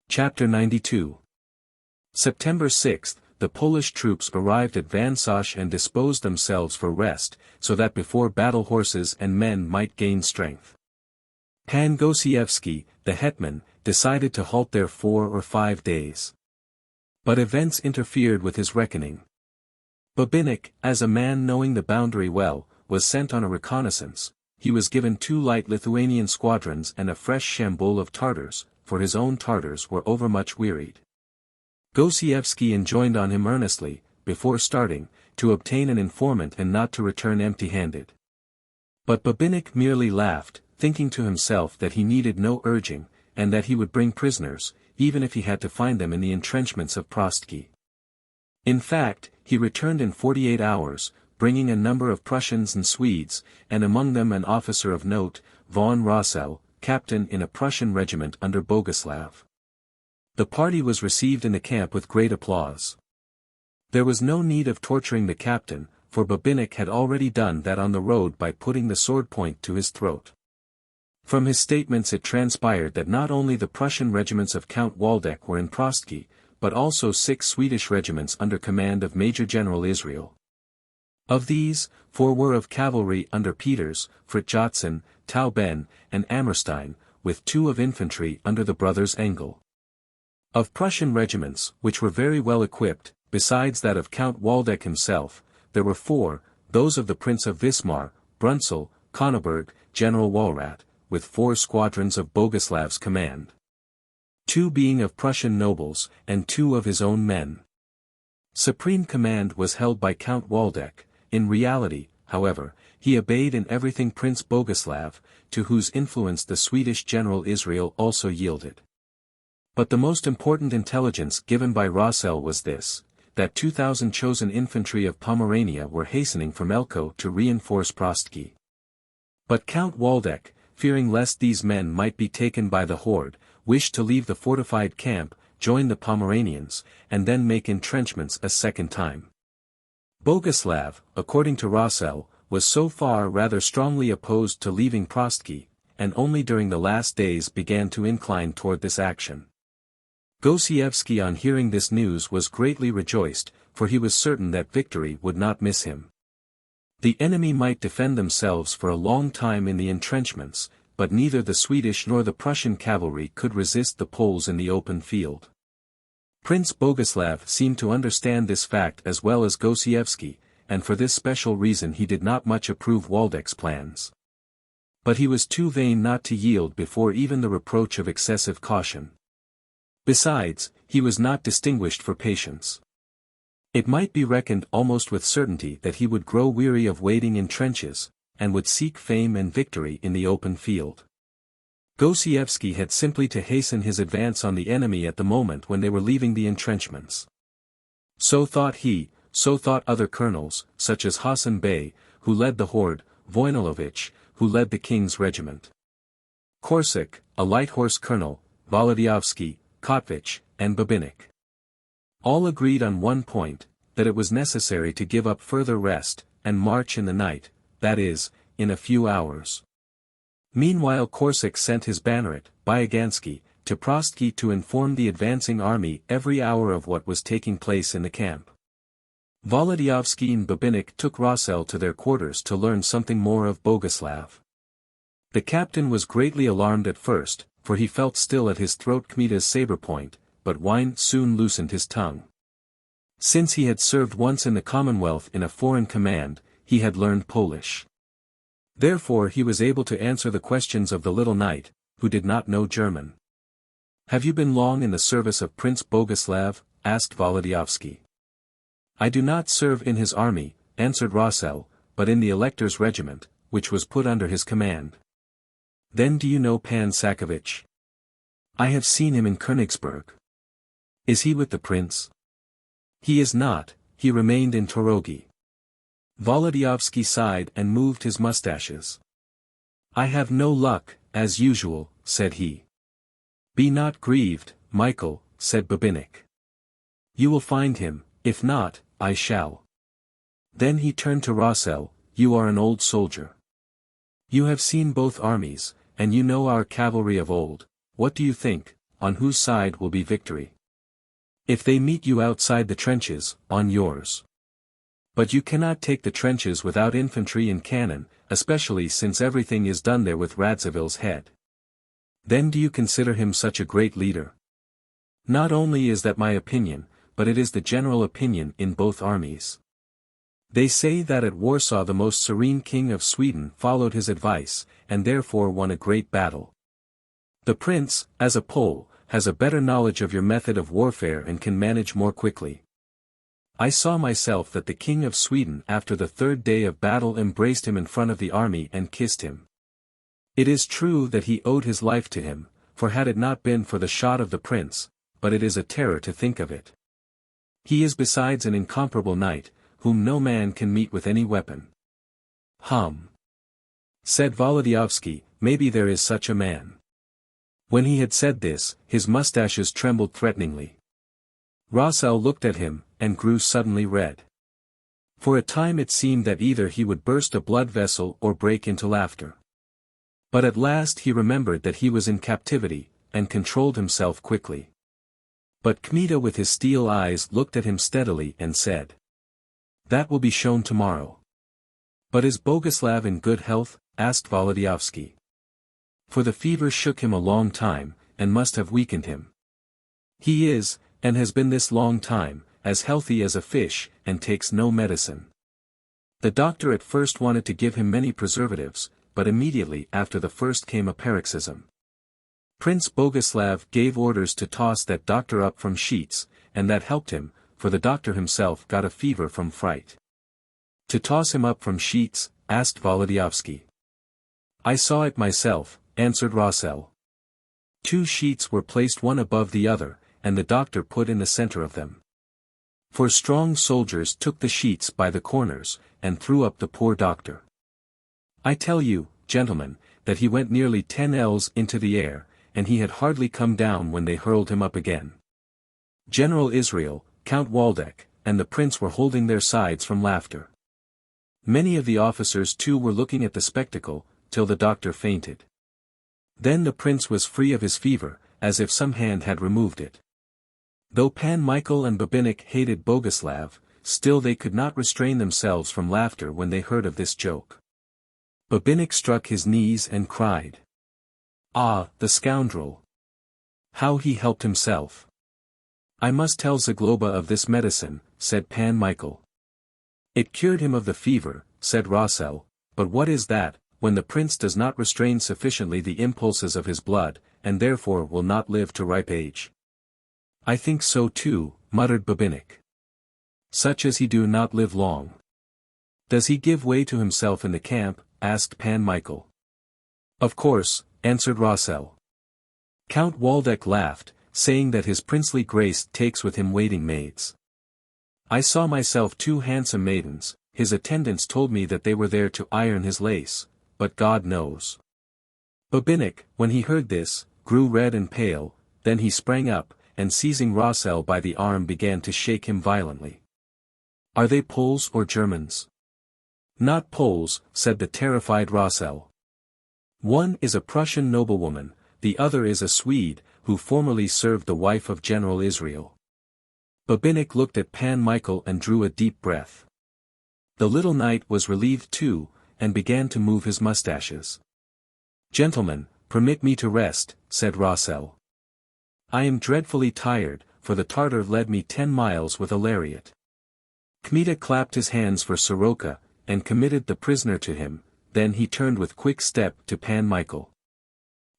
Chapter 92. September 6, the Polish troops arrived at Vansosh and disposed themselves for rest, so that before battle horses and men might gain strength. Pan Gosiewski, the hetman, decided to halt there 4 or 5 days. But events interfered with his reckoning. Billeviches, as a man knowing the boundary well, was sent on a reconnaissance. He was given 2 light Lithuanian squadrons and a fresh shambul of Tartars, for his own Tartars were overmuch wearied. Gosiewski enjoined on him earnestly, before starting, to obtain an informant and not to return empty-handed. But Billeviches merely laughed, thinking to himself that he needed no urging, and that he would bring prisoners, even if he had to find them in the entrenchments of Prostki. In fact, he returned in 48 hours, bringing a number of Prussians and Swedes, and among them an officer of note, von Rossel, captain in a Prussian regiment under Boguslav. The party was received in the camp with great applause. There was no need of torturing the captain, for Billeviches had already done that on the road by putting the sword point to his throat. From his statements it transpired that not only the Prussian regiments of Count Waldeck were in Prostki, but also 6 Swedish regiments under command of Major General Israel. Of these, 4 were of cavalry under Peters, Fritjofsen, Tauben, and Ammerstein, with 2 of infantry under the brothers Engel. Of Prussian regiments, which were very well equipped, besides that of Count Waldeck himself, there were 4, those of the Prince of Wismar, Brunsel, Konneberg, General Walrat, with 4 squadrons of Boguslav's command. 2 being of Prussian nobles, and 2 of his own men. Supreme command was held by Count Waldeck. In reality, however, he obeyed in everything Prince Boguslav, to whose influence the Swedish General Israel also yielded. But the most important intelligence given by Rossel was this, that 2,000 chosen infantry of Pomerania were hastening from Elko to reinforce Prostki. But Count Waldeck, fearing lest these men might be taken by the horde, wished to leave the fortified camp, join the Pomeranians, and then make entrenchments a second time. Boguslav, according to Rossel, was so far rather strongly opposed to leaving Prostki, and only during the last days began to incline toward this action. Gosiewski on hearing this news was greatly rejoiced, for he was certain that victory would not miss him. The enemy might defend themselves for a long time in the entrenchments, but neither the Swedish nor the Prussian cavalry could resist the Poles in the open field. Prince Boguslav seemed to understand this fact as well as Gosiewski, and for this special reason he did not much approve Waldeck's plans. But he was too vain not to yield before even the reproach of excessive caution. Besides, he was not distinguished for patience. It might be reckoned almost with certainty that he would grow weary of waiting in trenches, and would seek fame and victory in the open field. Gosiewski had simply to hasten his advance on the enemy at the moment when they were leaving the entrenchments. So thought he, so thought other colonels, such as Hassan Bey, who led the horde, Voinilovich, who led the king's regiment. Korsak, a light horse colonel, Volodyovski, Kotvich, and Billeviches. All agreed on one point, that it was necessary to give up further rest, and march in the night, that is, in a few hours. Meanwhile Korsak sent his banneret, Byagansky, to Prostki to inform the advancing army every hour of what was taking place in the camp. Volodyovski and Billeviches took Rossel to their quarters to learn something more of Boguslav. The captain was greatly alarmed at first, for he felt still at his throat Kmita's saber point, but wine soon loosened his tongue. Since he had served once in the Commonwealth in a foreign command, he had learned Polish. Therefore he was able to answer the questions of the little knight, who did not know German. "Have you been long in the service of Prince Boguslav?" asked Volodyovski. "I do not serve in his army," answered Rossel, "but in the Elector's regiment, which was put under his command." "Then do you know Pan Sakovich?" "I have seen him in Königsberg." "Is he with the prince?" "He is not, he remained in Torogi." Volodyovski sighed and moved his mustaches. "I have no luck, as usual," said he. "Be not grieved, Michael," said Billeviches. "You will find him, if not, I shall." Then he turned to Rossel, "You are an old soldier. You have seen both armies, and you know our cavalry of old. What do you think, on whose side will be victory. If they meet you outside the trenches, on yours. But you cannot take the trenches without infantry and cannon, especially since everything is done there with Radzivill's head. Then do you consider him such a great leader? Not only is that my opinion, but it is the general opinion in both armies. They say that at Warsaw the most serene king of Sweden followed his advice, and therefore won a great battle. The prince, as a Pole, has a better knowledge of your method of warfare and can manage more quickly. I saw myself that the king of Sweden after the third day of battle embraced him in front of the army and kissed him. It is true that he owed his life to him, for had it not been for the shot of the prince, but it is a terror to think of it. He is besides an incomparable knight, whom no man can meet with any weapon. Said Volodyovski, maybe there is such a man. When he had said this, his mustaches trembled threateningly. Rossel looked at him, and grew suddenly red. For a time it seemed that either he would burst a blood vessel or break into laughter. But at last he remembered that he was in captivity, and controlled himself quickly. But Kmita with his steel eyes looked at him steadily and said, "That will be shown tomorrow." "But is Boguslav in good health?" asked Volodyovski. For the fever shook him a long time, and must have weakened him. "He is, and has been this long time, as healthy as a fish, and takes no medicine." The doctor at first wanted to give him many preservatives, but immediately after the first came a paroxysm. Prince Boguslav gave orders to toss that doctor up from sheets, and that helped him, for the doctor himself got a fever from fright. "To toss him up from sheets?" asked Volodyovski. "I saw it myself," answered Rossel. 2 sheets were placed one above the other, and the doctor put in the center of them. 4 strong soldiers took the sheets by the corners, and threw up the poor doctor. I tell you, gentlemen, that he went nearly 10 ells into the air, and he had hardly come down when they hurled him up again. General Israel, Count Waldeck, and the prince were holding their sides from laughter. Many of the officers too were looking at the spectacle, till the doctor fainted. Then the prince was free of his fever, as if some hand had removed it. Though Pan Michael and Babinich hated Boguslav, still they could not restrain themselves from laughter when they heard of this joke. Babinich struck his knees and cried, "Ah, the scoundrel! How he helped himself!" "I must tell Zagloba of this medicine," said Pan Michael. "It cured him of the fever," said Rossel, "but what is that, when the prince does not restrain sufficiently the impulses of his blood, and therefore will not live to ripe age?" "I think so too," muttered Babinich. "Such as he do not live long." "Does he give way to himself in the camp?" asked Pan Michael. "Of course," answered Rossel. Count Waldeck laughed, saying that his princely grace takes with him waiting maids. "I saw myself 2 handsome maidens, his attendants told me that they were there to iron his lace, but God knows." Babinich, when he heard this, grew red and pale, then he sprang up, and seizing Rossel by the arm began to shake him violently. "Are they Poles or Germans?" "Not Poles," said the terrified Rossel. "One is a Prussian noblewoman, the other is a Swede, who formerly served the wife of General Israel." Babinich looked at Pan Michael and drew a deep breath. The little knight was relieved too, and began to move his mustaches. "Gentlemen, permit me to rest," said Rossel. "I am dreadfully tired, for the Tartar led me 10 miles with a lariat." Kmita clapped his hands for Soroka, and committed the prisoner to him, then he turned with quick step to Pan Michael.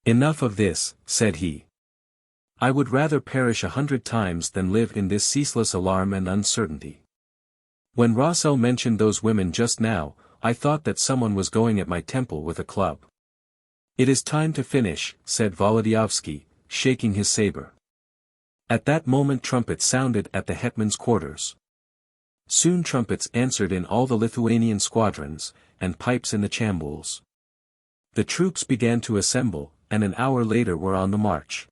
"Enough of this," said he. "I would rather perish 100 times than live in this ceaseless alarm and uncertainty. When Rossel mentioned those women just now, I thought that someone was going at my temple with a club." "It is time to finish," said Volodyovski, shaking his saber. At that moment trumpets sounded at the hetman's quarters. Soon trumpets answered in all the Lithuanian squadrons, and pipes in the chambuls. The troops began to assemble, and an hour later were on the march.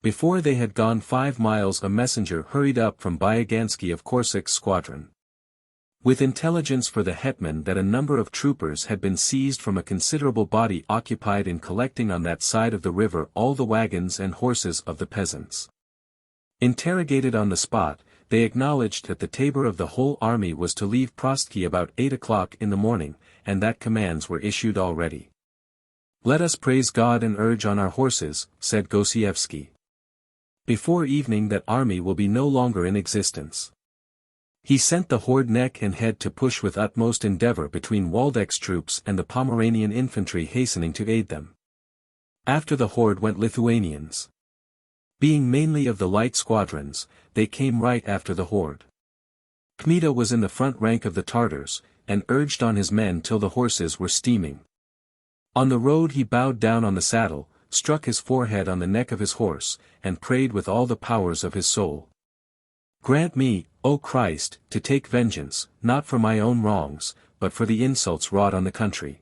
Before they had gone 5 miles a messenger hurried up from Byagansky of Korsik's squadron. With intelligence for the hetman that a number of troopers had been seized from a considerable body occupied in collecting on that side of the river all the wagons and horses of the peasants. Interrogated on the spot, they acknowledged that the tabor of the whole army was to leave Prostki about 8 o'clock in the morning, and that commands were issued already. "Let us praise God and urge on our horses," said Gosiewski. "Before evening that army will be no longer in existence." He sent the horde neck and head to push with utmost endeavor between Waldeck's troops and the Pomeranian infantry hastening to aid them. After the horde went Lithuanians. Being mainly of the light squadrons, they came right after the horde. Kmita was in the front rank of the Tartars, and urged on his men till the horses were steaming. On the road he bowed down on the saddle, struck his forehead on the neck of his horse, and prayed with all the powers of his soul. "Grant me, O Christ, to take vengeance, not for my own wrongs, but for the insults wrought on the country.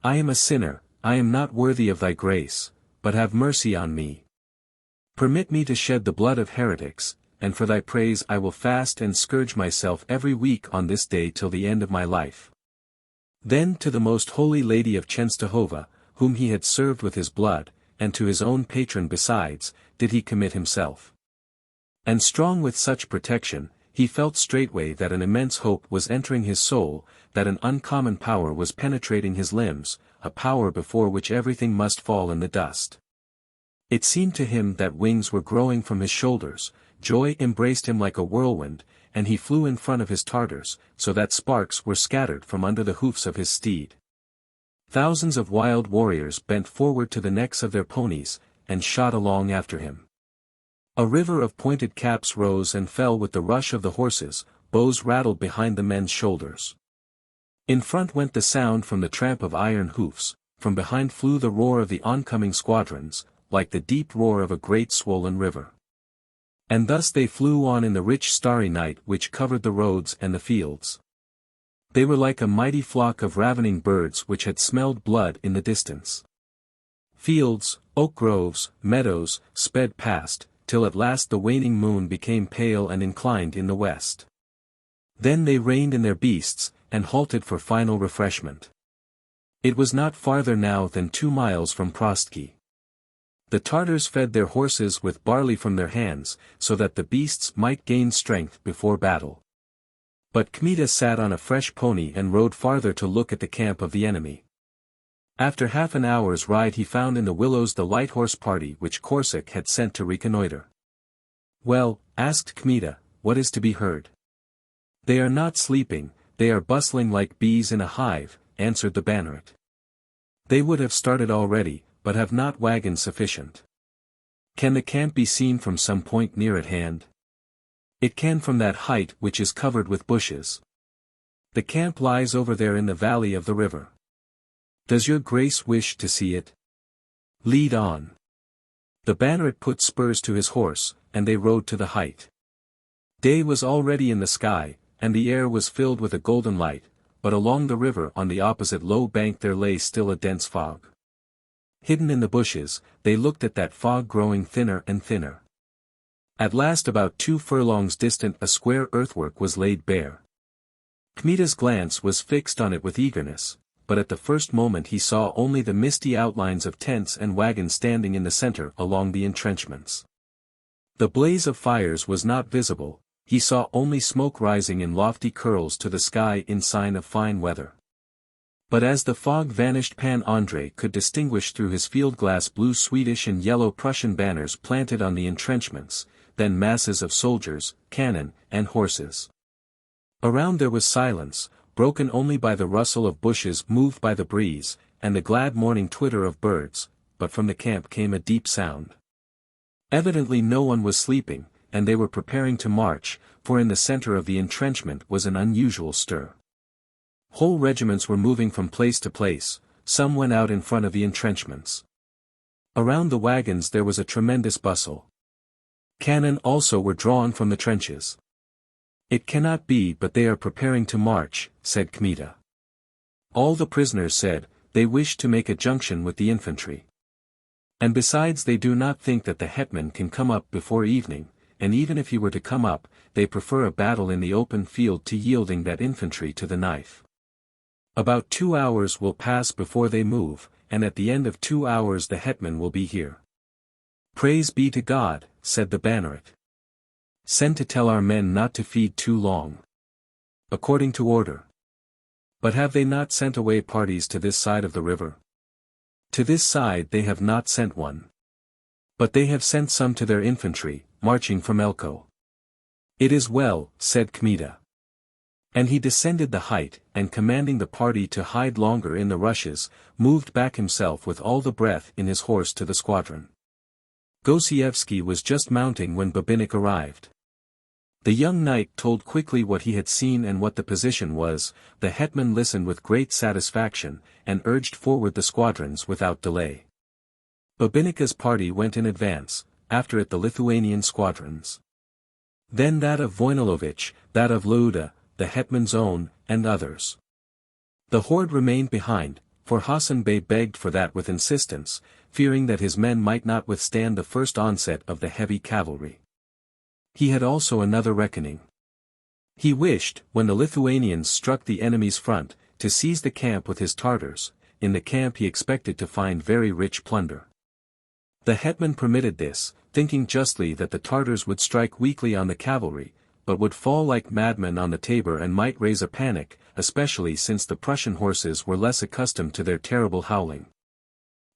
I am a sinner, I am not worthy of thy grace, but have mercy on me. Permit me to shed the blood of heretics, and for thy praise I will fast and scourge myself every week on this day till the end of my life." Then to the most holy Lady of Chenstohova, whom he had served with his blood, and to his own patron besides, did he commit himself. And strong with such protection, he felt straightway that an immense hope was entering his soul, that an uncommon power was penetrating his limbs, a power before which everything must fall in the dust. It seemed to him that wings were growing from his shoulders, joy embraced him like a whirlwind, and he flew in front of his Tartars, so that sparks were scattered from under the hoofs of his steed. Thousands of wild warriors bent forward to the necks of their ponies, and shot along after him. A river of pointed caps rose and fell with the rush of the horses, bows rattled behind the men's shoulders. In front went the sound from the tramp of iron hoofs, from behind flew the roar of the oncoming squadrons, like the deep roar of a great swollen river. And thus they flew on in the rich starry night which covered the roads and the fields. They were like a mighty flock of ravening birds which had smelled blood in the distance. Fields, oak groves, meadows, sped past, till at last the waning moon became pale and inclined in the west. Then they reined in their beasts, and halted for final refreshment. It was not farther now than 2 miles from Prostki. The Tartars fed their horses with barley from their hands, so that the beasts might gain strength before battle. But Kmita sat on a fresh pony and rode farther to look at the camp of the enemy. After half an hour's ride he found in the willows the light horse party which Corsic had sent to reconnoiter. "Well," asked Kmita, "what is to be heard?" "They are not sleeping, they are bustling like bees in a hive," answered the banneret. "They would have started already, but have not wagons sufficient." "Can the camp be seen from some point near at hand?" "It can from that height which is covered with bushes. The camp lies over there in the valley of the river." "Does your grace wish to see it?" "Lead on." The banneret put spurs to his horse, and they rode to the height. Day was already in the sky, and the air was filled with a golden light, but along the river on the opposite low bank there lay still a dense fog. Hidden in the bushes, they looked at that fog growing thinner and thinner. At last about 2 furlongs distant a square earthwork was laid bare. Kmita's glance was fixed on it with eagerness, but at the first moment he saw only the misty outlines of tents and wagons standing in the center along the entrenchments. The blaze of fires was not visible, he saw only smoke rising in lofty curls to the sky in sign of fine weather. But as the fog vanished Pan Andrei could distinguish through his field-glass blue Swedish and yellow Prussian banners planted on the entrenchments, then masses of soldiers, cannon, and horses. Around there was silence, broken only by the rustle of bushes moved by the breeze, and the glad morning twitter of birds, but from the camp came a deep sound. Evidently no one was sleeping, and they were preparing to march, for in the center of the entrenchment was an unusual stir. Whole regiments were moving from place to place, some went out in front of the entrenchments. Around the wagons there was a tremendous bustle. Cannon also were drawn from the trenches. "It cannot be but they are preparing to march," said Kmita. All the prisoners said, "They wish to make a junction with the infantry. And besides they do not think that the hetman can come up before evening, and even if he were to come up, they prefer a battle in the open field to yielding that infantry to the knife. About 2 hours will pass before they move, and at the end of 2 hours the hetman will be here. Praise be to God, said the banneret. Send to tell our men not to feed too long. According to order. But have they not sent away parties to this side of the river? To this side they have not sent one. But they have sent some to their infantry, marching from Elko. It is well, said Kmita. And he descended the height, and commanding the party to hide longer in the rushes, moved back himself with all the breath in his horse to the squadron. Gosiewski was just mounting when Babinich arrived. The young knight told quickly what he had seen and what the position was. The hetman listened with great satisfaction, and urged forward the squadrons without delay. Babinich's party went in advance, after it the Lithuanian squadrons. Then that of Voinilovich, that of Leuda, the hetman's own, and others. The horde remained behind, for Hassan Bey begged for that with insistence, fearing that his men might not withstand the first onset of the heavy cavalry. He had also another reckoning. He wished, when the Lithuanians struck the enemy's front, to seize the camp with his Tartars. In the camp he expected to find very rich plunder. The hetman permitted this, thinking justly that the Tartars would strike weakly on the cavalry, but would fall like madmen on the tabor and might raise a panic, especially since the Prussian horses were less accustomed to their terrible howling.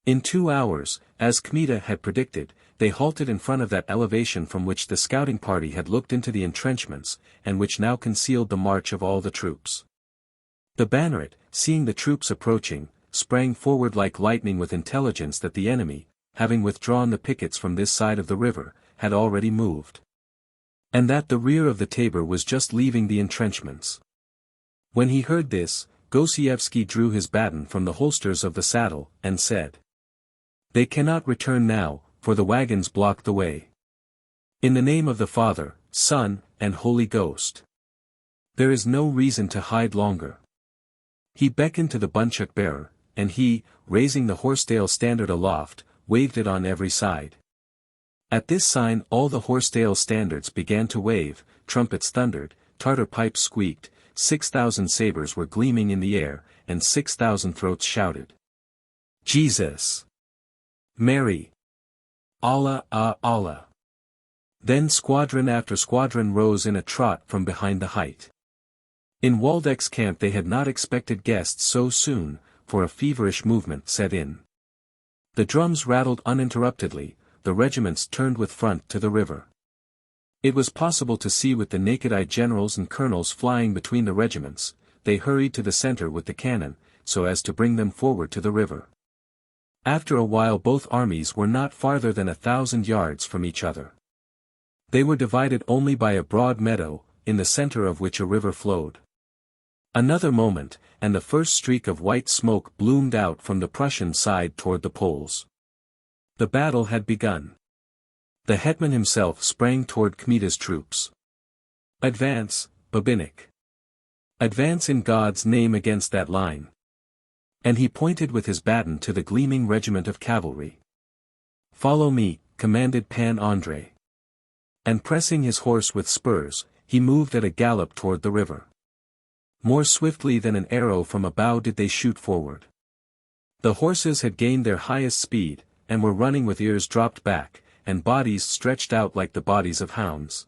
In 2 hours, as Kmita had predicted, they halted in front of that elevation from which the scouting party had looked into the entrenchments, and which now concealed the march of all the troops. The banneret, seeing the troops approaching, sprang forward like lightning with intelligence that the enemy, having withdrawn the pickets from this side of the river, had already moved. And that the rear of the tabor was just leaving the entrenchments. When he heard this, Gosiewski drew his baton from the holsters of the saddle, and said, "They cannot return now, for the wagons block the way. In the name of the Father, Son, and Holy Ghost. There is no reason to hide longer." He beckoned to the bunchuk bearer, and he, raising the horsetail standard aloft, waved it on every side. At this sign all the horsetail standards began to wave, trumpets thundered, Tartar pipes squeaked, 6,000 sabers were gleaming in the air, and 6,000 throats shouted, "Jesus! Mary! Allah, Allah!" Then squadron after squadron rose in a trot from behind the height. In Waldeck's camp they had not expected guests so soon, for a feverish movement set in. The drums rattled uninterruptedly, the regiments turned with front to the river. It was possible to see with the naked eye generals and colonels flying between the regiments. They hurried to the center with the cannon, so as to bring them forward to the river. After a while both armies were not farther than 1,000 yards from each other. They were divided only by a broad meadow, in the center of which a river flowed. Another moment, and the first streak of white smoke bloomed out from the Prussian side toward the Poles. The battle had begun. The hetman himself sprang toward Kmita's troops. "Advance, Babinich. Advance in God's name against that line." And he pointed with his baton to the gleaming regiment of cavalry. "Follow me," commanded Pan Andrei. And pressing his horse with spurs, he moved at a gallop toward the river. More swiftly than an arrow from a bow did they shoot forward. The horses had gained their highest speed, and were running with ears dropped back, and bodies stretched out like the bodies of hounds.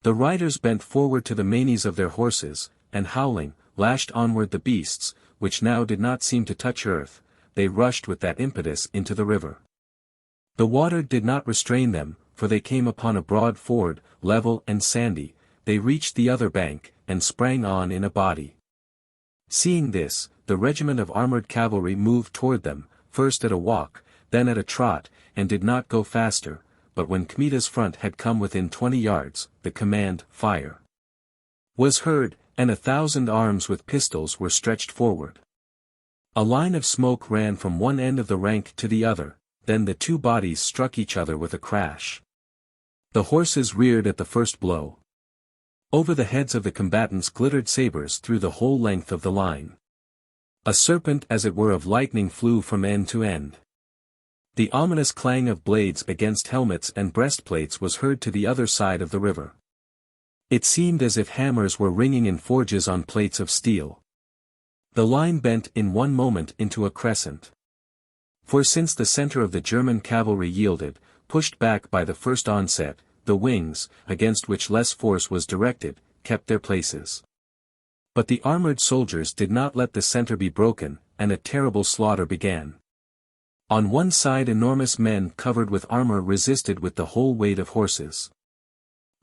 The riders bent forward to the manes of their horses, and howling, lashed onward the beasts, which now did not seem to touch earth. They rushed with that impetus into the river. The water did not restrain them, for they came upon a broad ford, level and sandy. They reached the other bank, and sprang on in a body. Seeing this, the regiment of armored cavalry moved toward them, first at a walk, then at a trot, and did not go faster, but when Kmita's front had come within 20 yards, the command, "Fire," was heard, and 1,000 arms with pistols were stretched forward. A line of smoke ran from one end of the rank to the other, then the two bodies struck each other with a crash. The horses reared at the first blow. Over the heads of the combatants glittered sabers through the whole length of the line. A serpent as it were of lightning flew from end to end. The ominous clang of blades against helmets and breastplates was heard to the other side of the river. It seemed as if hammers were ringing in forges on plates of steel. The line bent in one moment into a crescent. For since the center of the German cavalry yielded, pushed back by the first onset, the wings, against which less force was directed, kept their places. But the armored soldiers did not let the center be broken, and a terrible slaughter began. On one side enormous men covered with armor resisted with the whole weight of horses.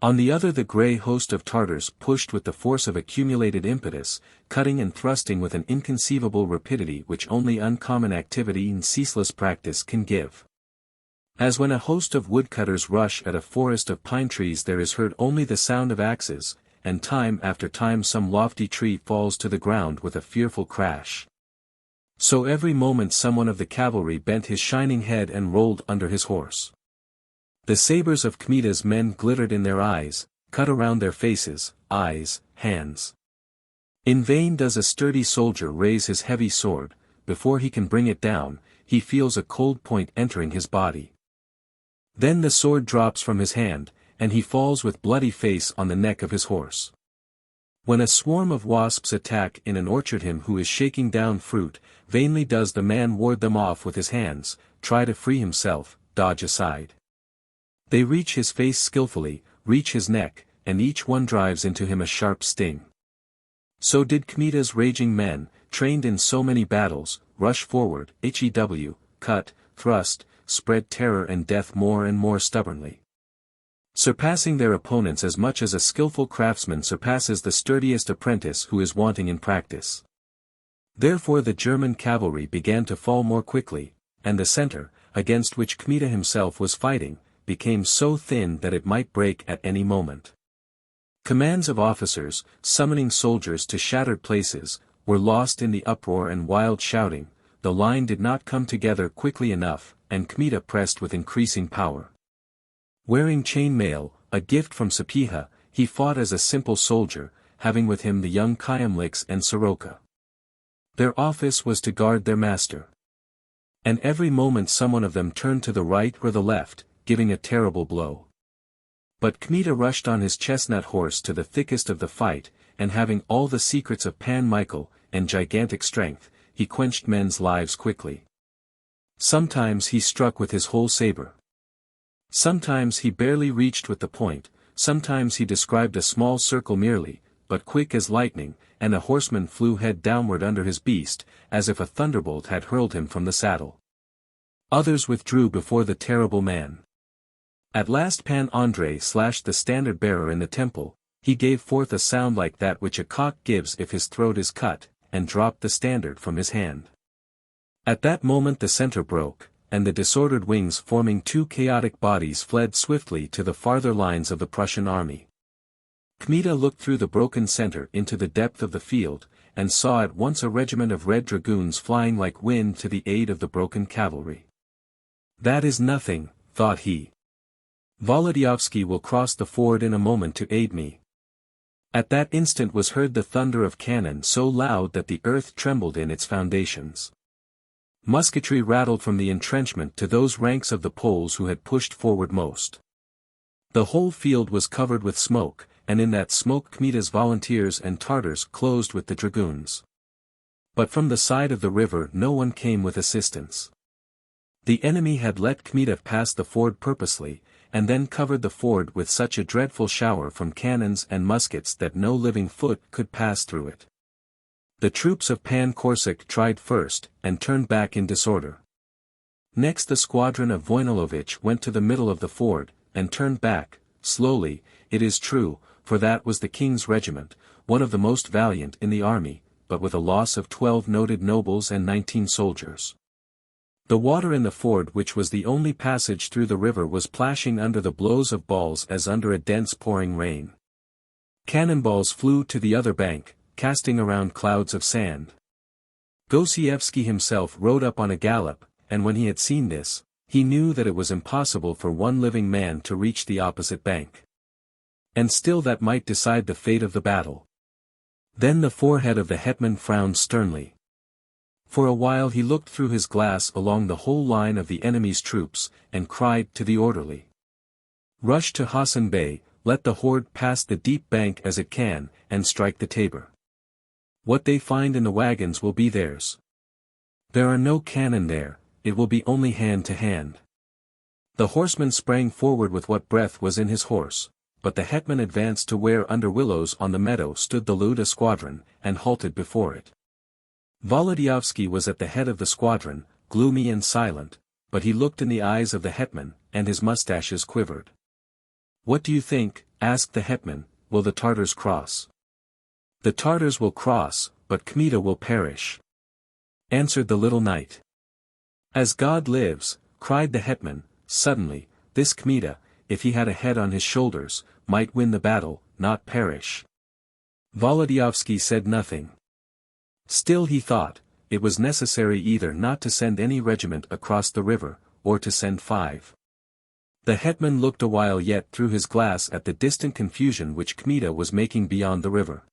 On the other the grey host of Tartars pushed with the force of accumulated impetus, cutting and thrusting with an inconceivable rapidity which only uncommon activity and ceaseless practice can give. As when a host of woodcutters rush at a forest of pine trees, there is heard only the sound of axes, and time after time some lofty tree falls to the ground with a fearful crash. So every moment someone of the cavalry bent his shining head and rolled under his horse. The sabers of Kmita's men glittered in their eyes, cut around their faces, eyes, hands. In vain does a sturdy soldier raise his heavy sword; before he can bring it down, he feels a cold point entering his body. Then the sword drops from his hand, and he falls with bloody face on the neck of his horse. When a swarm of wasps attack in an orchard him who is shaking down fruit, vainly does the man ward them off with his hands, try to free himself, dodge aside. They reach his face skillfully, reach his neck, and each one drives into him a sharp sting. So did Kmita's raging men, trained in so many battles, rush forward, cut, thrust, spread terror and death more and more stubbornly. Surpassing their opponents as much as a skillful craftsman surpasses the sturdiest apprentice who is wanting in practice. Therefore the German cavalry began to fall more quickly, and the center, against which Kmita himself was fighting, became so thin that it might break at any moment. Commands of officers, summoning soldiers to shattered places, were lost in the uproar and wild shouting. The line did not come together quickly enough, and Kmita pressed with increasing power. Wearing chain mail, a gift from Sapieha, he fought as a simple soldier, having with him the young Kyemliks and Soroka. Their office was to guard their master. And every moment someone of them turned to the right or the left, giving a terrible blow. But Kmita rushed on his chestnut horse to the thickest of the fight, and having all the secrets of Pan Michael, and gigantic strength, he quenched men's lives quickly. Sometimes he struck with his whole saber. Sometimes he barely reached with the point, sometimes he described a small circle merely, but quick as lightning, and a horseman flew head downward under his beast, as if a thunderbolt had hurled him from the saddle. Others withdrew before the terrible man. At last Pan Andrei slashed the standard-bearer in the temple. He gave forth a sound like that which a cock gives if his throat is cut, and dropped the standard from his hand. At that moment the center broke, and the disordered wings forming two chaotic bodies fled swiftly to the farther lines of the Prussian army. Kmita looked through the broken center into the depth of the field, and saw at once a regiment of red dragoons flying like wind to the aid of the broken cavalry. "That is nothing," thought he. "Volodyovski will cross the ford in a moment to aid me." At that instant was heard the thunder of cannon so loud that the earth trembled in its foundations. Musketry rattled from the entrenchment to those ranks of the Poles who had pushed forward most. The whole field was covered with smoke, and in that smoke Kmita's volunteers and Tartars closed with the dragoons. But from the side of the river no one came with assistance. The enemy had let Kmita pass the ford purposely, and then covered the ford with such a dreadful shower from cannons and muskets that no living foot could pass through it. The troops of Pan Korsak tried first, and turned back in disorder. Next the squadron of Voinilovich went to the middle of the ford, and turned back, slowly, it is true, for that was the king's regiment, one of the most valiant in the army, but with a loss of 12 noted nobles and 19 soldiers. The water in the ford, which was the only passage through the river, was plashing under the blows of balls as under a dense pouring rain. Cannonballs flew to the other bank, casting around clouds of sand. Gosiewski himself rode up on a gallop, and when he had seen this, he knew that it was impossible for one living man to reach the opposite bank. And still that might decide the fate of the battle. Then the forehead of the hetman frowned sternly. For a while he looked through his glass along the whole line of the enemy's troops, and cried to the orderly. "Rush to Hassan Bey, let the horde pass the deep bank as it can, and strike the tabor. What they find in the wagons will be theirs. There are no cannon there, it will be only hand to hand." The horseman sprang forward with what breath was in his horse, but the hetman advanced to where under willows on the meadow stood the Luda squadron, and halted before it. Volodyovski was at the head of the squadron, gloomy and silent, but he looked in the eyes of the hetman, and his mustaches quivered. "What do you think?" asked the hetman, "will the Tartars cross?" "The Tartars will cross, but Kmita will perish," answered the little knight. "As God lives," cried the hetman, suddenly, "this Kmita, if he had a head on his shoulders, might win the battle, not perish." Volodyovski said nothing. Still he thought, it was necessary either not to send any regiment across the river, or to send 5. The hetman looked a while yet through his glass at the distant confusion which Kmita was making beyond the river.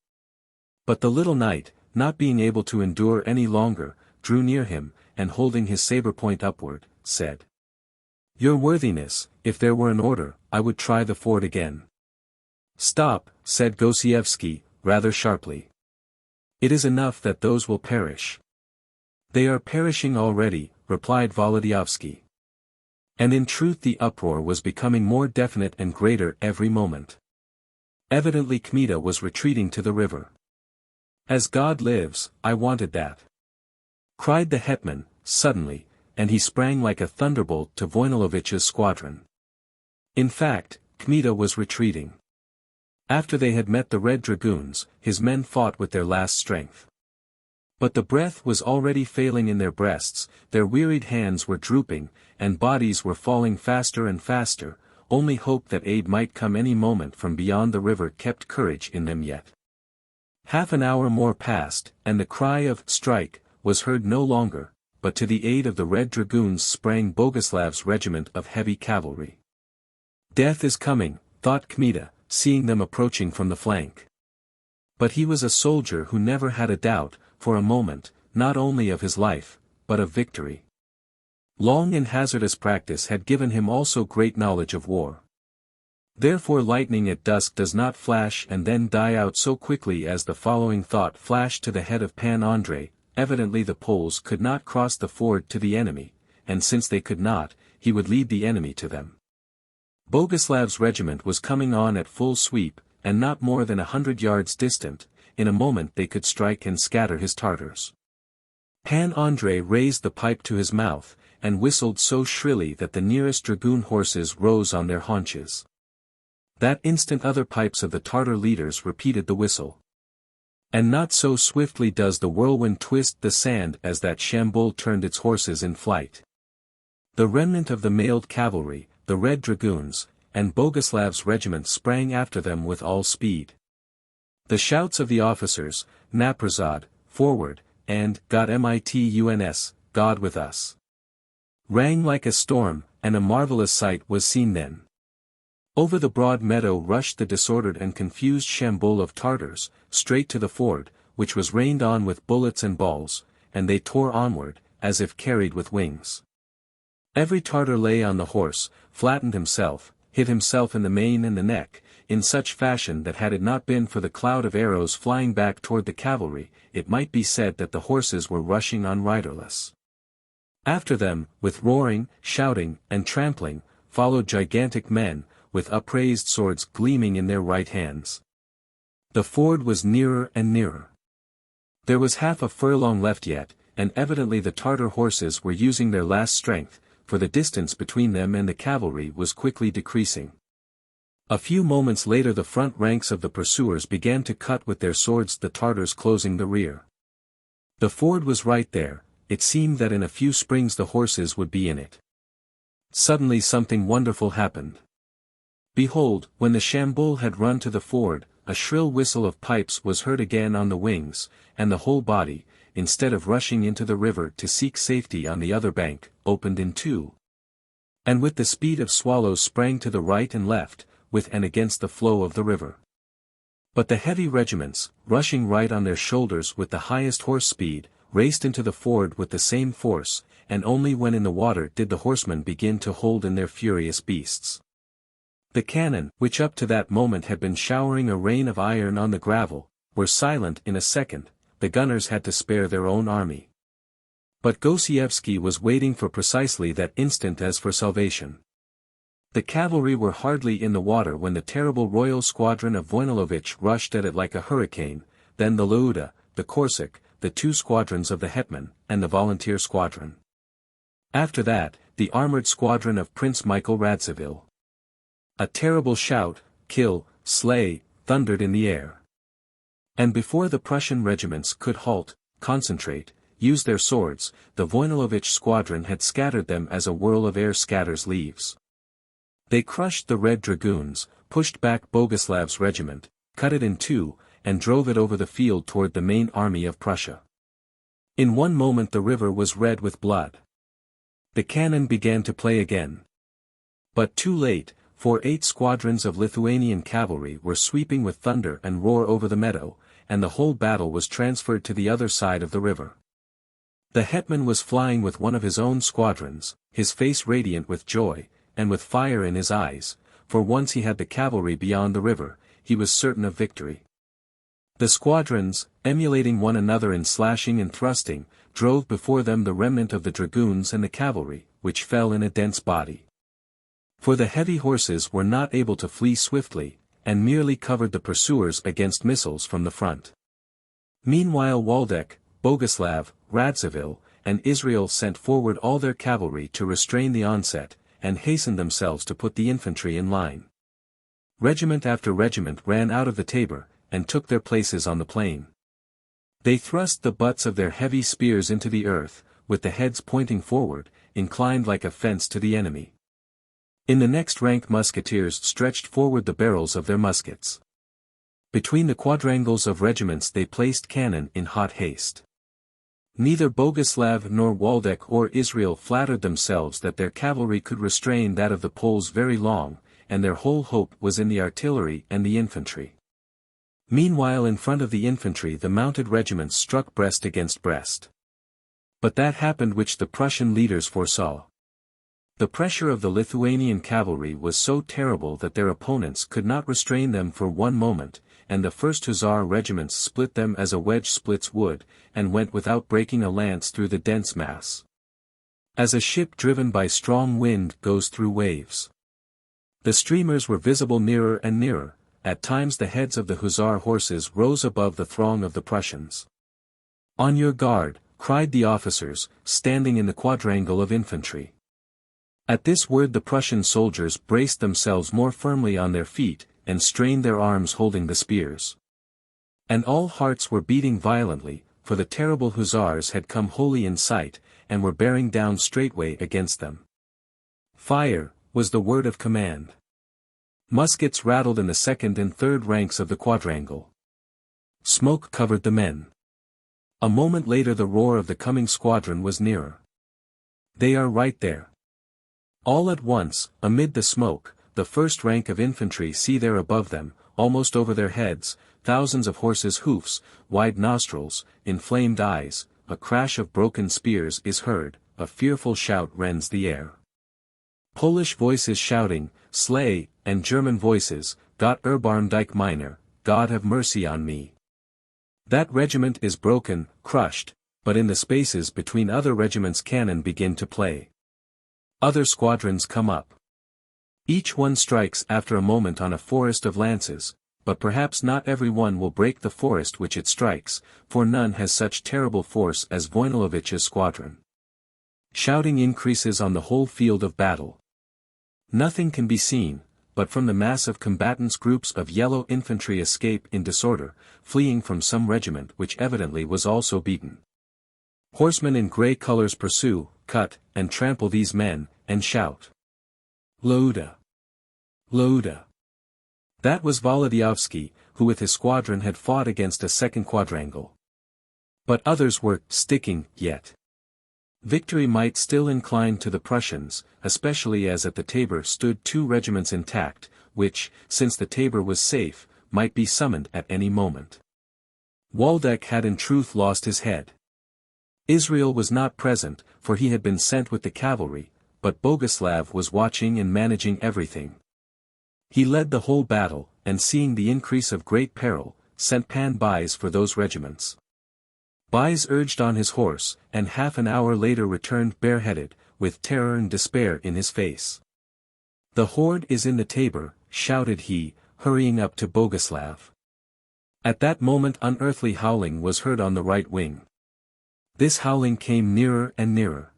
But the little knight, not being able to endure any longer, drew near him, and holding his saber point upward, said, "Your worthiness, if there were an order, I would try the ford again." "Stop," said Gosiewski, rather sharply. "It is enough that those will perish." "They are perishing already," replied Volodyovski. And in truth the uproar was becoming more definite and greater every moment. Evidently Kmita was retreating to the river. "As God lives, I wanted that," cried the hetman, suddenly, and he sprang like a thunderbolt to Voinilovich's squadron. In fact, Kmita was retreating. After they had met the Red Dragoons, his men fought with their last strength. But the breath was already failing in their breasts, their wearied hands were drooping, and bodies were falling faster and faster. Only hope that aid might come any moment from beyond the river kept courage in them yet. Half an hour more passed, and the cry of "Strike" was heard no longer, but to the aid of the Red Dragoons sprang Boguslav's regiment of heavy cavalry. "Death is coming," thought Kmita, seeing them approaching from the flank. But he was a soldier who never had a doubt, for a moment, not only of his life, but of victory. Long and hazardous practice had given him also great knowledge of war. Therefore lightning at dusk does not flash and then die out so quickly as the following thought flashed to the head of Pan Andrei. Evidently the Poles could not cross the ford to the enemy, and since they could not, he would lead the enemy to them. Boguslav's regiment was coming on at full sweep, and not more than 100 yards distant. In a moment they could strike and scatter his Tartars. Pan Andrei raised the pipe to his mouth, and whistled so shrilly that the nearest dragoon horses rose on their haunches. That instant other pipes of the Tartar leaders repeated the whistle. And not so swiftly does the whirlwind twist the sand as that Shambul turned its horses in flight. The remnant of the mailed cavalry, the Red Dragoons, and Boguslav's regiment sprang after them with all speed. The shouts of the officers, "Naprozad, forward," and "God Mituns, God with us," rang like a storm, and a marvelous sight was seen then. Over the broad meadow rushed the disordered and confused Shambul of Tartars, straight to the ford, which was rained on with bullets and balls, and they tore onward, as if carried with wings. Every Tartar lay on the horse, flattened himself, hit himself in the mane and the neck, in such fashion that had it not been for the cloud of arrows flying back toward the cavalry, it might be said that the horses were rushing on riderless. After them, with roaring, shouting, and trampling, followed gigantic men, with upraised swords gleaming in their right hands. The ford was nearer and nearer. There was half a furlong left yet, and evidently the Tartar horses were using their last strength, for the distance between them and the cavalry was quickly decreasing. A few moments later the front ranks of the pursuers began to cut with their swords the Tartars closing the rear. The ford was right there, it seemed that in a few springs the horses would be in it. Suddenly something wonderful happened. Behold, when the Shambul had run to the ford, a shrill whistle of pipes was heard again on the wings, and the whole body, instead of rushing into the river to seek safety on the other bank, opened in two. And with the speed of swallows sprang to the right and left, with and against the flow of the river. But the heavy regiments, rushing right on their shoulders with the highest horse speed, raced into the ford with the same force, and only when in the water did the horsemen begin to hold in their furious beasts. The cannon, which up to that moment had been showering a rain of iron on the gravel, were silent in a second. The gunners had to spare their own army. But Gosiewski was waiting for precisely that instant as for salvation. The cavalry were hardly in the water when the terrible royal squadron of Wojnalowicz rushed at it like a hurricane, then the Leuda, the Corsic, the 2 squadrons of the hetman, and the volunteer squadron. After that, the armored squadron of Prince Michael Radziwill. A terrible shout, kill, slay, thundered in the air. And before the Prussian regiments could halt, concentrate, use their swords, the Wojnalowicz squadron had scattered them as a whirl of air scatters leaves. They crushed the Red Dragoons, pushed back Boguslav's regiment, cut it in two, and drove it over the field toward the main army of Prussia. In one moment the river was red with blood. The cannon began to play again. But too late, for 8 squadrons of Lithuanian cavalry were sweeping with thunder and roar over the meadow, and the whole battle was transferred to the other side of the river. The hetman was flying with one of his own squadrons, his face radiant with joy, and with fire in his eyes, for once he had the cavalry beyond the river, he was certain of victory. The squadrons, emulating one another in slashing and thrusting, drove before them the remnant of the dragoons and the cavalry, which fell in a dense body. For the heavy horses were not able to flee swiftly, and merely covered the pursuers against missiles from the front. Meanwhile Waldeck, Boguslav, Radziwill, and Israel sent forward all their cavalry to restrain the onset, and hastened themselves to put the infantry in line. Regiment after regiment ran out of the tabor, and took their places on the plain. They thrust the butts of their heavy spears into the earth, with the heads pointing forward, inclined like a fence to the enemy. In the next rank musketeers stretched forward the barrels of their muskets. Between the quadrangles of regiments they placed cannon in hot haste. Neither Boguslav nor Waldeck or Israel flattered themselves that their cavalry could restrain that of the Poles very long, and their whole hope was in the artillery and the infantry. Meanwhile in front of the infantry the mounted regiments struck breast against breast. But that happened which the Prussian leaders foresaw. The pressure of the Lithuanian cavalry was so terrible that their opponents could not restrain them for one moment, and the first hussar regiments split them as a wedge splits wood, and went without breaking a lance through the dense mass. As a ship driven by strong wind goes through waves. The streamers were visible nearer and nearer, at times the heads of the hussar horses rose above the throng of the Prussians. "On your guard," cried the officers, standing in the quadrangle of infantry. At this word the Prussian soldiers braced themselves more firmly on their feet, and strained their arms holding the spears. And all hearts were beating violently, for the terrible hussars had come wholly in sight, and were bearing down straightway against them. "Fire," was the word of command. Muskets rattled in the second and third ranks of the quadrangle. Smoke covered the men. A moment later the roar of the coming squadron was nearer. "They are right there." All at once, amid the smoke, the first rank of infantry see there above them, almost over their heads, thousands of horses' hoofs, wide nostrils, inflamed eyes, a crash of broken spears is heard, a fearful shout rends the air. Polish voices shouting, "Slay," and German voices, "Gott erbarm dich meiner, God have mercy on me." That regiment is broken, crushed, but in the spaces between other regiments cannon begin to play. Other squadrons come up. Each one strikes after a moment on a forest of lances, but perhaps not every one will break the forest which it strikes, for none has such terrible force as Wojnalowicz's squadron. Shouting increases on the whole field of battle. Nothing can be seen, but from the mass of combatants groups of yellow infantry escape in disorder, fleeing from some regiment which evidently was also beaten. Horsemen in grey colors pursue, cut, and trample these men, and shout. "Leuda! Leuda!" That was Volodyovski, who with his squadron had fought against a second quadrangle. But others were sticking yet. Victory might still incline to the Prussians, especially as at the Tabor stood 2 regiments intact, which, since the Tabor was safe, might be summoned at any moment. Waldeck had in truth lost his head. Israel was not present, for he had been sent with the cavalry, but Boguslav was watching and managing everything. He led the whole battle, and seeing the increase of great peril, sent Pan Bais for those regiments. Bais urged on his horse, and half an hour later returned bareheaded, with terror and despair in his face. "The horde is in the Tabor," shouted he, hurrying up to Boguslav. At that moment unearthly howling was heard on the right wing. This howling came nearer and nearer.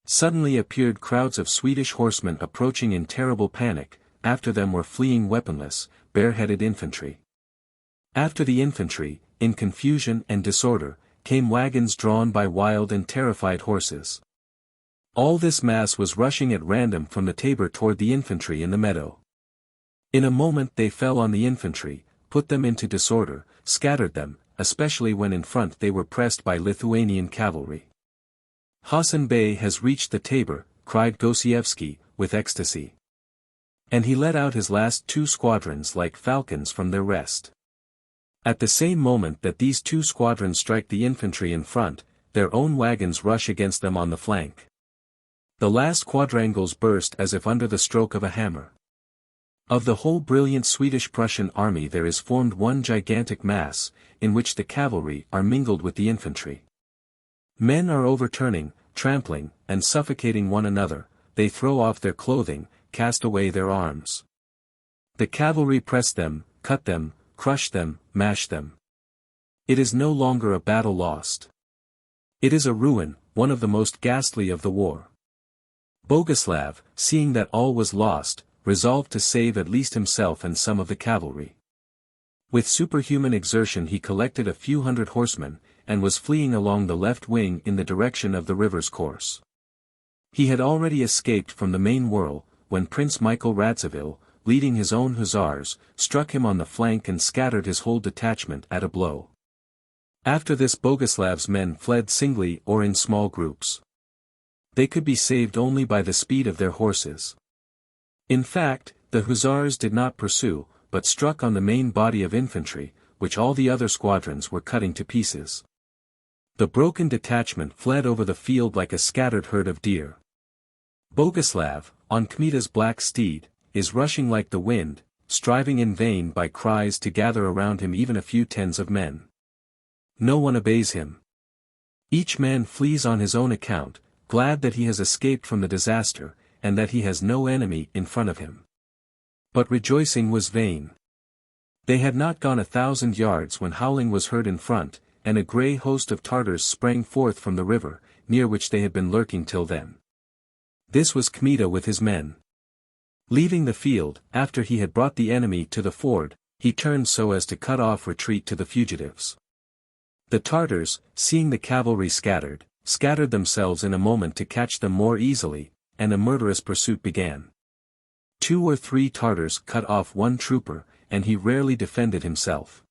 Suddenly appeared crowds of Swedish horsemen approaching in terrible panic, after them were fleeing weaponless, bareheaded infantry. After the infantry, in confusion and disorder, came wagons drawn by wild and terrified horses. All this mass was rushing at random from the Tabor toward the infantry in the meadow. In a moment they fell on the infantry, put them into disorder, scattered them, especially when in front they were pressed by Lithuanian cavalry. "Hassan Bey has reached the Tabor," cried Gosiewski, with ecstasy. And he let out his last 2 squadrons like falcons from their rest. At the same moment that these 2 squadrons strike the infantry in front, their own wagons rush against them on the flank. The last quadrangles burst as if under the stroke of a hammer. Of the whole brilliant Swedish-Prussian army there is formed one gigantic mass, in which the cavalry are mingled with the infantry. Men are overturning, trampling, and suffocating one another, they throw off their clothing, cast away their arms. The cavalry press them, cut them, crush them, mash them. It is no longer a battle lost. It is a ruin, one of the most ghastly of the war. Boguslav, seeing that all was lost, resolved to save at least himself and some of the cavalry. With superhuman exertion he collected a few hundred horsemen, and was fleeing along the left wing in the direction of the river's course. He had already escaped from the main whirl, when Prince Michael Radziwill, leading his own hussars, struck him on the flank and scattered his whole detachment at a blow. After this Boguslav's men fled singly or in small groups. They could be saved only by the speed of their horses. In fact, the hussars did not pursue, but struck on the main body of infantry, which all the other squadrons were cutting to pieces. The broken detachment fled over the field like a scattered herd of deer. Boguslav, on Kmita's black steed, is rushing like the wind, striving in vain by cries to gather around him even a few tens of men. No one obeys him. Each man flees on his own account, glad that he has escaped from the disaster, and that he has no enemy in front of him. But rejoicing was vain. They had not gone 1,000 yards when howling was heard in front, and a grey host of Tartars sprang forth from the river, near which they had been lurking till then. This was Kmita with his men. Leaving the field, after he had brought the enemy to the ford, he turned so as to cut off retreat to the fugitives. The Tartars, seeing the cavalry scattered themselves in a moment to catch them more easily, and a murderous pursuit began. 2 or 3 Tartars cut off one trooper, and he rarely defended himself.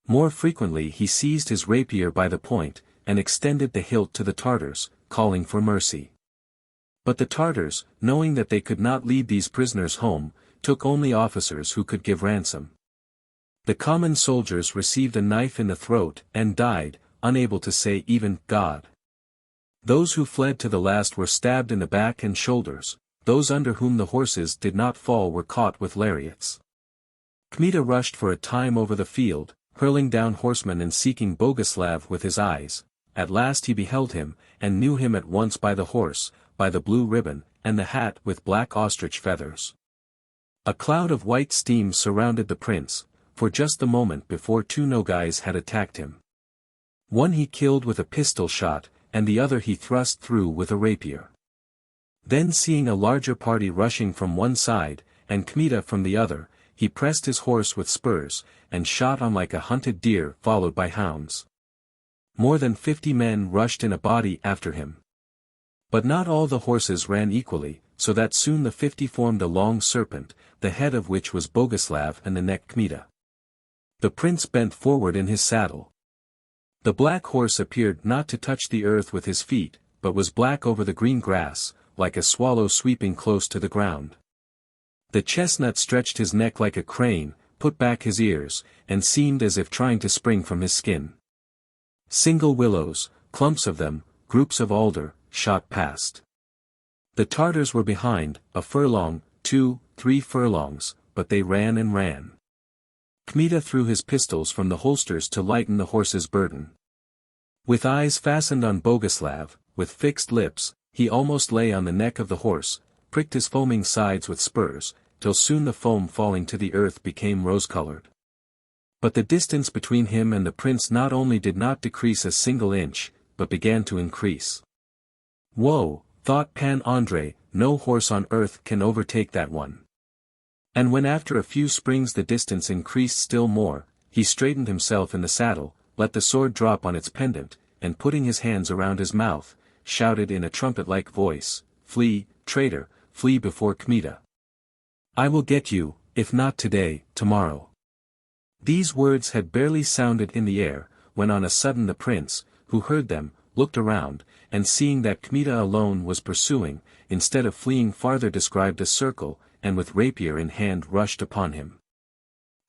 More frequently he seized his rapier by the point, and extended the hilt to the Tartars, calling for mercy. But the Tartars, knowing that they could not lead these prisoners home, took only officers who could give ransom. The common soldiers received a knife in the throat, and died, unable to say even God. Those who fled to the last were stabbed in the back and shoulders, those under whom the horses did not fall were caught with lariats. Kmita rushed for a time over the field, hurling down horsemen and seeking Boguslav with his eyes. At last he beheld him, and knew him at once by the horse, by the blue ribbon, and the hat with black ostrich feathers. A cloud of white steam surrounded the prince, for just the moment before 2 Nogais had attacked him. One he killed with a pistol shot, and the other he thrust through with a rapier. Then seeing a larger party rushing from one side, and Kmita from the other, he pressed his horse with spurs, and shot on like a hunted deer followed by hounds. More than 50 men rushed in a body after him. But not all the horses ran equally, so that soon the 50 formed a long serpent, the head of which was Boguslav and the neck Kmita. The prince bent forward in his saddle. The black horse appeared not to touch the earth with his feet, but was black over the green grass, like a swallow sweeping close to the ground. The chestnut stretched his neck like a crane, put back his ears, and seemed as if trying to spring from his skin. Single willows, clumps of them, groups of alder, shot past. The Tartars were behind, a furlong, 2, 3 furlongs, but they ran and ran. Kmita threw his pistols from the holsters to lighten the horse's burden. With eyes fastened on Boguslav, with fixed lips, he almost lay on the neck of the horse, pricked his foaming sides with spurs, till soon the foam falling to the earth became rose-colored. But the distance between him and the prince not only did not decrease a single inch, but began to increase. Woe, thought Pan Andrei, no horse on earth can overtake that one. And when after a few springs the distance increased still more, he straightened himself in the saddle, let the sword drop on its pendant, and putting his hands around his mouth, shouted in a trumpet-like voice, "Flee, traitor, flee before Kmita. I will get you, if not today, tomorrow." These words had barely sounded in the air, when on a sudden the prince, who heard them, looked around, and seeing that Kmita alone was pursuing, instead of fleeing farther described a circle, and with rapier in hand rushed upon him.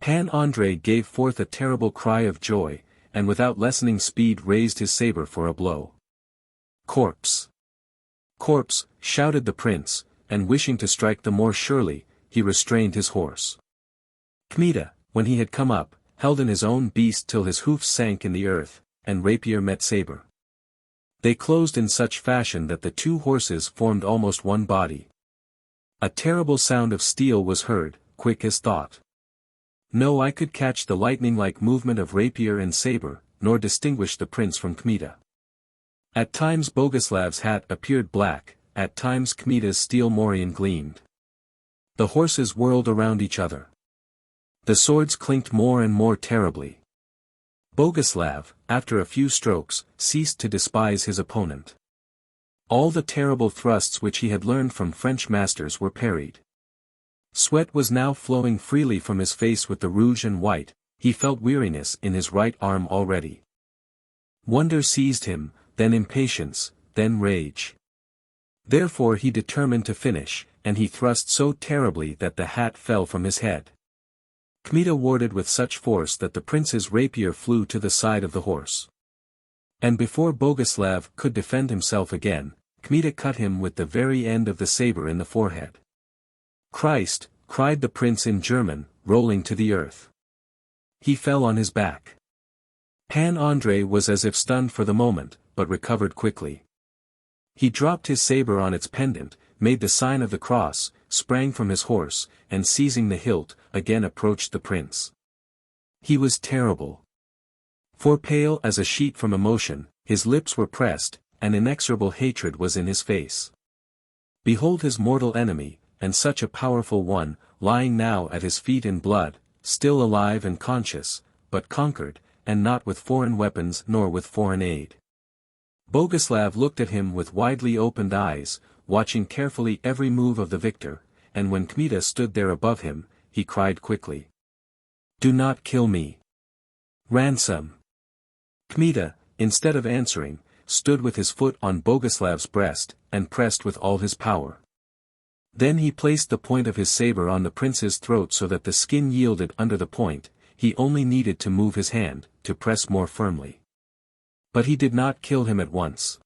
Pan Andrei gave forth a terrible cry of joy, and without lessening speed raised his saber for a blow. "Corpse! Corpse!" shouted the prince, and wishing to strike the more surely, he restrained his horse. Kmita, when he had come up, held in his own beast till his hoofs sank in the earth, and rapier met saber. They closed in such fashion that the two horses formed almost one body. A terrible sound of steel was heard, quick as thought. No eye could catch the lightning-like movement of rapier and saber, nor distinguish the prince from Kmita. At times Boguslav's hat appeared black, at times Kmita's steel morion gleamed. The horses whirled around each other. The swords clinked more and more terribly. Boguslav, after a few strokes, ceased to despise his opponent. All the terrible thrusts which he had learned from French masters were parried. Sweat was now flowing freely from his face with the rouge and white, he felt weariness in his right arm already. Wonder seized him, then impatience, then rage. Therefore he determined to finish, and he thrust so terribly that the hat fell from his head. Kmita warded with such force that the prince's rapier flew to the side of the horse. And before Boguslav could defend himself again, Kmita cut him with the very end of the saber in the forehead. "Christ!" cried the prince in German, rolling to the earth. He fell on his back. Pan Andrei was as if stunned for the moment, but recovered quickly. He dropped his saber on its pendant, made the sign of the cross, sprang from his horse, and seizing the hilt, again approached the prince. He was terrible. For pale as a sheet from emotion, his lips were pressed, and inexorable hatred was in his face. Behold his mortal enemy, and such a powerful one, lying now at his feet in blood, still alive and conscious, but conquered, and not with foreign weapons nor with foreign aid. Boguslav looked at him with widely opened eyes, watching carefully every move of the victor, and when Kmita stood there above him, he cried quickly, "Do not kill me! Ransom!" Kmita, instead of answering, stood with his foot on Boguslav's breast, and pressed with all his power. Then he placed the point of his saber on the prince's throat so that the skin yielded under the point, he only needed to move his hand, to press more firmly. But he did not kill him at once.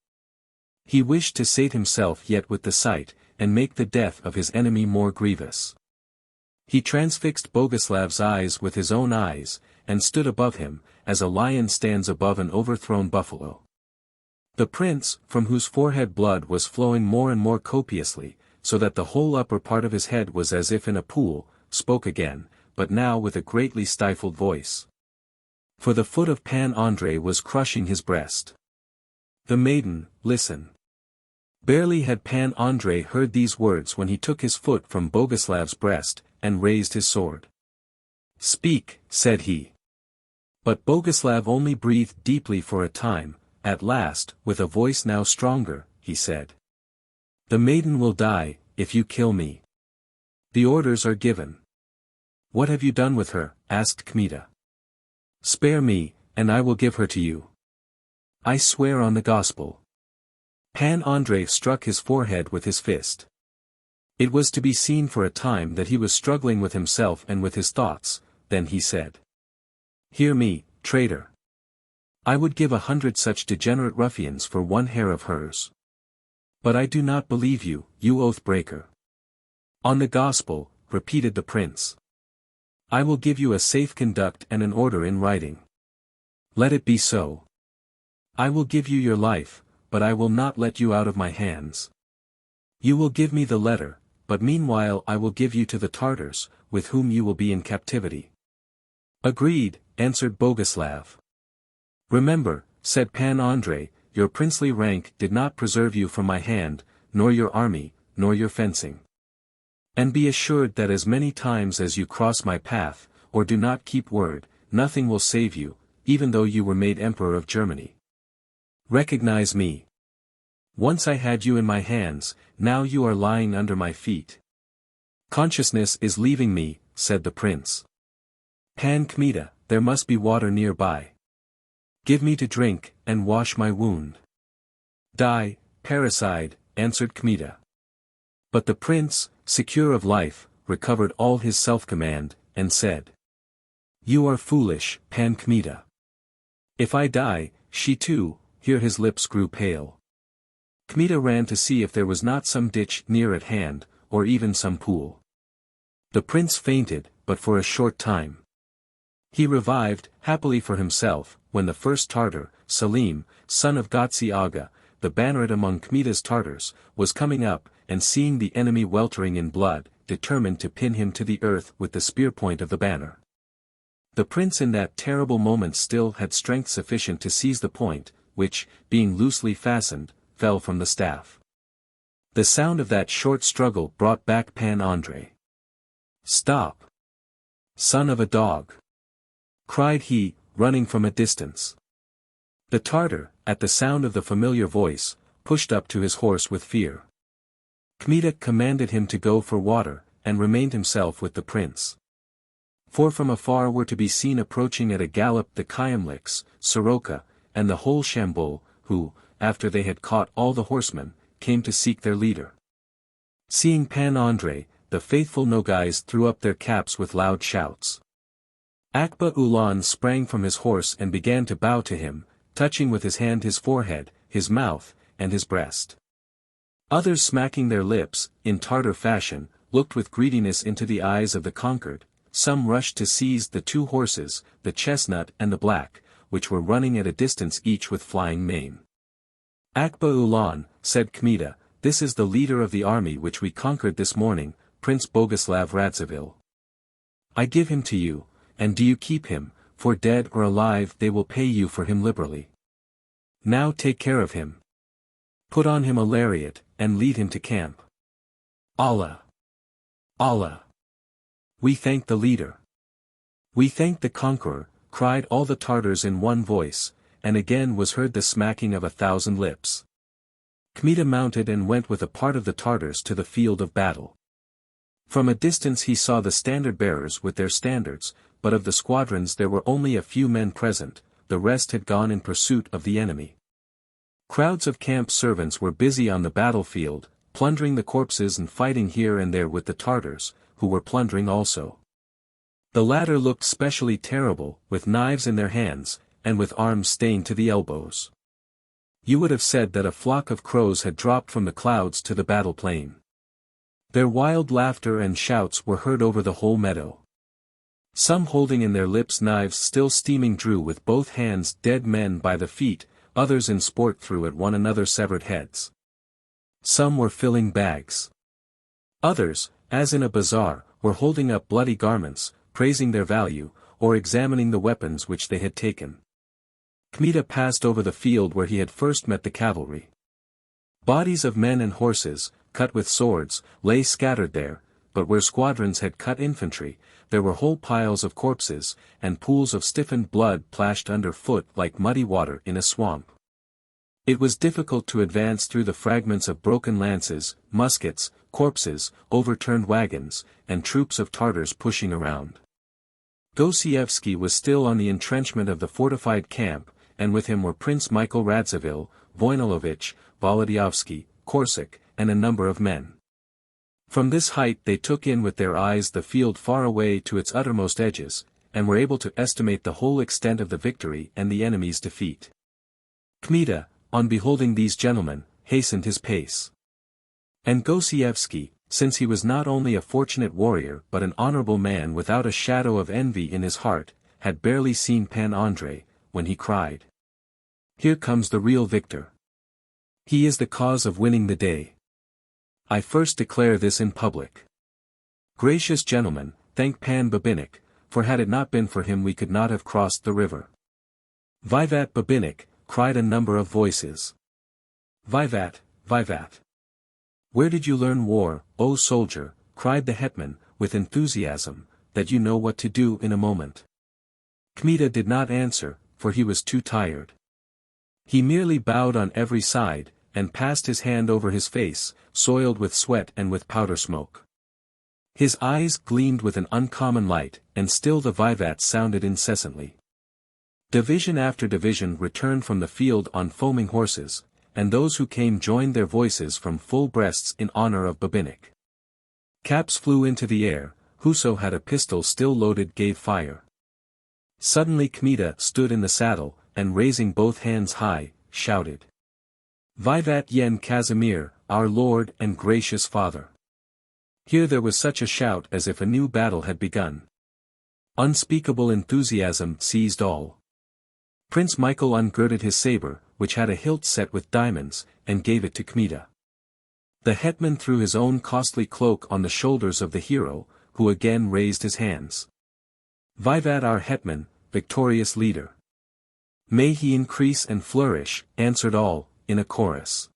He wished to sate himself yet with the sight, and make the death of his enemy more grievous. He transfixed Boguslav's eyes with his own eyes, and stood above him, as a lion stands above an overthrown buffalo. The prince, from whose forehead blood was flowing more and more copiously, so that the whole upper part of his head was as if in a pool, spoke again, but now with a greatly stifled voice. For the foot of Pan Andrei was crushing his breast. "The maiden, listen." Barely had Pan Andrei heard these words when he took his foot from Boguslav's breast, and raised his sword. "Speak," said he. But Boguslav only breathed deeply for a time, at last, with a voice now stronger, he said, "The maiden will die, if you kill me. The orders are given." "What have you done with her?" asked Kmita. "Spare me, and I will give her to you. I swear on the gospel." Pan Andrei struck his forehead with his fist. It was to be seen for a time that he was struggling with himself and with his thoughts, then he said, "Hear me, traitor. I would give 100 such degenerate ruffians for one hair of hers. But I do not believe you, you oath-breaker. On the gospel, repeated the prince. I will give you a safe conduct and an order in writing. Let it be so. I will give you your life, but I will not let you out of my hands. You will give me the letter, but meanwhile I will give you to the Tartars, with whom you will be in captivity. Agreed, answered Boguslav. Remember, said Pan Andrei, your princely rank did not preserve you from my hand, nor your army, nor your fencing. And be assured that as many times as you cross my path, or do not keep word, nothing will save you, even though you were made Emperor of Germany. Recognize me. Once I had you in my hands, now you are lying under my feet. Consciousness is leaving me, said the prince. Pan Kmita, there must be water nearby. Give me to drink, and wash my wound. Die, parricide, answered Kmita. But the prince, secure of life, recovered all his self-command, and said. You are foolish, Pan Kmita. If I die, she too. Here his lips grew pale. Kmita ran to see if there was not some ditch near at hand, or even some pool. The prince fainted, but for a short time. He revived, happily for himself, when the first Tartar, Selim, son of Gotsi Aga, the banneret among Kmita's Tartars, was coming up, and seeing the enemy weltering in blood, determined to pin him to the earth with the spear point of the banner. The prince in that terrible moment still had strength sufficient to seize the point, which, being loosely fastened, fell from the staff. The sound of that short struggle brought back Pan Andrei. Stop! Son of a dog! Cried he, running from a distance. The Tartar, at the sound of the familiar voice, pushed up to his horse with fear. Kmita commanded him to go for water, and remained himself with the prince. For from afar were to be seen approaching at a gallop the Kyemliches, Soroka, and the whole Shambul, who, after they had caught all the horsemen, came to seek their leader. Seeing Pan Andrei, the faithful Nogais threw up their caps with loud shouts. Akba Ulan sprang from his horse and began to bow to him, touching with his hand his forehead, his mouth, and his breast. Others smacking their lips, in Tartar fashion, looked with greediness into the eyes of the conquered. Some rushed to seize the two horses, the chestnut and the black, which were running at a distance each with flying mane. Akba Ulan, said Kmita, this is the leader of the army which we conquered this morning, Prince Boguslav Radziwill. I give him to you, and do you keep him, for dead or alive they will pay you for him liberally. Now take care of him. Put on him a lariat, and lead him to camp. Allah! Allah! We thank the leader. We thank the conqueror, cried all the Tartars in one voice, and again was heard the smacking of 1,000 lips. Kmita mounted and went with a part of the Tartars to the field of battle. From a distance he saw the standard-bearers with their standards, but of the squadrons there were only a few men present, the rest had gone in pursuit of the enemy. Crowds of camp servants were busy on the battlefield, plundering the corpses and fighting here and there with the Tartars, who were plundering also. The latter looked specially terrible, with knives in their hands, and with arms stained to the elbows. You would have said that a flock of crows had dropped from the clouds to the battle plain. Their wild laughter and shouts were heard over the whole meadow. Some holding in their lips knives still steaming drew with both hands dead men by the feet, others in sport threw at one another severed heads. Some were filling bags. Others, as in a bazaar, were holding up bloody garments, praising their value, or examining the weapons which they had taken. Kmita passed over the field where he had first met the cavalry. Bodies of men and horses, cut with swords, lay scattered there, but where squadrons had cut infantry, there were whole piles of corpses, and pools of stiffened blood plashed underfoot like muddy water in a swamp. It was difficult to advance through the fragments of broken lances, muskets, corpses, overturned wagons, and troops of Tartars pushing around. Gosievsky was still on the entrenchment of the fortified camp, and with him were Prince Michael Radziwill, Voynilovich, Volodyovsky, Korsak, and a number of men. From this height they took in with their eyes the field far away to its uttermost edges, and were able to estimate the whole extent of the victory and the enemy's defeat. Kmita, on beholding these gentlemen, hastened his pace. And Gosiewski, since he was not only a fortunate warrior but an honorable man without a shadow of envy in his heart, had barely seen Pan Andrei, when he cried, "Here comes the real victor. He is the cause of winning the day. I first declare this in public. Gracious gentlemen, thank Pan Babinich, for had it not been for him we could not have crossed the river." "Vivat Babinich," cried a number of voices. "Vivat, vivat. Where did you learn war, O soldier," cried the hetman, with enthusiasm, "that you know what to do in a moment?" Kmita did not answer, for he was too tired. He merely bowed on every side, and passed his hand over his face, soiled with sweat and with powder smoke. His eyes gleamed with an uncommon light, and still the vivats sounded incessantly. Division after division returned from the field on foaming horses, and those who came joined their voices from full breasts in honor of Babinich. Caps flew into the air, whoso had a pistol still loaded gave fire. Suddenly Kmita stood in the saddle, and raising both hands high, shouted, "Vivat Yen Casimir, our Lord and gracious Father!" Here there was such a shout as if a new battle had begun. Unspeakable enthusiasm seized all. Prince Michael ungirded his saber, which had a hilt set with diamonds, and gave it to Kmita. The hetman threw his own costly cloak on the shoulders of the hero, who again raised his hands. "Vivat our hetman, victorious leader! May he increase and flourish," answered all, in a chorus.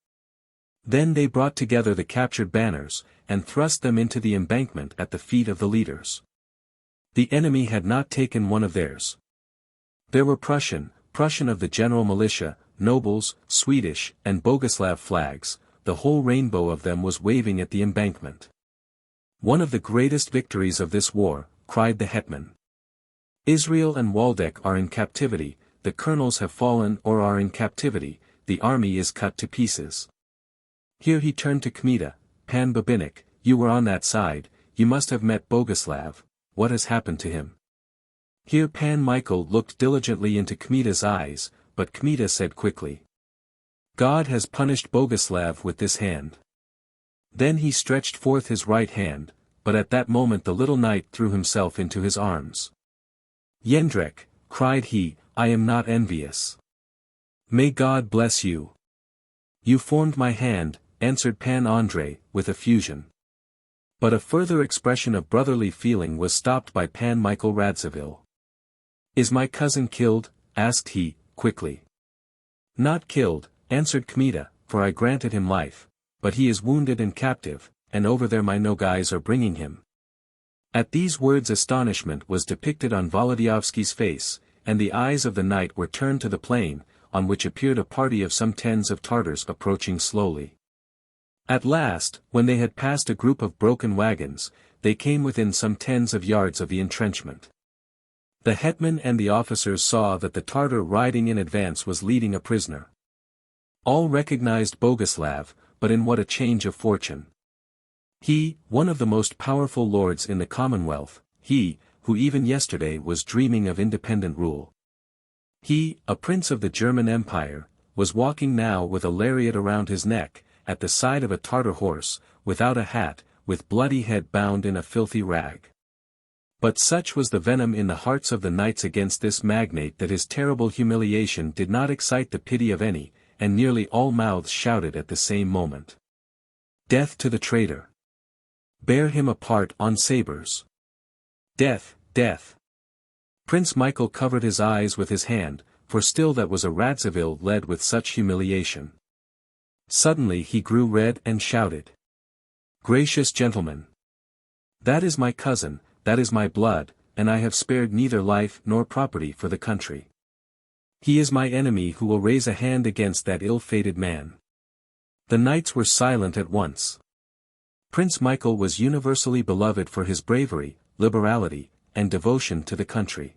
Then they brought together the captured banners, and thrust them into the embankment at the feet of the leaders. The enemy had not taken one of theirs. There were Prussian of the general militia, nobles, Swedish, and Boguslav flags, the whole rainbow of them was waving at the embankment. "One of the greatest victories of this war," cried the hetman. "Israel and Waldeck are in captivity, the colonels have fallen or are in captivity, the army is cut to pieces." Here he turned to Kmita. "Pan Babinich, you were on that side, you must have met Boguslav, what has happened to him?" Here Pan Michael looked diligently into Kmita's eyes, but Kmita said quickly, "God has punished Boguslav with this hand." Then he stretched forth his right hand, but at that moment the little knight threw himself into his arms. "Jędrek," cried he, "I am not envious. May God bless you." "You formed my hand," answered Pan Andrei, with effusion. But a further expression of brotherly feeling was stopped by Pan Michael Radziwill. "Is my cousin killed?" asked he, quickly. "Not killed," answered Kmita, "for I granted him life, but he is wounded and captive, and over there my Nogais are bringing him." At these words astonishment was depicted on Volodyovski's face, and the eyes of the knight were turned to the plain, on which appeared a party of some tens of Tartars approaching slowly. At last, when they had passed a group of broken wagons, they came within some tens of yards of the entrenchment. The hetman and the officers saw that the Tartar riding in advance was leading a prisoner. All recognized Boguslav, but in what a change of fortune. He, one of the most powerful lords in the Commonwealth, he, who even yesterday was dreaming of independent rule. He, a prince of the German Empire, was walking now with a lariat around his neck, at the side of a Tartar horse, without a hat, with bloody head bound in a filthy rag. But such was the venom in the hearts of the knights against this magnate that his terrible humiliation did not excite the pity of any, and nearly all mouths shouted at the same moment, "Death to the traitor! Bear him apart on sabres! Death, death!" Prince Michael covered his eyes with his hand, for still that was a Radziwill led with such humiliation. Suddenly he grew red and shouted, "Gracious gentlemen! That is my cousin, that is my blood, and I have spared neither life nor property for the country. He is my enemy who will raise a hand against that ill-fated man." The knights were silent at once. Prince Michael was universally beloved for his bravery, liberality, and devotion to the country.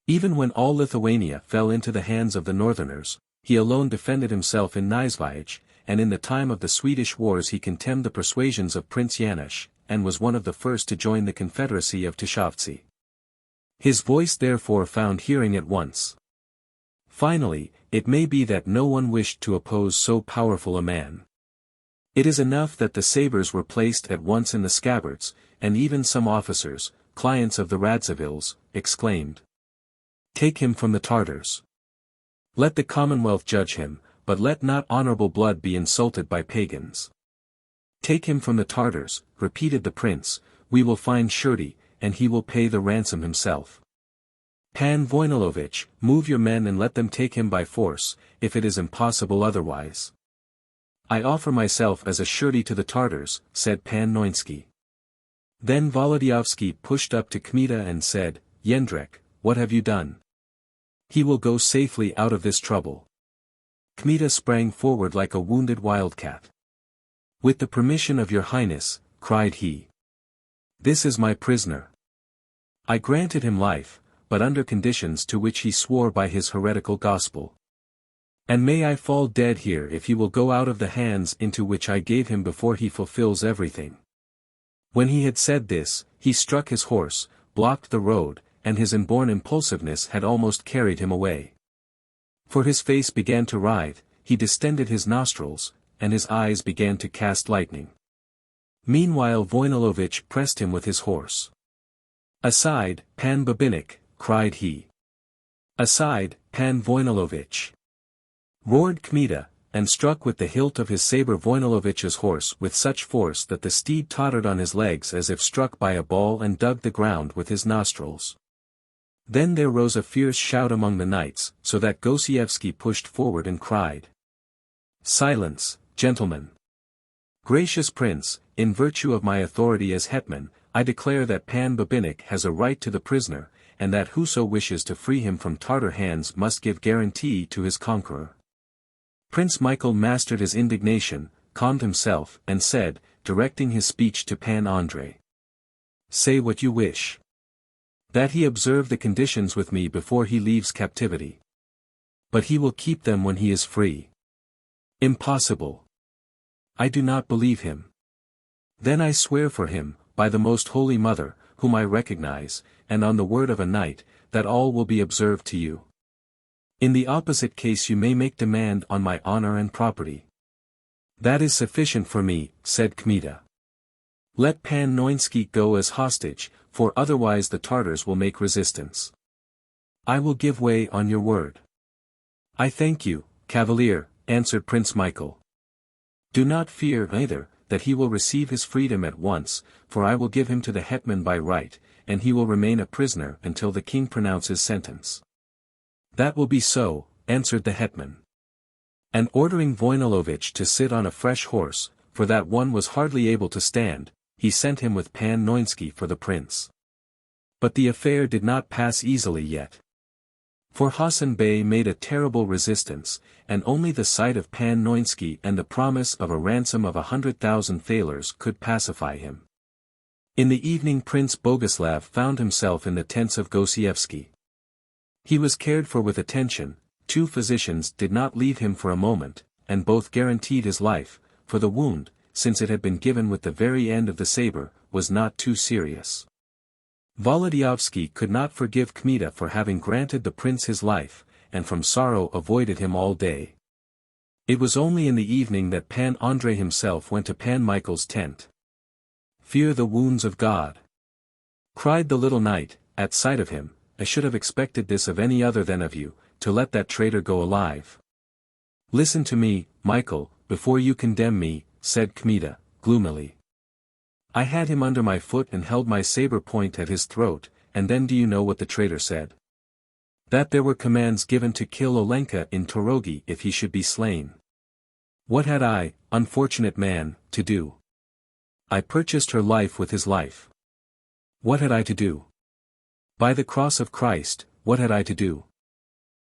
Even when all Lithuania fell into the hands of the Northerners, he alone defended himself in Nyesvyej, and in the time of the Swedish wars he contemned the persuasions of Prince Yanush, and was one of the first to join the Confederacy of Tishovtsi. His voice therefore found hearing at once. Finally, it may be that no one wished to oppose so powerful a man. It is enough that the sabres were placed at once in the scabbards, and even some officers, clients of the Radzivills, exclaimed, "Take him from the Tartars. Let the Commonwealth judge him, but let not honorable blood be insulted by pagans." "Take him from the Tartars," repeated the prince, "we will find surety, and he will pay the ransom himself. Pan Voinilovich, move your men and let them take him by force, if it is impossible otherwise." "I offer myself as a surety to the Tartars," said Pan Noinsky. Then Volodyovsky pushed up to Kmita and said, "Jędrek, what have you done? He will go safely out of this trouble." Kmita sprang forward like a wounded wildcat. "With the permission of your highness," cried he. "This is my prisoner. I granted him life, but under conditions to which he swore by his heretical gospel. And may I fall dead here if he will go out of the hands into which I gave him before he fulfills everything." When he had said this, he struck his horse, blocked the road, and his inborn impulsiveness had almost carried him away. For his face began to writhe, he distended his nostrils, and his eyes began to cast lightning. Meanwhile Voinilovich pressed him with his horse. "Aside, Pan Babinik," cried he. "Aside, Pan Voinilovich!" roared Kmita, and struck with the hilt of his saber Voinilovich's horse with such force that the steed tottered on his legs as if struck by a ball and dug the ground with his nostrils. Then there rose a fierce shout among the knights, so that Gosiewski pushed forward and cried, "Silence, gentlemen! Gracious prince, in virtue of my authority as hetman, I declare that Pan Babinik has a right to the prisoner, and that whoso wishes to free him from Tartar hands must give guarantee to his conqueror." Prince Michael mastered his indignation, calmed himself, and said, directing his speech to Pan Andrei, "Say what you wish. That he observe the conditions with me before he leaves captivity. But he will keep them when he is free. Impossible. I do not believe him. Then I swear for him, by the Most Holy Mother, whom I recognize, and on the word of a knight, that all will be observed to you. In the opposite case you may make demand on my honor and property." "That is sufficient for me," said Kmita. "Let Pan Noinsky go as hostage, for otherwise the Tartars will make resistance." "I will give way on your word." "I thank you, cavalier," answered Prince Michael. "Do not fear either, that he will receive his freedom at once, for I will give him to the hetman by right, and he will remain a prisoner until the king pronounces sentence." "That will be so," answered the hetman. And ordering Voinilovich to sit on a fresh horse, for that one was hardly able to stand, he sent him with Pan Noinsky for the prince. But the affair did not pass easily yet. For Hassan Bey made a terrible resistance, and only the sight of Pan Noinsky and the promise of a ransom of 100,000 thalers could pacify him. In the evening Prince Boguslav found himself in the tents of Gosiewski. He was cared for with attention, 2 physicians did not leave him for a moment, and both guaranteed his life, for the wound, since it had been given with the very end of the saber, was not too serious. Volodyovsky could not forgive Kmita for having granted the prince his life, and from sorrow avoided him all day. It was only in the evening that Pan Andrei himself went to Pan Michael's tent. "Fear the wounds of God!" cried the little knight, at sight of him. "I should have expected this of any other than of you, to let that traitor go alive." "Listen to me, Michael, before you condemn me," said Kmita, gloomily. "I had him under my foot and held my saber point at his throat, and then do you know what the traitor said? That there were commands given to kill Olenka in Trilogy if he should be slain. What had I, unfortunate man, to do? I purchased her life with his life. What had I to do? By the cross of Christ, what had I to do?"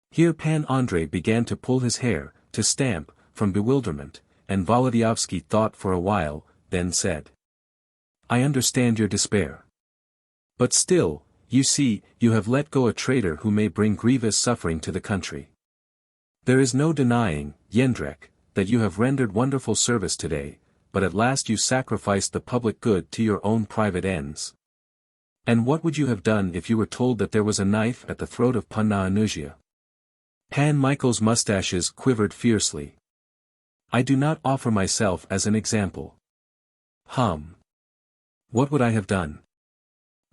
Here Pan Andrei began to pull his hair, to stamp, from bewilderment, and Volodyovsky thought for a while, then said, "I understand your despair. But still, you see, you have let go a traitor who may bring grievous suffering to the country. There is no denying, Jędrek, that you have rendered wonderful service today, but at last you sacrificed the public good to your own private ends. And what would you have done if you were told that there was a knife at the throat of Panna Anusia? Pan Michael's mustaches quivered fiercely. I do not offer myself as an example. What would I have done?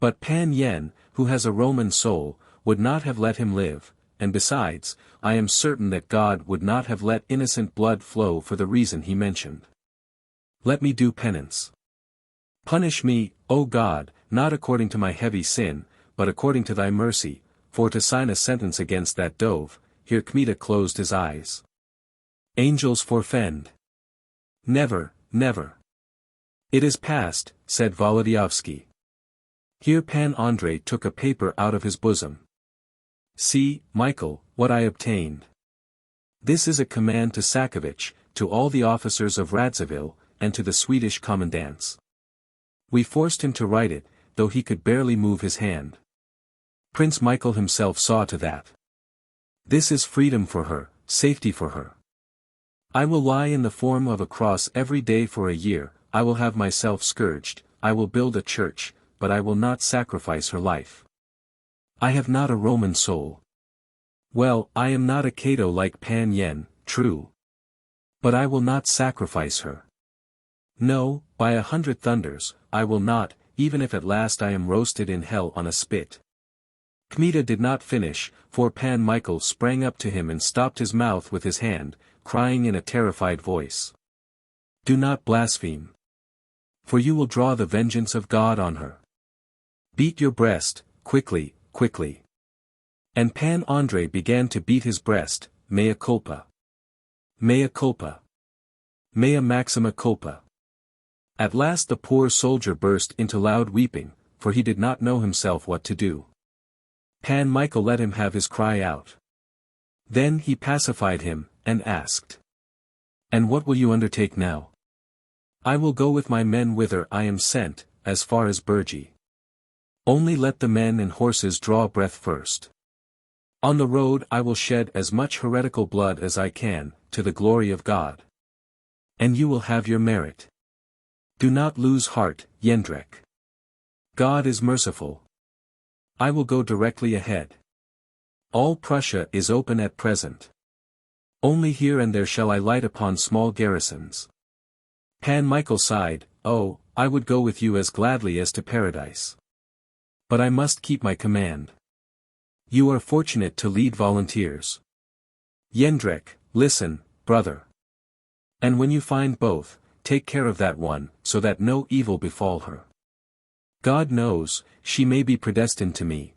But Pan Yen, who has a Roman soul, would not have let him live, and besides, I am certain that God would not have let innocent blood flow for the reason he mentioned. Let me do penance. Punish me, O God, not according to my heavy sin, but according to thy mercy, for to sign a sentence against that dove. Here Kmita closed his eyes. Angels forfend. Never, never. It is past, said Volodyovsky. Here Pan Andrei took a paper out of his bosom. See, Michael, what I obtained. This is a command to Sakovich, to all the officers of Radziwill, and to the Swedish commandants. We forced him to write it, though he could barely move his hand. Prince Michael himself saw to that. This is freedom for her, safety for her. I will lie in the form of a cross every day for a year, I will have myself scourged, I will build a church, but I will not sacrifice her life. I have not a Roman soul. Well, I am not a Cato like Pan Yen, true. But I will not sacrifice her. No, by 100 thunders, I will not, even if at last I am roasted in hell on a spit. Kmita did not finish, for Pan Michael sprang up to him and stopped his mouth with his hand, crying in a terrified voice. Do not blaspheme. For you will draw the vengeance of God on her. Beat your breast, quickly, quickly. And Pan Andrei began to beat his breast, mea culpa. Mea culpa. Mea maxima culpa. At last the poor soldier burst into loud weeping, for he did not know himself what to do. Pan Michael let him have his cry out. Then he pacified him, and asked. And what will you undertake now? I will go with my men whither I am sent, as far as Burgi. Only let the men and horses draw breath first. On the road I will shed as much heretical blood as I can, to the glory of God. And you will have your merit. Do not lose heart, Jędrek. God is merciful. I will go directly ahead. All Prussia is open at present. Only here and there shall I light upon small garrisons. Pan Michael sighed, oh, I would go with you as gladly as to paradise. But I must keep my command. You are fortunate to lead volunteers. Jędrek, listen, brother. And when you find both, take care of that one, so that no evil befall her. God knows, she may be predestined to me.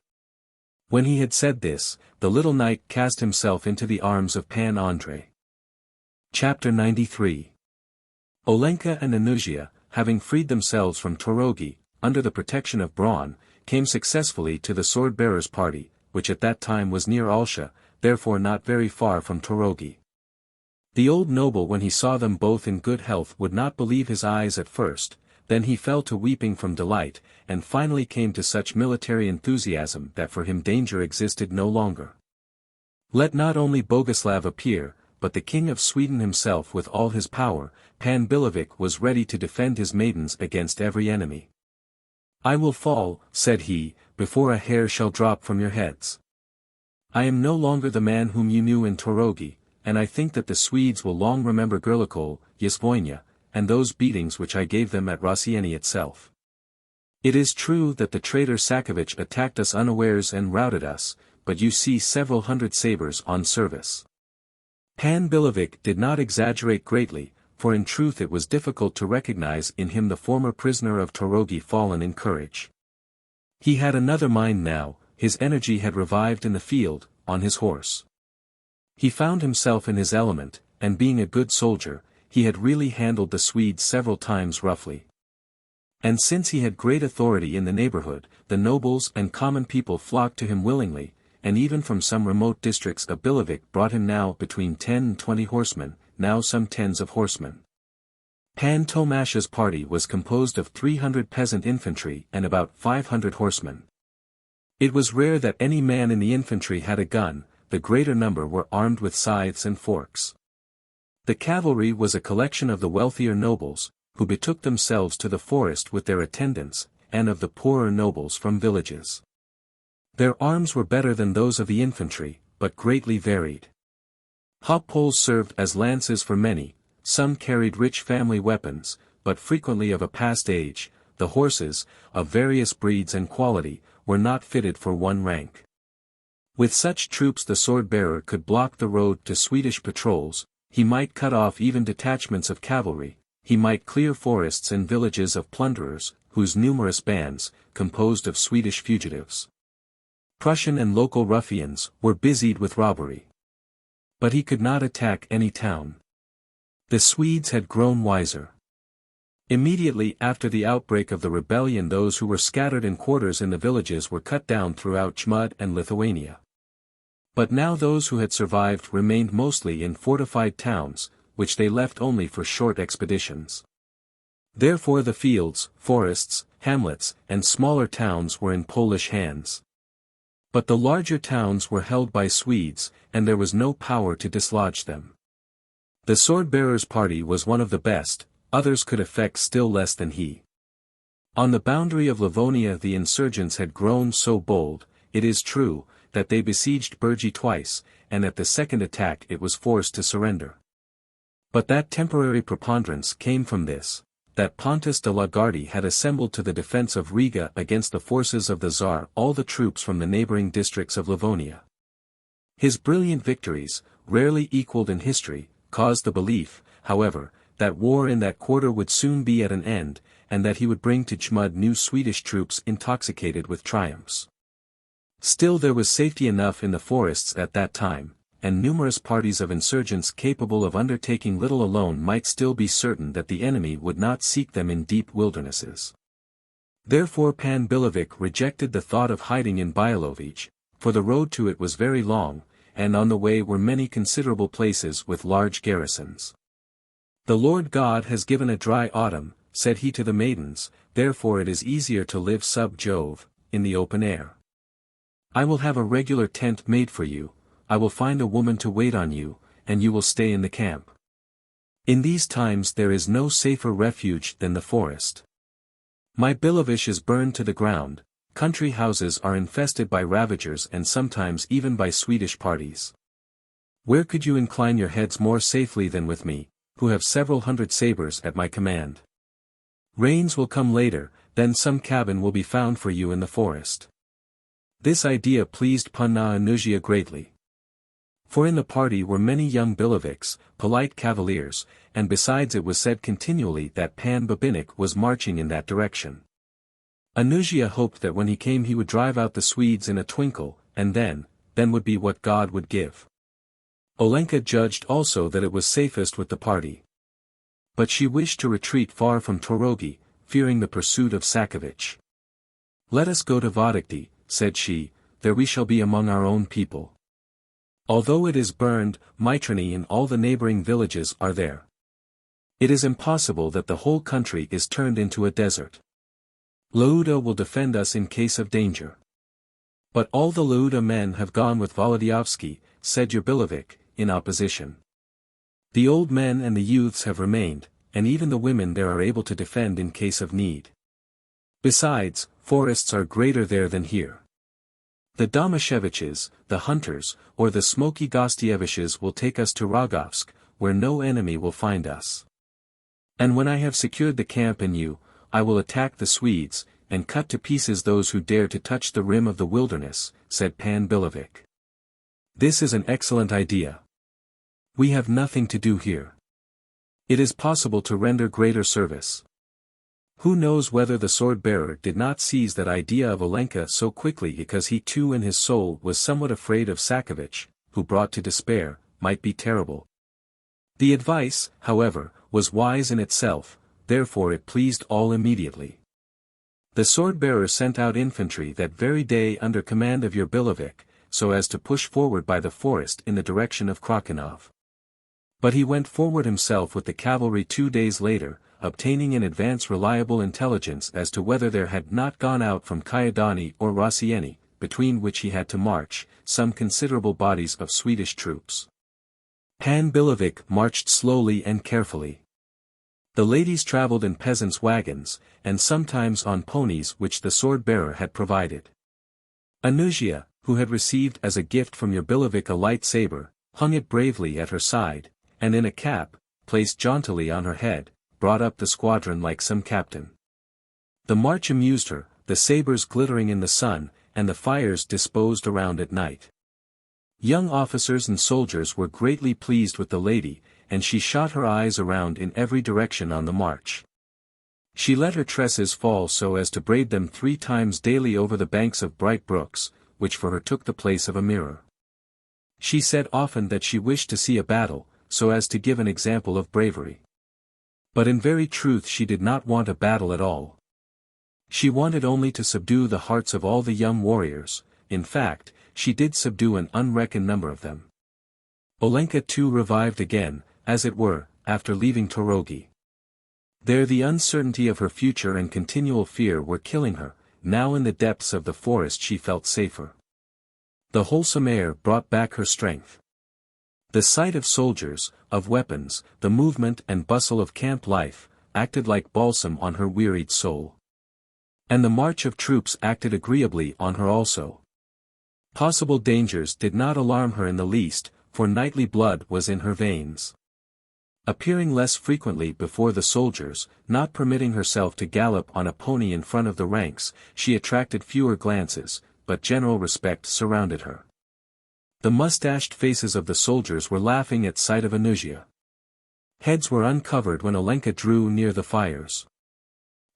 When he had said this, the little knight cast himself into the arms of Pan Andrei. Chapter 93. Olenka and Anusia, having freed themselves from Torogi, under the protection of Braun, came successfully to the sword-bearers' party, which at that time was near Alsha, therefore not very far from Torogi. The old noble when he saw them both in good health would not believe his eyes at first, then he fell to weeping from delight, and finally came to such military enthusiasm that for him danger existed no longer. Let not only Boguslav appear, but the king of Sweden himself with all his power, Pan Billevich was ready to defend his maidens against every enemy. I will fall, said he, before a hair shall drop from your heads. I am no longer the man whom you knew in Torogi, and I think that the Swedes will long remember Gerlikol, Yesvoynia, and those beatings which I gave them at Rossyeni itself. It is true that the traitor Sakovich attacked us unawares and routed us, but you see several hundred sabres on service. Pan Billevich did not exaggerate greatly, for in truth it was difficult to recognize in him the former prisoner of Torogi fallen in courage. He had another mind now, his energy had revived in the field, on his horse. He found himself in his element, and being a good soldier, he had really handled the Swedes several times roughly. And since he had great authority in the neighborhood, the nobles and common people flocked to him willingly, and even from some remote districts of Billevich brought him now between 10 and 20 horsemen, now some tens of horsemen. Pan Tomasha's party was composed of 300 peasant infantry and about 500 horsemen. It was rare that any man in the infantry had a gun, the greater number were armed with scythes and forks. The cavalry was a collection of the wealthier nobles, who betook themselves to the forest with their attendants, and of the poorer nobles from villages. Their arms were better than those of the infantry, but greatly varied. Hop poles served as lances for many, some carried rich family weapons, but frequently of a past age. The horses, of various breeds and quality, were not fitted for one rank. With such troops the sword-bearer could block the road to Swedish patrols, he might cut off even detachments of cavalry, he might clear forests and villages of plunderers, whose numerous bands, composed of Swedish fugitives, Prussian and local ruffians, were busied with robbery. But he could not attack any town. The Swedes had grown wiser. Immediately after the outbreak of the rebellion those who were scattered in quarters in the villages were cut down throughout Chmud and Lithuania. But now those who had survived remained mostly in fortified towns, which they left only for short expeditions. Therefore the fields, forests, hamlets, and smaller towns were in Polish hands. But the larger towns were held by Swedes, and there was no power to dislodge them. The sword-bearer's party was one of the best, others could effect still less than he. On the boundary of Livonia the insurgents had grown so bold, it is true, that they besieged Burgi twice, and at the second attack it was forced to surrender. But that temporary preponderance came from this, that Pontus de la Gardie had assembled to the defense of Riga against the forces of the Tsar all the troops from the neighboring districts of Livonia. His brilliant victories, rarely equaled in history, caused the belief, however, that war in that quarter would soon be at an end, and that he would bring to Chmud new Swedish troops intoxicated with triumphs. Still there was safety enough in the forests at that time, and numerous parties of insurgents capable of undertaking little alone might still be certain that the enemy would not seek them in deep wildernesses. Therefore Pan Billevich rejected the thought of hiding in Billeviche, for the road to it was very long, and on the way were many considerable places with large garrisons. "The Lord God has given a dry autumn," said he to the maidens, "therefore it is easier to live sub Jove, in the open air. I will have a regular tent made for you, I will find a woman to wait on you, and you will stay in the camp. In these times there is no safer refuge than the forest. My Billevich is burned to the ground, country houses are infested by ravagers and sometimes even by Swedish parties. Where could you incline your heads more safely than with me, who have several hundred sabres at my command? Rains will come later, then some cabin will be found for you in the forest." This idea pleased Panna Anusia greatly. For in the party were many young Billeviches, polite cavaliers, and besides it was said continually that Pan Babinich was marching in that direction. Anusia hoped that when he came he would drive out the Swedes in a twinkle, and then would be what God would give. Olenka judged also that it was safest with the party. But she wished to retreat far from Torogi, fearing the pursuit of Sienkiewicz. "Let us go to Vodokty," said she, "there we shall be among our own people. Although it is burned, Mitrany and all the neighboring villages are there. It is impossible that the whole country is turned into a desert. Lauda will defend us in case of danger." "But all the Lauda men have gone with Volodyovski," said your Billevich, in opposition. "The old men and the youths have remained, and even the women there are able to defend in case of need. Besides, forests are greater there than here. The Domasheviches, the hunters, or the smoky Gostieviches will take us to Rogovsk, where no enemy will find us. And when I have secured the camp and you, I will attack the Swedes, and cut to pieces those who dare to touch the rim of the wilderness," said Pan Billevich. "This is an excellent idea. We have nothing to do here. It is possible to render greater service." Who knows whether the sword-bearer did not seize that idea of Olenka so quickly because he too in his soul was somewhat afraid of Sienkiewicz, who brought to despair, might be terrible. The advice, however, was wise in itself, therefore it pleased all immediately. The sword-bearer sent out infantry that very day under command of your Billevich, so as to push forward by the forest in the direction of Krakinov. But he went forward himself with the cavalry 2 days later, obtaining in advance reliable intelligence as to whether there had not gone out from Kyedani or Rossyeni, between which he had to march, some considerable bodies of Swedish troops. Pan Billevich marched slowly and carefully. The ladies traveled in peasants' wagons, and sometimes on ponies which the sword-bearer had provided. Anusia, who had received as a gift from your Billevich a light saber, hung it bravely at her side, and in a cap, placed jauntily on her head, brought up the squadron like some captain. The march amused her, the sabers glittering in the sun, and the fires disposed around at night. Young officers and soldiers were greatly pleased with the lady, and she shot her eyes around in every direction on the march. She let her tresses fall so as to braid them 3 times daily over the banks of bright brooks, which for her took the place of a mirror. She said often that she wished to see a battle, so as to give an example of bravery. But in very truth she did not want a battle at all. She wanted only to subdue the hearts of all the young warriors. In fact, she did subdue an unreckoned number of them. Olenka too revived again, as it were, after leaving Trilogy. There the uncertainty of her future and continual fear were killing her. Now in the depths of the forest she felt safer. The wholesome air brought back her strength. The sight of soldiers, of weapons, the movement and bustle of camp life, acted like balsam on her wearied soul. And the march of troops acted agreeably on her also. Possible dangers did not alarm her in the least, for knightly blood was in her veins. Appearing less frequently before the soldiers, not permitting herself to gallop on a pony in front of the ranks, she attracted fewer glances, but general respect surrounded her. The mustached faces of the soldiers were laughing at sight of Anusia. Heads were uncovered when Olenka drew near the fires.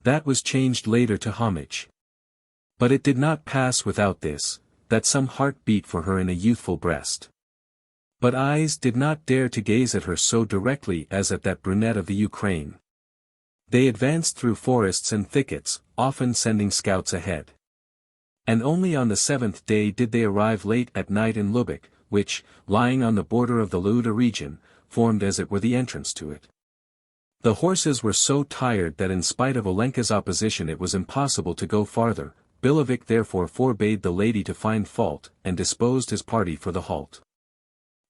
That was changed later to homage. But it did not pass without this, that some heart beat for her in a youthful breast. But eyes did not dare to gaze at her so directly as at that brunette of the Ukraine. They advanced through forests and thickets, often sending scouts ahead. And only on the 7th day did they arrive late at night in Lubek, which, lying on the border of the Luda region, formed as it were the entrance to it. The horses were so tired that in spite of Olenka's opposition it was impossible to go farther. Billevich therefore forbade the lady to find fault, and disposed his party for the halt.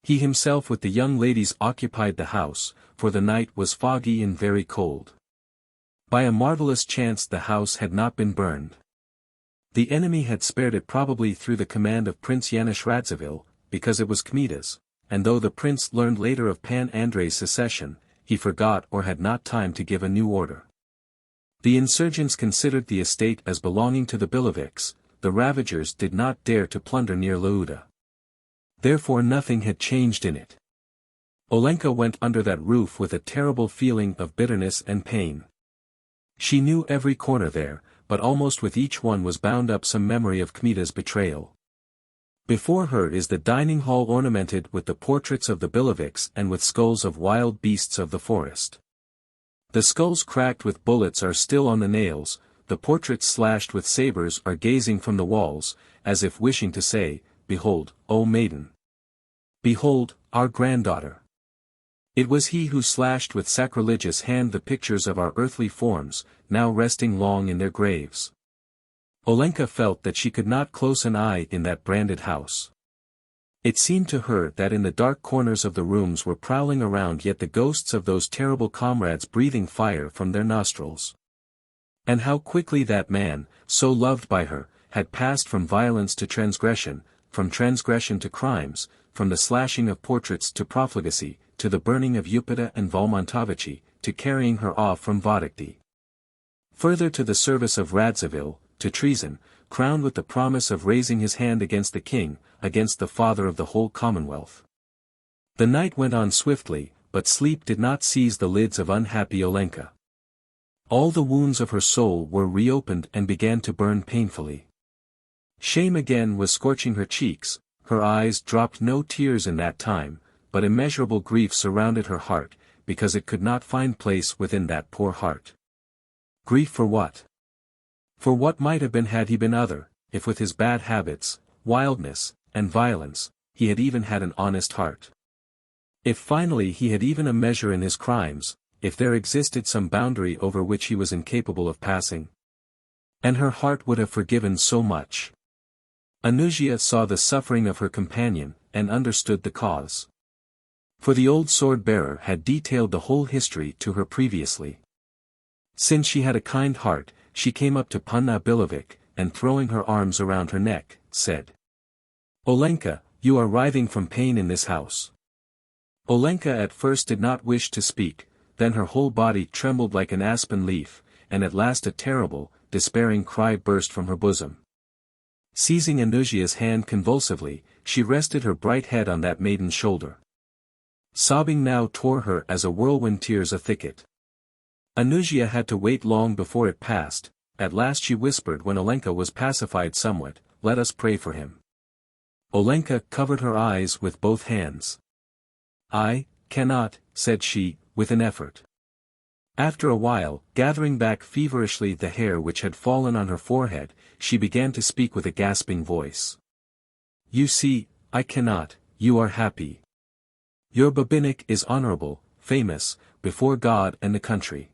He himself with the young ladies occupied the house, for the night was foggy and very cold. By a marvelous chance the house had not been burned. The enemy had spared it probably through the command of Prince Janusz Radziwill, because it was Kmita's, and though the prince learned later of Pan Andrei's secession, he forgot or had not time to give a new order. The insurgents considered the estate as belonging to the Billeviches. The ravagers did not dare to plunder near Luda. Therefore nothing had changed in it. Olenka went under that roof with a terrible feeling of bitterness and pain. She knew every corner there, but almost with each one was bound up some memory of Kmita's betrayal. Before her is the dining hall ornamented with the portraits of the Billeviches and with skulls of wild beasts of the forest. The skulls cracked with bullets are still on the nails, the portraits slashed with sabers are gazing from the walls, as if wishing to say, "Behold, O maiden! Behold, our granddaughter!" It was he who slashed with sacrilegious hand the pictures of our earthly forms, now resting long in their graves. Olenka felt that she could not close an eye in that branded house. It seemed to her that in the dark corners of the rooms were prowling around yet the ghosts of those terrible comrades breathing fire from their nostrils. And how quickly that man, so loved by her, had passed from violence to transgression, from transgression to crimes, from the slashing of portraits to profligacy, to the burning of Upita and Valmontovichi, to carrying her off from Vodokty. Further to the service of Radziwill, to treason, crowned with the promise of raising his hand against the king, against the father of the whole Commonwealth. The night went on swiftly, but sleep did not seize the lids of unhappy Olenka. All the wounds of her soul were reopened and began to burn painfully. Shame again was scorching her cheeks, her eyes dropped no tears in that time, but immeasurable grief surrounded her heart, because it could not find place within that poor heart. Grief for what? For what might have been had he been other, if with his bad habits, wildness, and violence, he had even had an honest heart. If finally he had even a measure in his crimes, if there existed some boundary over which he was incapable of passing. And her heart would have forgiven so much. Anusia saw the suffering of her companion, and understood the cause. For the old sword-bearer had detailed the whole history to her previously. Since she had a kind heart, she came up to Panna Billevich, and throwing her arms around her neck, said, "Olenka, you are writhing from pain in this house." Olenka at first did not wish to speak, then her whole body trembled like an aspen leaf, and at last a terrible, despairing cry burst from her bosom. Seizing Anusia's hand convulsively, she rested her bright head on that maiden's shoulder. Sobbing now tore her as a whirlwind tears a thicket. Anusia had to wait long before it passed. At last she whispered when Olenka was pacified somewhat, "Let us pray for him." Olenka covered her eyes with both hands. "I cannot," said she, with an effort. After a while, gathering back feverishly the hair which had fallen on her forehead, she began to speak with a gasping voice. "You see, I cannot, you are happy. Your Babinnik is honorable, famous, before God and the country.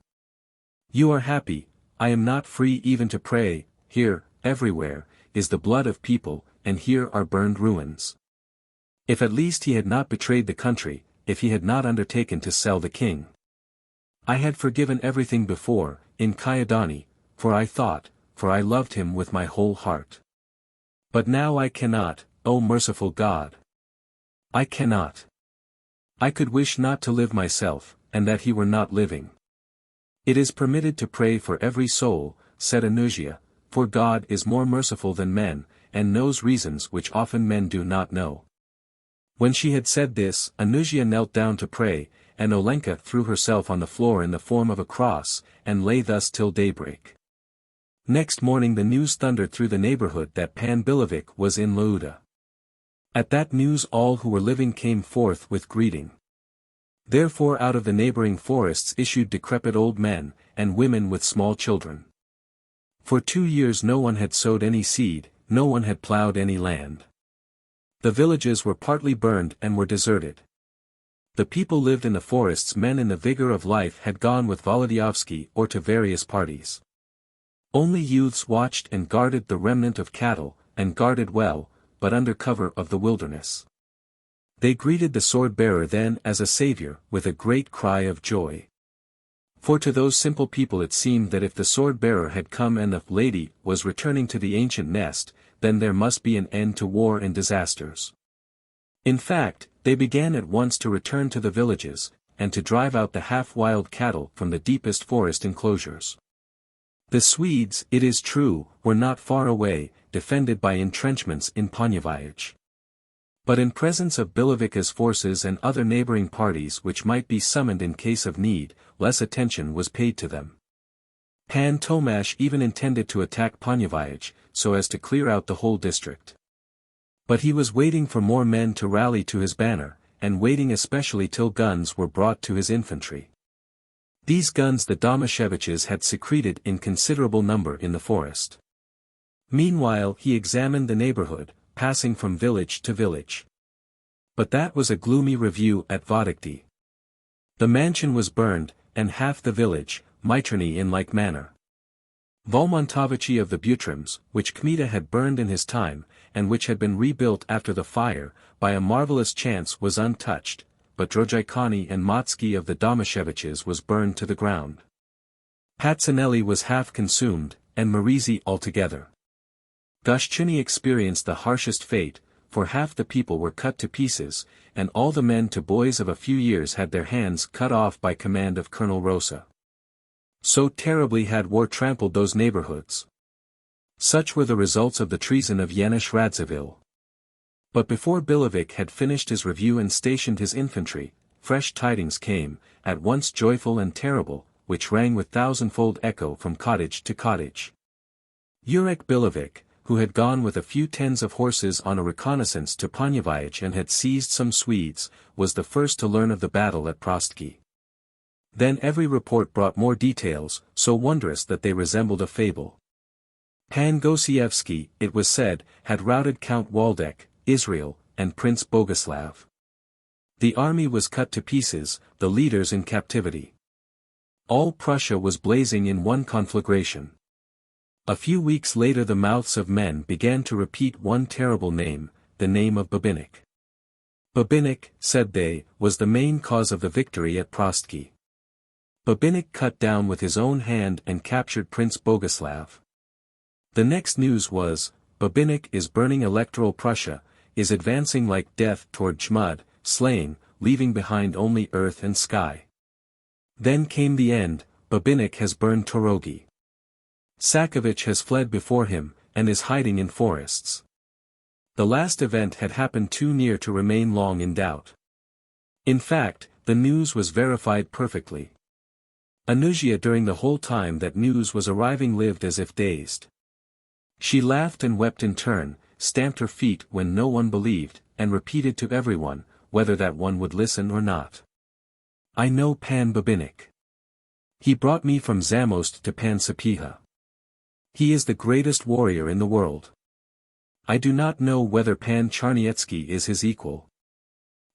You are happy, I am not free even to pray. Here, everywhere, is the blood of people, and here are burned ruins. If at least he had not betrayed the country, if he had not undertaken to sell the king. I had forgiven everything before, in Kyedani, for I loved him with my whole heart. But now I cannot, O merciful God. I cannot. I could wish not to live myself, and that he were not living. It is permitted to pray for every soul," said Anusia, "for God is more merciful than men, and knows reasons which often men do not know." When she had said this, Anusia knelt down to pray, and Olenka threw herself on the floor in the form of a cross, and lay thus till daybreak. Next morning the news thundered through the neighborhood that Pan Billevich was in Lauda. At that news all who were living came forth with greeting. Therefore out of the neighboring forests issued decrepit old men, and women with small children. For 2 years no one had sowed any seed, no one had plowed any land. The villages were partly burned and were deserted. The people lived in the forests. Men in the vigor of life had gone with Volodyovsky or to various parties. Only youths watched and guarded the remnant of cattle, and guarded well, but under cover of the wilderness. They greeted the sword-bearer then as a savior, with a great cry of joy. For to those simple people it seemed that if the sword-bearer had come and the lady was returning to the ancient nest, then there must be an end to war and disasters. In fact, they began at once to return to the villages, and to drive out the half-wild cattle from the deepest forest enclosures. The Swedes, it is true, were not far away, defended by entrenchments in Ponyvich. But in presence of Billeviches forces and other neighboring parties which might be summoned in case of need, less attention was paid to them. Pan Tomasz even intended to attack Ponyvich, so as to clear out the whole district. But he was waiting for more men to rally to his banner, and waiting especially till guns were brought to his infantry. These guns the Domasheviches had secreted in considerable number in the forest. Meanwhile he examined the neighborhood, passing from village to village. But that was a gloomy review at Vodokty. The mansion was burned, and half the village, Mitrany in like manner. Volmontovichi of the Butrims, which Kmita had burned in his time, and which had been rebuilt after the fire, by a marvelous chance was untouched, but Drojaikani and Motsky of the Domasheviches was burned to the ground. Patsanelli was half consumed, and Marizi altogether. Goshchuni experienced the harshest fate, for half the people were cut to pieces, and all the men to boys of a few years had their hands cut off by command of Colonel Rosa. So terribly had war trampled those neighborhoods. Such were the results of the treason of Yanush Radziwill. But before Billevich had finished his review and stationed his infantry, fresh tidings came, at once joyful and terrible, which rang with thousandfold echo from cottage to cottage. Yurek Billevich, who had gone with a few tens of horses on a reconnaissance to Ponyvich and had seized some Swedes, was the first to learn of the battle at Prostki. Then every report brought more details, so wondrous that they resembled a fable. Pan Gosiewski, it was said, had routed Count Waldeck, Israel, and Prince Boguslav. The army was cut to pieces, the leaders in captivity. All Prussia was blazing in one conflagration. A few weeks later the mouths of men began to repeat one terrible name, the name of Babinnik. Babinik, said they, was the main cause of the victory at Prostki. Babinik cut down with his own hand and captured Prince Boguslav. The next news was, Babinik is burning electoral Prussia, is advancing like death toward Jmud, slaying, leaving behind only earth and sky. Then came the end, Babinik has burned Torogi. Sienkiewicz has fled before him, and is hiding in forests. The last event had happened too near to remain long in doubt. In fact, the news was verified perfectly. Anusia during the whole time that news was arriving lived as if dazed. She laughed and wept in turn, stamped her feet when no one believed, and repeated to everyone, whether that one would listen or not. I know Pan Babinik. He brought me from Zamost to Pan Sapieha. He is the greatest warrior in the world. I do not know whether Pan Charniecki is his equal.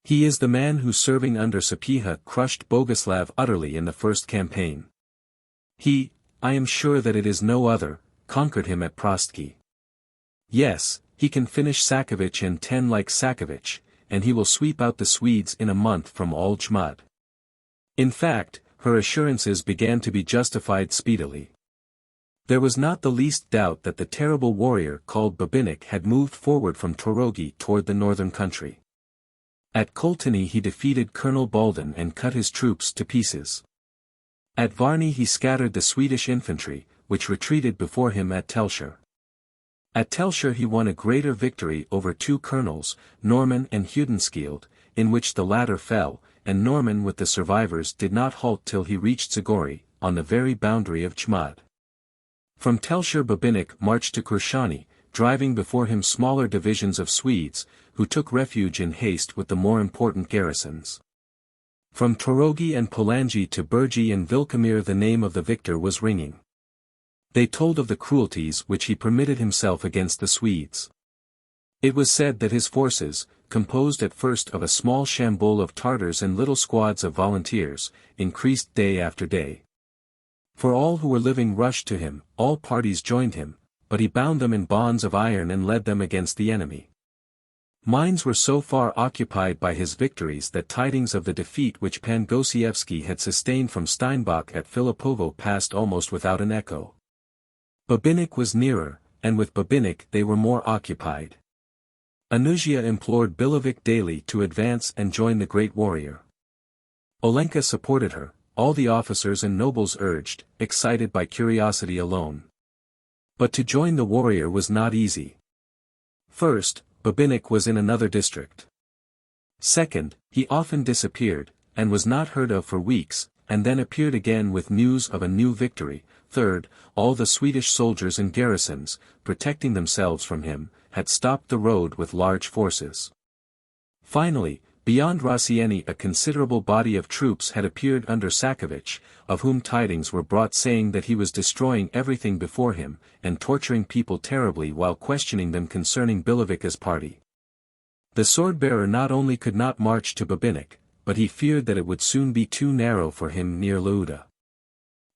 He is the man who serving under Sapieha crushed Boguslav utterly in the first campaign. He, I am sure that it is no other, conquered him at Prostki. Yes, he can finish Sienkiewicz in 10 like Sienkiewicz, and he will sweep out the Swedes in a month from all Jmud. In fact, her assurances began to be justified speedily. There was not the least doubt that the terrible warrior called Babinik had moved forward from Torogi toward the northern country. At Kolteny he defeated Colonel Baldan and cut his troops to pieces. At Varny he scattered the Swedish infantry, which retreated before him at Telsher. At Telsher he won a greater victory over 2 colonels, Norman and Hudenskield, in which the latter fell, and Norman with the survivors did not halt till he reached Zagori, on the very boundary of Jmud. From Telsher Babinik marched to Kurshani, driving before him smaller divisions of Swedes, who took refuge in haste with the more important garrisons. From Torogi and Polanyi to Burgi and Vilkamir the name of the victor was ringing. They told of the cruelties which he permitted himself against the Swedes. It was said that his forces, composed at first of a small chambul of Tartars and little squads of volunteers, increased day after day. For all who were living rushed to him, all parties joined him, but he bound them in bonds of iron and led them against the enemy. Minds were so far occupied by his victories that tidings of the defeat which Pan Gosiewski had sustained from Steinbach at Filipovo passed almost without an echo. Babinik was nearer, and with Babinik they were more occupied. Anusia implored Billevich daily to advance and join the great warrior. Olenka supported her, all the officers and nobles urged, excited by curiosity alone. But to join the warrior was not easy. First, Babinik was in another district. Second, he often disappeared, and was not heard of for weeks, and then appeared again with news of a new victory. Third, all the Swedish soldiers and garrisons, protecting themselves from him, had stopped the road with large forces. Finally, beyond Rossyeni a considerable body of troops had appeared under Sienkiewicz, of whom tidings were brought saying that he was destroying everything before him, and torturing people terribly while questioning them concerning Billeviches' party. The sword-bearer not only could not march to Babinik, but he feared that it would soon be too narrow for him near Lauda.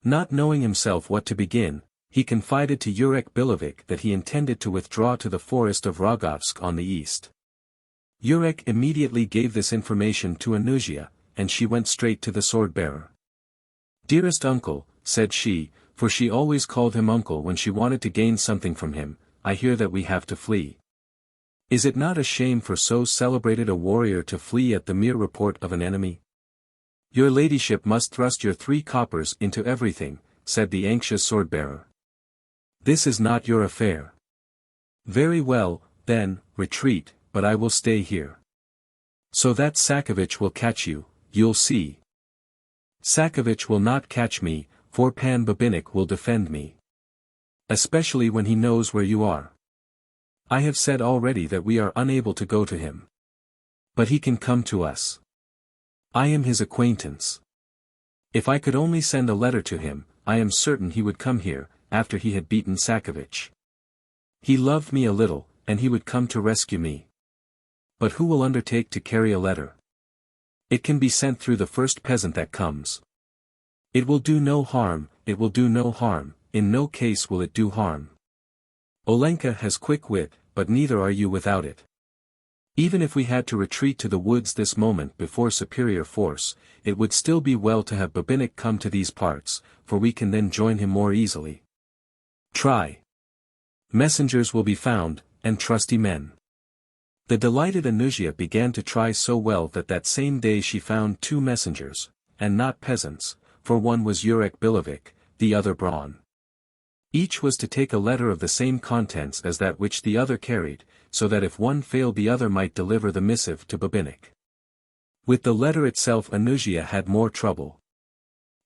Not knowing himself what to begin, he confided to Henryk Billevich that he intended to withdraw to the forest of Rogovsk on the east. Henryk immediately gave this information to Anusia, and she went straight to the sword-bearer. "Dearest uncle," said she, for she always called him uncle when she wanted to gain something from him, "I hear that we have to flee. Is it not a shame for so celebrated a warrior to flee at the mere report of an enemy? Your ladyship must thrust your 3 coppers into everything," said the anxious sword-bearer. "This is not your affair." "Very well, then, retreat, but I will stay here. So that Sienkiewicz will catch you, you'll see." "Sienkiewicz will not catch me, for Pan Babinik will defend me. Especially when he knows where you are. I have said already that we are unable to go to him. But he can come to us. I am his acquaintance. If I could only send a letter to him, I am certain he would come here, after he had beaten Sienkiewicz. He loved me a little, and he would come to rescue me. But who will undertake to carry a letter? It can be sent through the first peasant that comes. It will do no harm, it will do no harm, in no case will it do harm. Olenka has quick wit, but neither are you without it. Even if we had to retreat to the woods this moment before superior force, it would still be well to have Babinich come to these parts, for we can then join him more easily. Try. Messengers will be found, and trusty men. The delighted Anusia began to try so well that same day she found 2 messengers, and not peasants, for one was Henryk Billevich, the other Braun. Each was to take a letter of the same contents as that which the other carried, so that if one failed the other might deliver the missive to Babinich. With the letter itself Anusia had more trouble.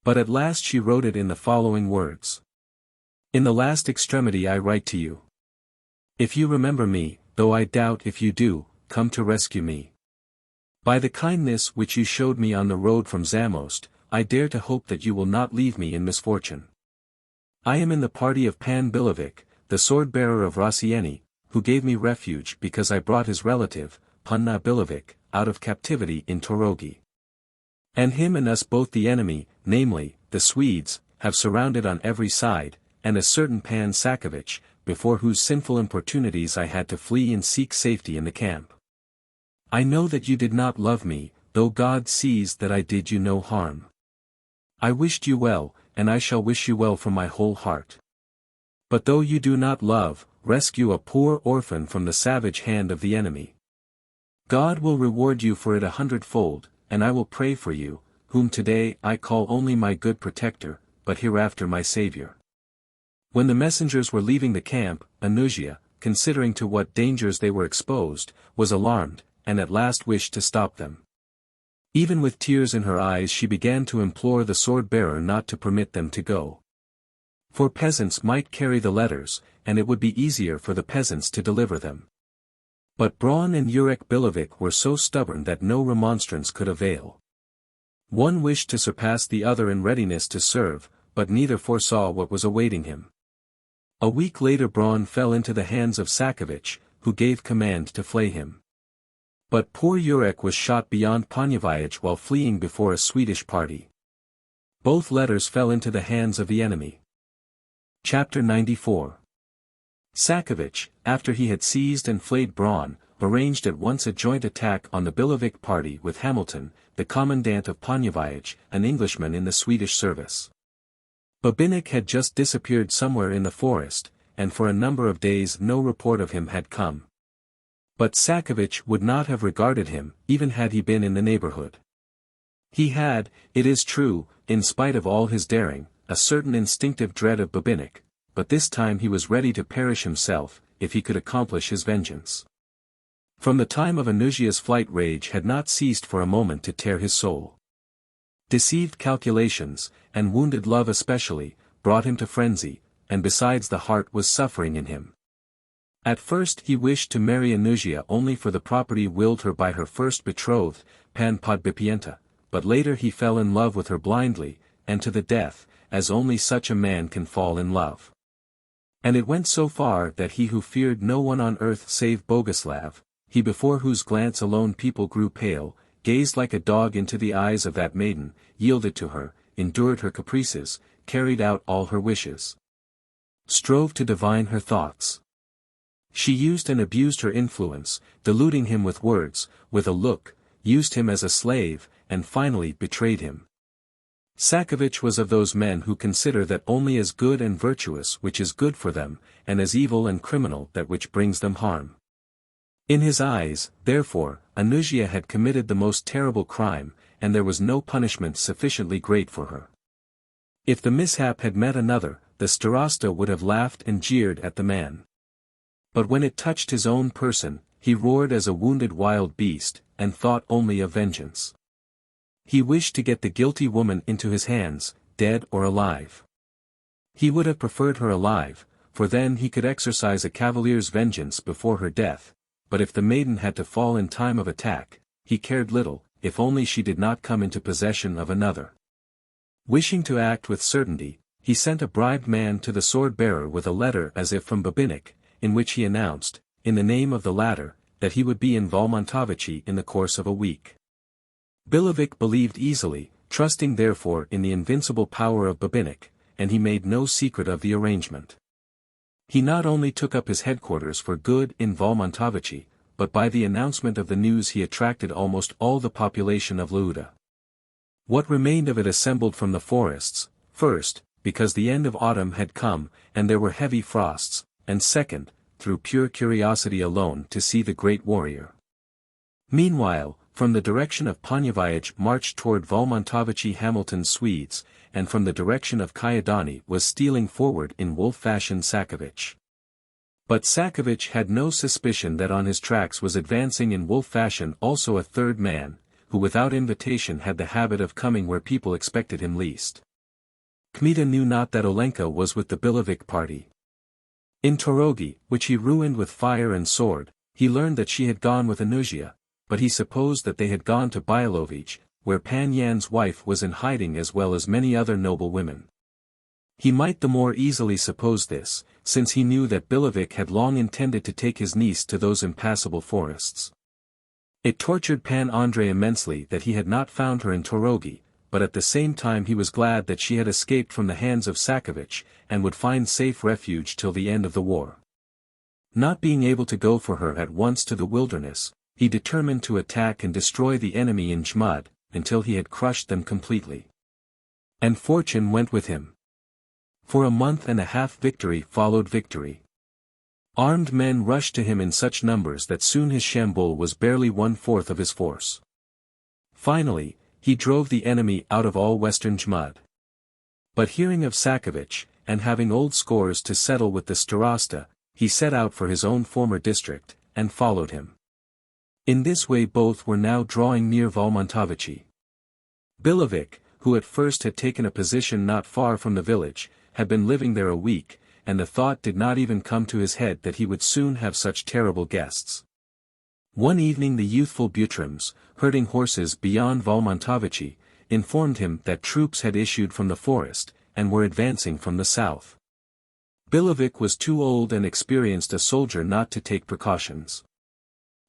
But at last she wrote it in the following words. In the last extremity I write to you. If you remember me, though I doubt if you do, come to rescue me. By the kindness which you showed me on the road from Zamost, I dare to hope that you will not leave me in misfortune. I am in the party of Pan Billevich, the sword-bearer of Rossyeni, who gave me refuge because I brought his relative, Panna Billevich, out of captivity in Trilogy. And him and us both the enemy, namely, the Swedes, have surrounded on every side, and a certain Pan Sienkiewicz, before whose sinful importunities I had to flee and seek safety in the camp. I know that you did not love me, though God sees that I did you no harm. I wished you well, and I shall wish you well from my whole heart. But though you do not love, rescue a poor orphan from the savage hand of the enemy. God will reward you for it 100-fold, and I will pray for you, whom today I call only my good protector, but hereafter my Savior. When the messengers were leaving the camp, Anusia, considering to what dangers they were exposed, was alarmed, and at last wished to stop them. Even with tears in her eyes she began to implore the sword-bearer not to permit them to go. For peasants might carry the letters, and it would be easier for the peasants to deliver them. But Braun and Henryk Billevich were so stubborn that no remonstrance could avail. One wished to surpass the other in readiness to serve, but neither foresaw what was awaiting him. A week later Braun fell into the hands of Sienkiewicz, who gave command to flay him. But poor Henryk was shot beyond Billeviches while fleeing before a Swedish party. Both letters fell into the hands of the enemy. Chapter 94. Sienkiewicz, after he had seized and flayed Braun, arranged at once a joint attack on the Billevich party with Hamilton, the commandant of Billeviches, an Englishman in the Swedish service. Babinich had just disappeared somewhere in the forest, and for a number of days no report of him had come. But Sienkiewicz would not have regarded him, even had he been in the neighborhood. He had, it is true, in spite of all his daring, a certain instinctive dread of Babinich, but this time he was ready to perish himself, if he could accomplish his vengeance. From the time of Anusia's flight rage had not ceased for a moment to tear his soul. Deceived calculations, and wounded love especially, brought him to frenzy, and besides the heart was suffering in him. At first he wished to marry Anusia only for the property willed her by her first betrothed, Pan Podbipienta, but later he fell in love with her blindly, and to the death, as only such a man can fall in love. And it went so far that he who feared no one on earth save Boguslav, he before whose glance alone people grew pale, gazed like a dog into the eyes of that maiden, yielded to her, endured her caprices, carried out all her wishes. Strove to divine her thoughts. She used and abused her influence, deluding him with words, with a look, used him as a slave, and finally betrayed him. Sienkiewicz was of those men who consider that only as good and virtuous which is good for them, and as evil and criminal that which brings them harm. In his eyes, therefore, Anusia had committed the most terrible crime, and there was no punishment sufficiently great for her. If the mishap had met another, the starosta would have laughed and jeered at the man. But when it touched his own person, he roared as a wounded wild beast, and thought only of vengeance. He wished to get the guilty woman into his hands, dead or alive. He would have preferred her alive, for then he could exercise a cavalier's vengeance before her death, but if the maiden had to fall in time of attack, he cared little, if only she did not come into possession of another. Wishing to act with certainty, he sent a bribed man to the sword-bearer with a letter as if from Babinich, in which he announced, in the name of the latter, that he would be in Valmontovichi in the course of a week. Billevich believed easily, trusting therefore in the invincible power of Babinich, and he made no secret of the arrangement. He not only took up his headquarters for good in Valmontovichi, but by the announcement of the news he attracted almost all the population of Lauda. What remained of it assembled from the forests, first, because the end of autumn had come, and there were heavy frosts, and second, through pure curiosity alone to see the great warrior. Meanwhile, from the direction of Poniewicz marched toward Volmontovichi Hamilton's Swedes, and from the direction of Kyedani was stealing forward in wolf fashion Sakiewicz. But Sakiewicz had no suspicion that on his tracks was advancing in wolf fashion also a third man, who without invitation had the habit of coming where people expected him least. Kmita knew not that Olenka was with the Billevich party. In Trilogy, which he ruined with fire and sword, he learned that she had gone with Anusia, but he supposed that they had gone to Billeviches, where Pan Yan's wife was in hiding as well as many other noble women. He might the more easily suppose this, since he knew that Billevich had long intended to take his niece to those impassable forests. It tortured Pan Andrei immensely that he had not found her in Trilogy, but at the same time he was glad that she had escaped from the hands of Sakiewicz, and would find safe refuge till the end of the war. Not being able to go for her at once to the wilderness, he determined to attack and destroy the enemy in Jmud, until he had crushed them completely. And fortune went with him. For a month and a half victory followed victory. Armed men rushed to him in such numbers that soon his Shambul was barely 1/4 of his force. Finally, he drove the enemy out of all western Jmud. But hearing of Sakiewicz, and having old scores to settle with the Starosta, he set out for his own former district, and followed him. In this way both were now drawing near Volmontovichi. Billevich, who at first had taken a position not far from the village, had been living there a week, and the thought did not even come to his head that he would soon have such terrible guests. One evening the youthful Butryms, herding horses beyond Volmontovichi, informed him that troops had issued from the forest, and were advancing from the south. Billevich was too old and experienced a soldier not to take precautions.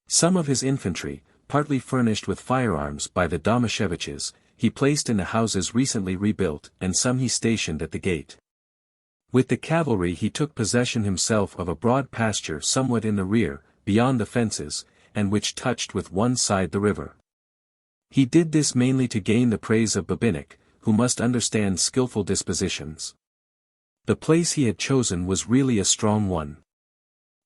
Some of his infantry, partly furnished with firearms by the Domasheviches, he placed in the houses recently rebuilt, and some he stationed at the gate. With the cavalry he took possession himself of a broad pasture somewhat in the rear, beyond the fences, and which touched with one side the river. He did this mainly to gain the praise of Babinich, who must understand skillful dispositions. The place he had chosen was really a strong one.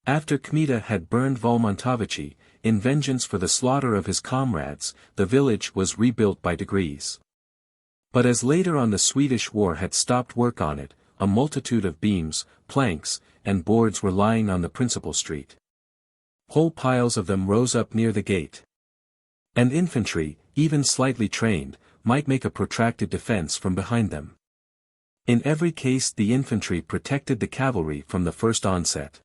After Kmita had burned Volmontovichi, in vengeance for the slaughter of his comrades, the village was rebuilt by degrees. But as later on the Swedish war had stopped work on it, a multitude of beams, planks, and boards were lying on the principal street. Whole piles of them rose up near the gate. And infantry, even slightly trained, might make a protracted defense from behind them. In every case the infantry protected the cavalry from the first onset.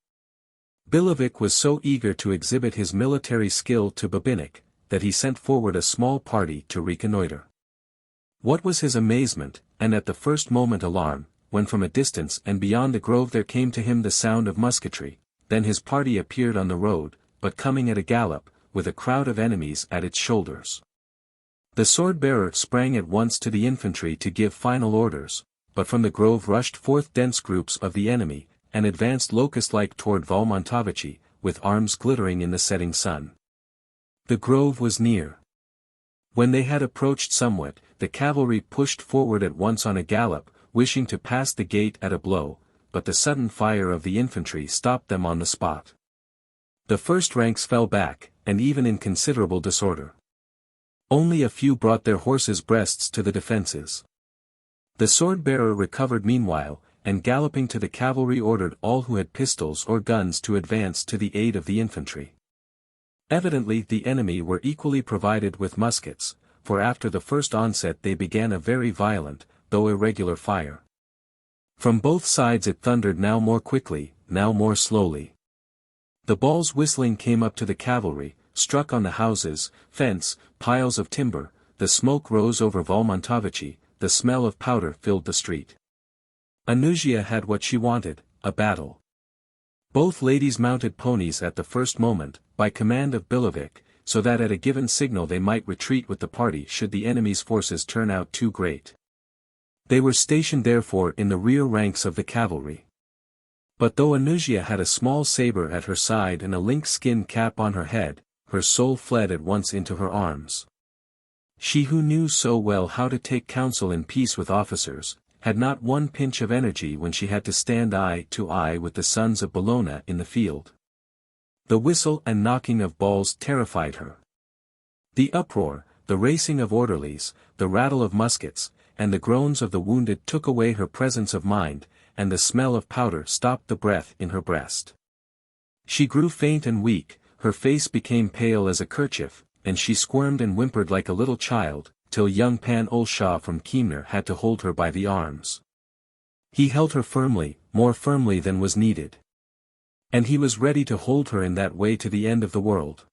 Billevich was so eager to exhibit his military skill to Babinich, that he sent forward a small party to reconnoiter. What was his amazement, and at the first moment alarm, when from a distance and beyond the grove there came to him the sound of musketry, then his party appeared on the road, but coming at a gallop, with a crowd of enemies at its shoulders. The sword-bearer sprang at once to the infantry to give final orders, but from the grove rushed forth dense groups of the enemy, and advanced locust-like toward Volmontovichi, with arms glittering in the setting sun. The grove was near. When they had approached somewhat, the cavalry pushed forward at once on a gallop, wishing to pass the gate at a blow, but the sudden fire of the infantry stopped them on the spot. The first ranks fell back, and even in considerable disorder. Only a few brought their horses' breasts to the defences. The sword-bearer recovered meanwhile, and galloping to the cavalry ordered all who had pistols or guns to advance to the aid of the infantry. Evidently the enemy were equally provided with muskets, for after the first onset they began a very violent, though irregular fire. From both sides it thundered now more quickly, now more slowly. The balls whistling came up to the cavalry, struck on the houses, fence, piles of timber, the smoke rose over Volmontovichi, the smell of powder filled the street. Anusia had what she wanted, a battle. Both ladies mounted ponies at the first moment, by command of Billevich, so that at a given signal they might retreat with the party should the enemy's forces turn out too great. They were stationed therefore in the rear ranks of the cavalry. But though Anusia had a small saber at her side and a lynx-skin cap on her head, her soul fled at once into her arms. She who knew so well how to take counsel in peace with officers, had not one pinch of energy when she had to stand eye to eye with the sons of Bologna in the field. The whistle and knocking of balls terrified her. The uproar, the racing of orderlies, the rattle of muskets, and the groans of the wounded took away her presence of mind, and the smell of powder stopped the breath in her breast. She grew faint and weak, her face became pale as a kerchief, and she squirmed and whimpered like a little child, till young Pan Olshaw from Chiemner had to hold her by the arms. He held her firmly, more firmly than was needed. And he was ready to hold her in that way to the end of the world.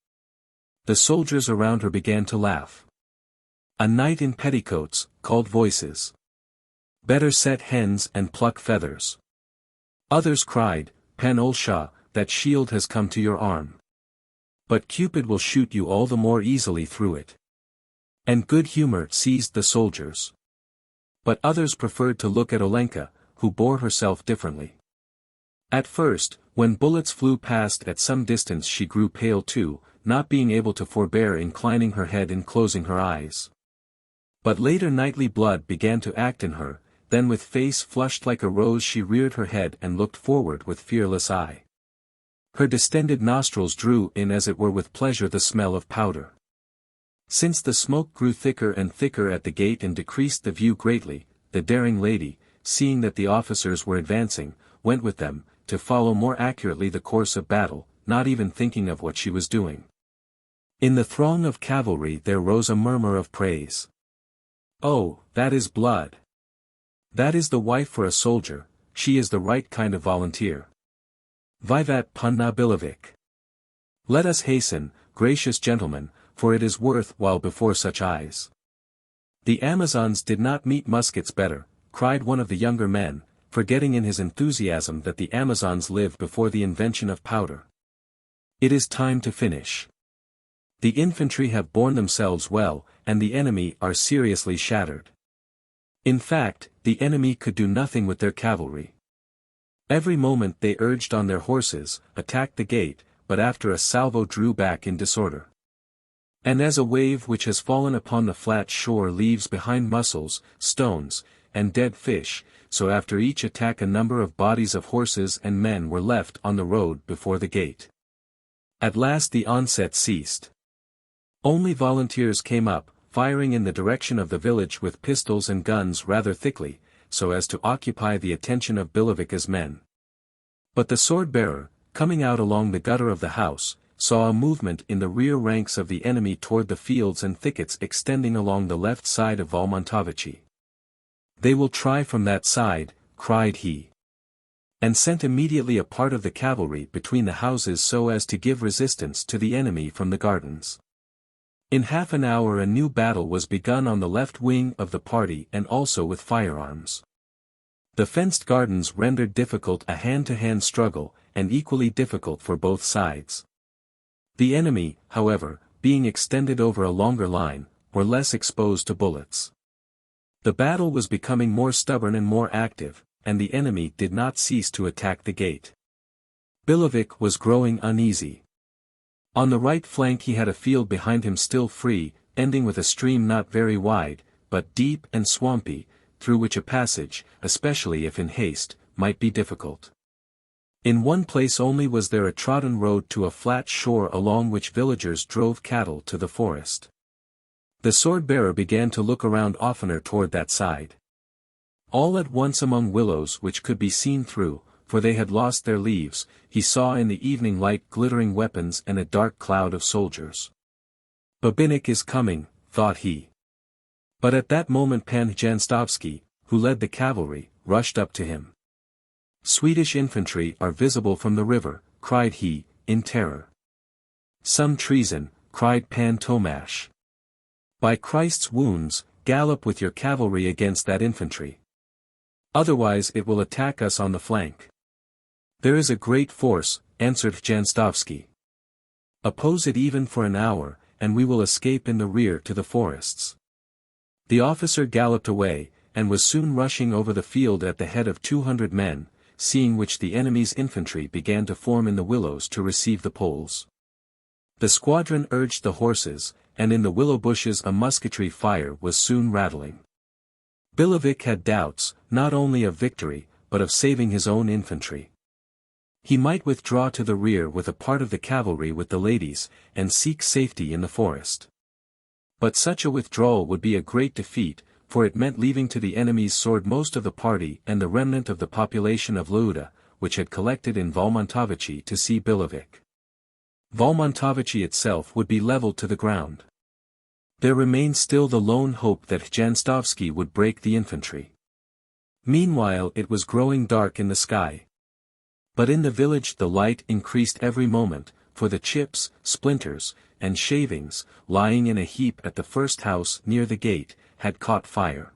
The soldiers around her began to laugh. A knight in petticoats, called voices. Better set hens and pluck feathers. Others cried, Pan Olshaw, that shield has come to your arm. But Cupid will shoot you all the more easily through it. And good humor seized the soldiers. But others preferred to look at Olenka, who bore herself differently. At first, when bullets flew past at some distance she grew pale too, not being able to forbear inclining her head and closing her eyes. But later knightly blood began to act in her, then with face flushed like a rose she reared her head and looked forward with fearless eye. Her distended nostrils drew in as it were with pleasure the smell of powder. Since the smoke grew thicker and thicker at the gate and decreased the view greatly, the daring lady, seeing that the officers were advancing, went with them, to follow more accurately the course of battle, not even thinking of what she was doing. In the throng of cavalry there rose a murmur of praise. Oh, that is blood! That is the wife for a soldier, she is the right kind of volunteer. Vivat Panna Billevich! Let us hasten, gracious gentlemen, for it is worth while before such eyes. The Amazons did not meet muskets better, cried one of the younger men, forgetting in his enthusiasm that the Amazons lived before the invention of powder. It is time to finish. The infantry have borne themselves well, and the enemy are seriously shattered. In fact, the enemy could do nothing with their cavalry. Every moment they urged on their horses, attacked the gate, but after a salvo drew back in disorder. And as a wave which has fallen upon the flat shore leaves behind mussels, stones, and dead fish, so after each attack a number of bodies of horses and men were left on the road before the gate. At last the onset ceased. Only volunteers came up, firing in the direction of the village with pistols and guns rather thickly, so as to occupy the attention of Billeviches' men. But the sword-bearer, coming out along the gutter of the house, saw a movement in the rear ranks of the enemy toward the fields and thickets extending along the left side of Valmontovichi. They will try from that side, cried he. And sent immediately a part of the cavalry between the houses so as to give resistance to the enemy from the gardens. In half an hour a new battle was begun on the left wing of the party and also with firearms. The fenced gardens rendered difficult a hand-to-hand struggle, and equally difficult for both sides. The enemy, however, being extended over a longer line, were less exposed to bullets. The battle was becoming more stubborn and more active, and the enemy did not cease to attack the gate. Billevich was growing uneasy. On the right flank he had a field behind him still free, ending with a stream not very wide, but deep and swampy, through which a passage, especially if in haste, might be difficult. In one place only was there a trodden road to a flat shore along which villagers drove cattle to the forest. The sword-bearer began to look around oftener toward that side. All at once among willows which could be seen through, for they had lost their leaves, he saw in the evening light glittering weapons and a dark cloud of soldiers. Babinnik is coming, thought he. But at that moment Pan Janstovsky, who led the cavalry, rushed up to him. Swedish infantry are visible from the river, cried he, in terror. Some treason, cried Pan Tomasz. By Christ's wounds, gallop with your cavalry against that infantry. Otherwise it will attack us on the flank. There is a great force, answered Janstovsky. Oppose it even for an hour, and we will escape in the rear to the forests. The officer galloped away, and was soon rushing over the field at the head of 200 men, seeing which the enemy's infantry began to form in the willows to receive the Poles. The squadron urged the horses, and in the willow bushes a musketry fire was soon rattling. Billevich had doubts, not only of victory, but of saving his own infantry. He might withdraw to the rear with a part of the cavalry with the ladies, and seek safety in the forest. But such a withdrawal would be a great defeat, for it meant leaving to the enemy's sword most of the party and the remnant of the population of Lauda, which had collected in Valmontovichi to see Billevich. Valmontovichi itself would be leveled to the ground. There remained still the lone hope that Janstovsky would break the infantry. Meanwhile it was growing dark in the sky. But in the village the light increased every moment, for the chips, splinters, and shavings, lying in a heap at the first house near the gate, had caught fire.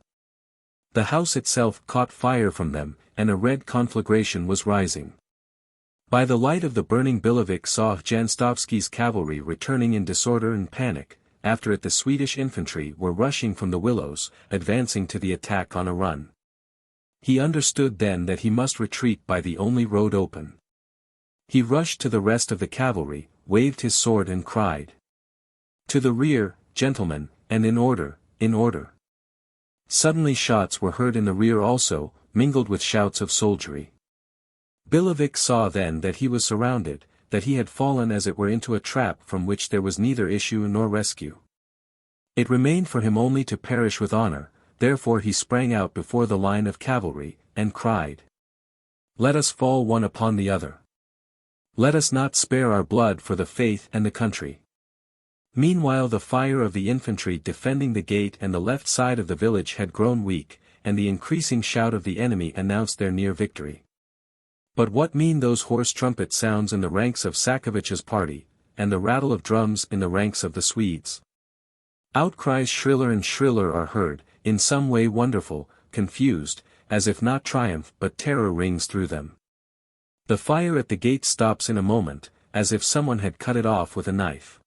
The house itself caught fire from them, and a red conflagration was rising. By the light of the burning Billevich saw Janstovsky's cavalry returning in disorder and panic. After it the Swedish infantry were rushing from the willows, advancing to the attack on a run. He understood then that he must retreat by the only road open. He rushed to the rest of the cavalry, waved his sword and cried, "To the rear, gentlemen, and in order, in order." Suddenly shots were heard in the rear also, mingled with shouts of soldiery. Billevich saw then that he was surrounded, that he had fallen as it were into a trap from which there was neither issue nor rescue. It remained for him only to perish with honor, therefore he sprang out before the line of cavalry, and cried, "Let us fall one upon the other. Let us not spare our blood for the faith and the country." Meanwhile the fire of the infantry defending the gate and the left side of the village had grown weak, and the increasing shout of the enemy announced their near victory. But what mean those hoarse trumpet sounds in the ranks of Sakiewicz's party, and the rattle of drums in the ranks of the Swedes? Outcries shriller and shriller are heard, in some way wonderful, confused, as if not triumph but terror rings through them. The fire at the gate stops in a moment, as if someone had cut it off with a knife.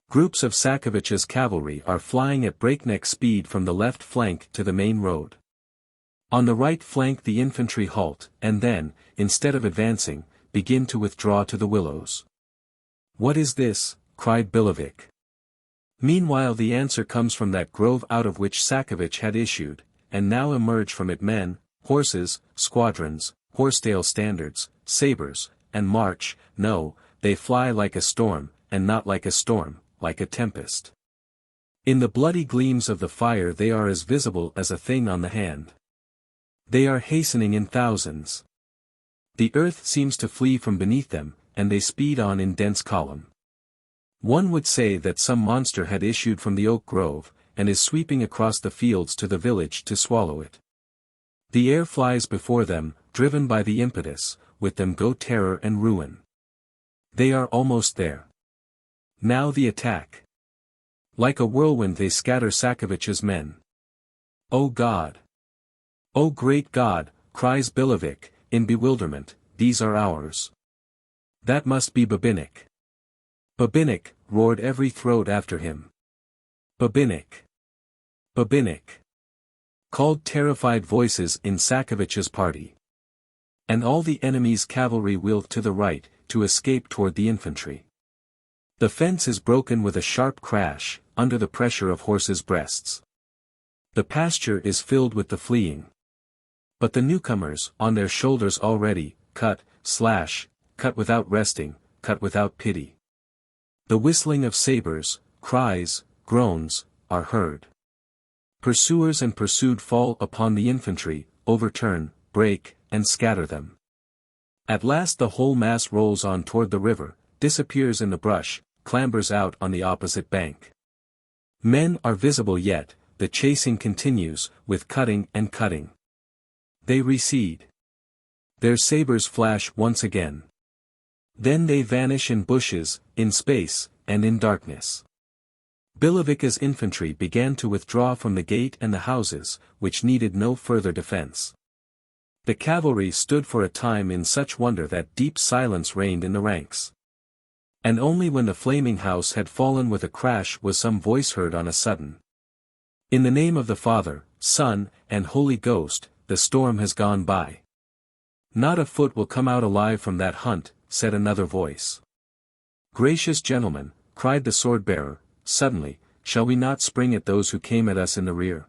Groups of Sakiewicz's cavalry are flying at breakneck speed from the left flank to the main road. On the right flank the infantry halt, and then, instead of advancing, begin to withdraw to the willows. "What is this?" cried Billevich. Meanwhile the answer comes from that grove out of which Sakiewicz had issued, and now emerge from it men, horses, squadrons, horsetail standards, sabres, and march. No, they fly like a storm, and not like a storm, like a tempest. In the bloody gleams of the fire they are as visible as a thing on the hand. They are hastening in thousands. The earth seems to flee from beneath them, and they speed on in dense column. One would say that some monster had issued from the oak grove, and is sweeping across the fields to the village to swallow it. The air flies before them, driven by the impetus, with them go terror and ruin. They are almost there. Now the attack. Like a whirlwind they scatter Sakiewicz's men. "O God! O great God," cries Billevich, in bewilderment, "these are ours. That must be Babinich." "Babinich," roared every throat after him. "Babinich! Babinich!" called terrified voices in Sakiewicz's party. And all the enemy's cavalry wheeled to the right, to escape toward the infantry. The fence is broken with a sharp crash, under the pressure of horses' breasts. The pasture is filled with the fleeing. But the newcomers, on their shoulders already, cut, slash, cut without resting, cut without pity. The whistling of sabers, cries, groans, are heard. Pursuers and pursued fall upon the infantry, overturn, break, and scatter them. At last the whole mass rolls on toward the river, disappears in the brush, clambers out on the opposite bank. Men are visible yet, the chasing continues, with cutting and cutting. They recede. Their sabers flash once again. Then they vanish in bushes, in space, and in darkness. Billeviches' infantry began to withdraw from the gate and the houses, which needed no further defense. The cavalry stood for a time in such wonder that deep silence reigned in the ranks. And only when the flaming house had fallen with a crash was some voice heard on a sudden. "In the name of the Father, Son, and Holy Ghost, the storm has gone by." Not a foot will come out alive from that hunt, said another voice. Gracious gentlemen, cried the sword-bearer, suddenly, shall we not spring at those who came at us in the rear?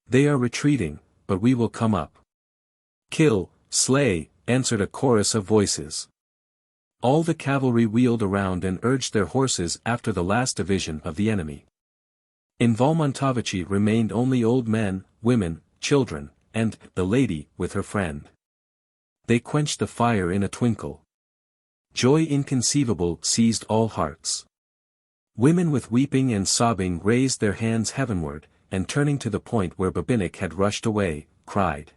They are retreating, but we will come up. Kill, slay, answered a chorus of voices. All the cavalry wheeled around and urged their horses after the last division of the enemy. In Volmontovichi remained only old men, women, children, and the lady with her friend. They quenched the fire in a twinkle. Joy inconceivable seized all hearts. Women with weeping and sobbing raised their hands heavenward, and turning to the point where Babinich had rushed away, cried,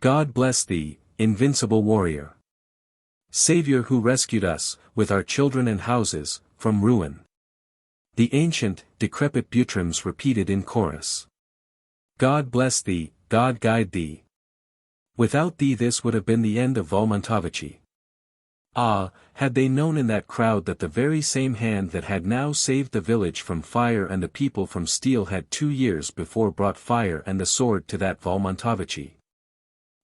God bless thee, invincible warrior. Savior who rescued us, with our children and houses, from ruin. The ancient, decrepit Butryms repeated in chorus. God bless thee, God guide thee. Without thee this would have been the end of Volmontovichi. Ah, had they known in that crowd that the very same hand that had now saved the village from fire and the people from steel had 2 years before brought fire and the sword to that Volmontovichi.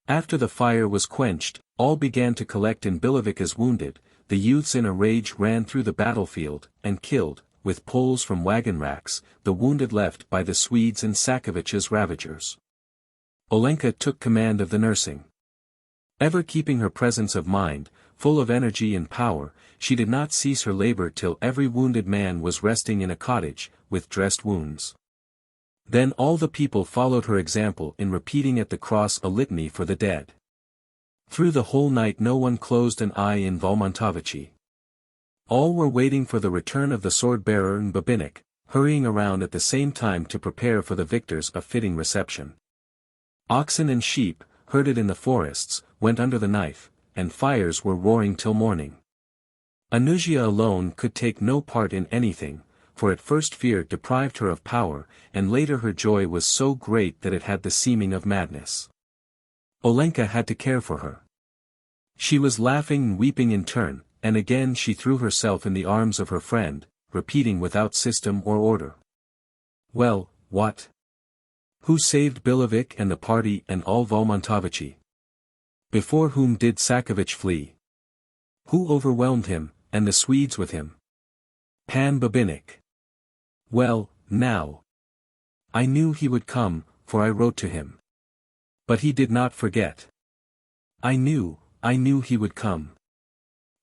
After the fire was quenched, all began to collect in Billeviches wounded, the youths in a rage ran through the battlefield, and killed, with poles from wagon racks, the wounded left by the Swedes and Sienkiewicz ravagers. Olenka took command of the nursing. Ever keeping her presence of mind, full of energy and power, she did not cease her labor till every wounded man was resting in a cottage, with dressed wounds. Then all the people followed her example in repeating at the cross a litany for the dead. Through the whole night no one closed an eye in Volmontovichi. All were waiting for the return of the sword-bearer and Babinich, hurrying around at the same time to prepare for the victors a fitting reception. Oxen and sheep, herded in the forests, went under the knife, and fires were roaring till morning. Anusia alone could take no part in anything, for at first fear deprived her of power, and later her joy was so great that it had the seeming of madness. Olenka had to care for her. She was laughing and weeping in turn, and again she threw herself in the arms of her friend, repeating without system or order. Well, what? Who saved Billevich and the party and all Volmontovichi? Before whom did Sienkiewicz flee? Who overwhelmed him, and the Swedes with him? Pan Babinich. Well, now. I knew he would come, for I wrote to him. But he did not forget. I knew he would come.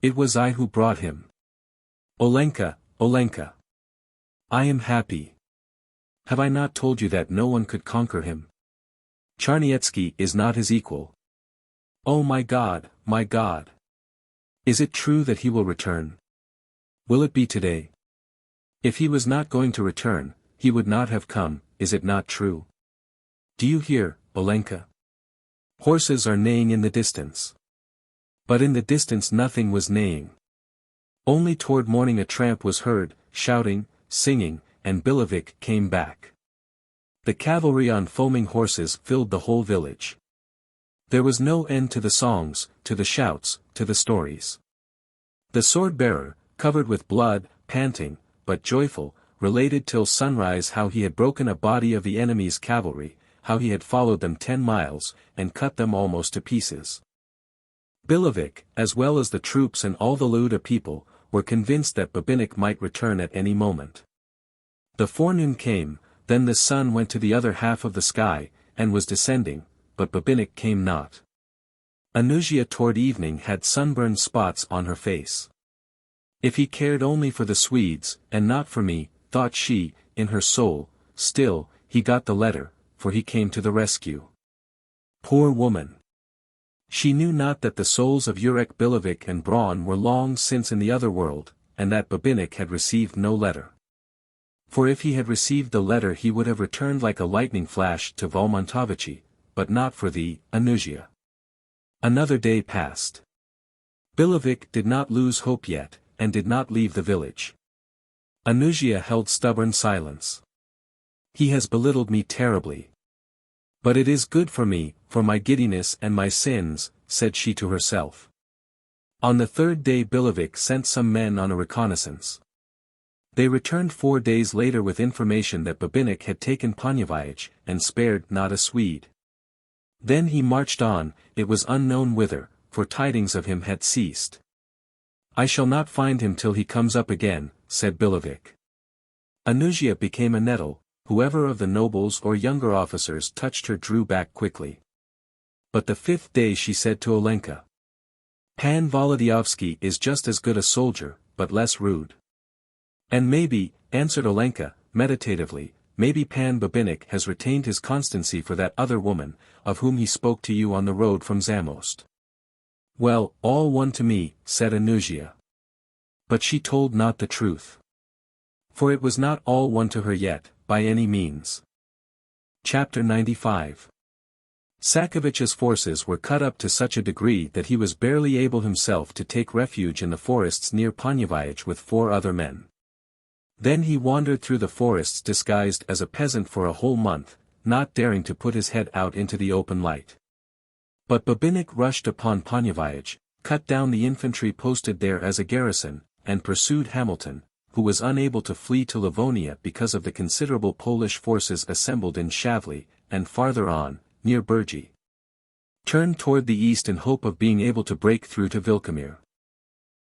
It was I who brought him. Olenka, Olenka. I am happy. Have I not told you that no one could conquer him? Charniecki is not his equal. Oh my God, my God. Is it true that he will return? Will it be today? If he was not going to return, he would not have come, is it not true? Do you hear, Olenka? Horses are neighing in the distance. But in the distance nothing was neighing. Only toward morning a tramp was heard, shouting, singing, and Billevich came back. The cavalry on foaming horses filled the whole village. There was no end to the songs, to the shouts, to the stories. The sword-bearer, covered with blood, panting, but joyful, related till sunrise how he had broken a body of the enemy's cavalry, how he had followed them 10 miles, and cut them almost to pieces. Billevich, as well as the troops and all the Luda people, were convinced that Babinich might return at any moment. The forenoon came, then the sun went to the other half of the sky, and was descending, but Babinich came not. Anusia toward evening had sunburned spots on her face. If he cared only for the Swedes, and not for me, thought she, in her soul, still, he got the letter, for he came to the rescue. Poor woman! She knew not that the souls of Jurek Billevich and Braun were long since in the other world, and that Babinich had received no letter. For if he had received the letter he would have returned like a lightning flash to Volmontovichi, but not for thee, Anusia. Another day passed. Billevich did not lose hope yet, and did not leave the village. Anusia held stubborn silence. He has belittled me terribly. But it is good for me, for my giddiness and my sins, said she to herself. On the 3rd day Billevich sent some men on a reconnaissance. They returned 4 days later with information that Babinich had taken Poniewicz, and spared not a Swede. Then he marched on, it was unknown whither, for tidings of him had ceased. "I shall not find him till he comes up again," said Billevich. Anusia became a nettle, whoever of the nobles or younger officers touched her drew back quickly. But the 5th day she said to Olenka, "Pan Volodyovsky is just as good a soldier, but less rude." "And maybe," answered Olenka, meditatively, "maybe Pan Babinich has retained his constancy for that other woman, of whom he spoke to you on the road from Zamost." "Well, all one to me," said Anusia. But she told not the truth. For it was not all one to her yet, by any means. Chapter 95. Sackevich's forces were cut up to such a degree that he was barely able himself to take refuge in the forests near Poniewicz with 4 other men. Then he wandered through the forests disguised as a peasant for a whole month, not daring to put his head out into the open light. But Babinich rushed upon Poniewicz, cut down the infantry posted there as a garrison, and pursued Hamilton, who was unable to flee to Livonia because of the considerable Polish forces assembled in Shavli, and farther on, near Burgi. Turned toward the east in hope of being able to break through to Vilkomir.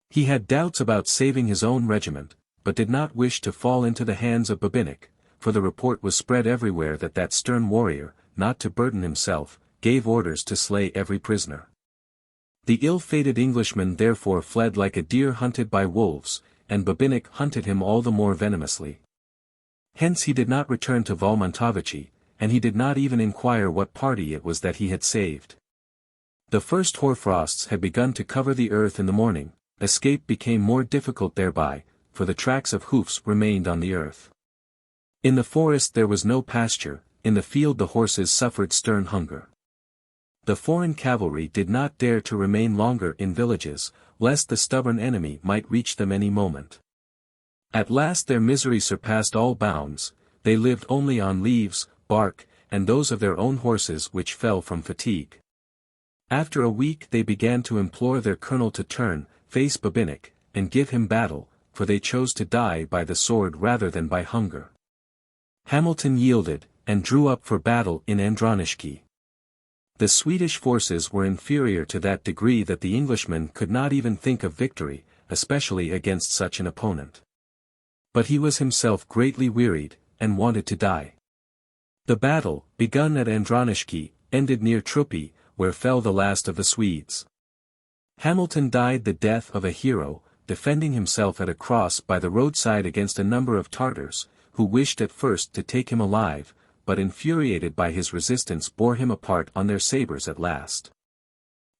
He had doubts about saving his own regiment, but did not wish to fall into the hands of Babinich, for the report was spread everywhere that that stern warrior, not to burden himself, gave orders to slay every prisoner. The ill-fated Englishman therefore fled like a deer hunted by wolves, and Babinich hunted him all the more venomously. Hence he did not return to Volmontovichi, and he did not even inquire what party it was that he had saved. The first hoarfrosts had begun to cover the earth in the morning, escape became more difficult thereby, for the tracks of hoofs remained on the earth. In the forest there was no pasture, in the field the horses suffered stern hunger. The foreign cavalry did not dare to remain longer in villages, lest the stubborn enemy might reach them any moment. At last their misery surpassed all bounds, they lived only on leaves, bark, and those of their own horses which fell from fatigue. After a week they began to implore their colonel to turn, face Babinich, and give him battle, for they chose to die by the sword rather than by hunger. Hamilton yielded, and drew up for battle in Andronishki. The Swedish forces were inferior to that degree that the Englishman could not even think of victory, especially against such an opponent. But he was himself greatly wearied, and wanted to die. The battle, begun at Andronishki, ended near Truppi, where fell the last of the Swedes. Hamilton died the death of a hero, defending himself at a cross by the roadside against a number of Tartars, who wished at first to take him alive, but infuriated by his resistance bore him apart on their sabres at last.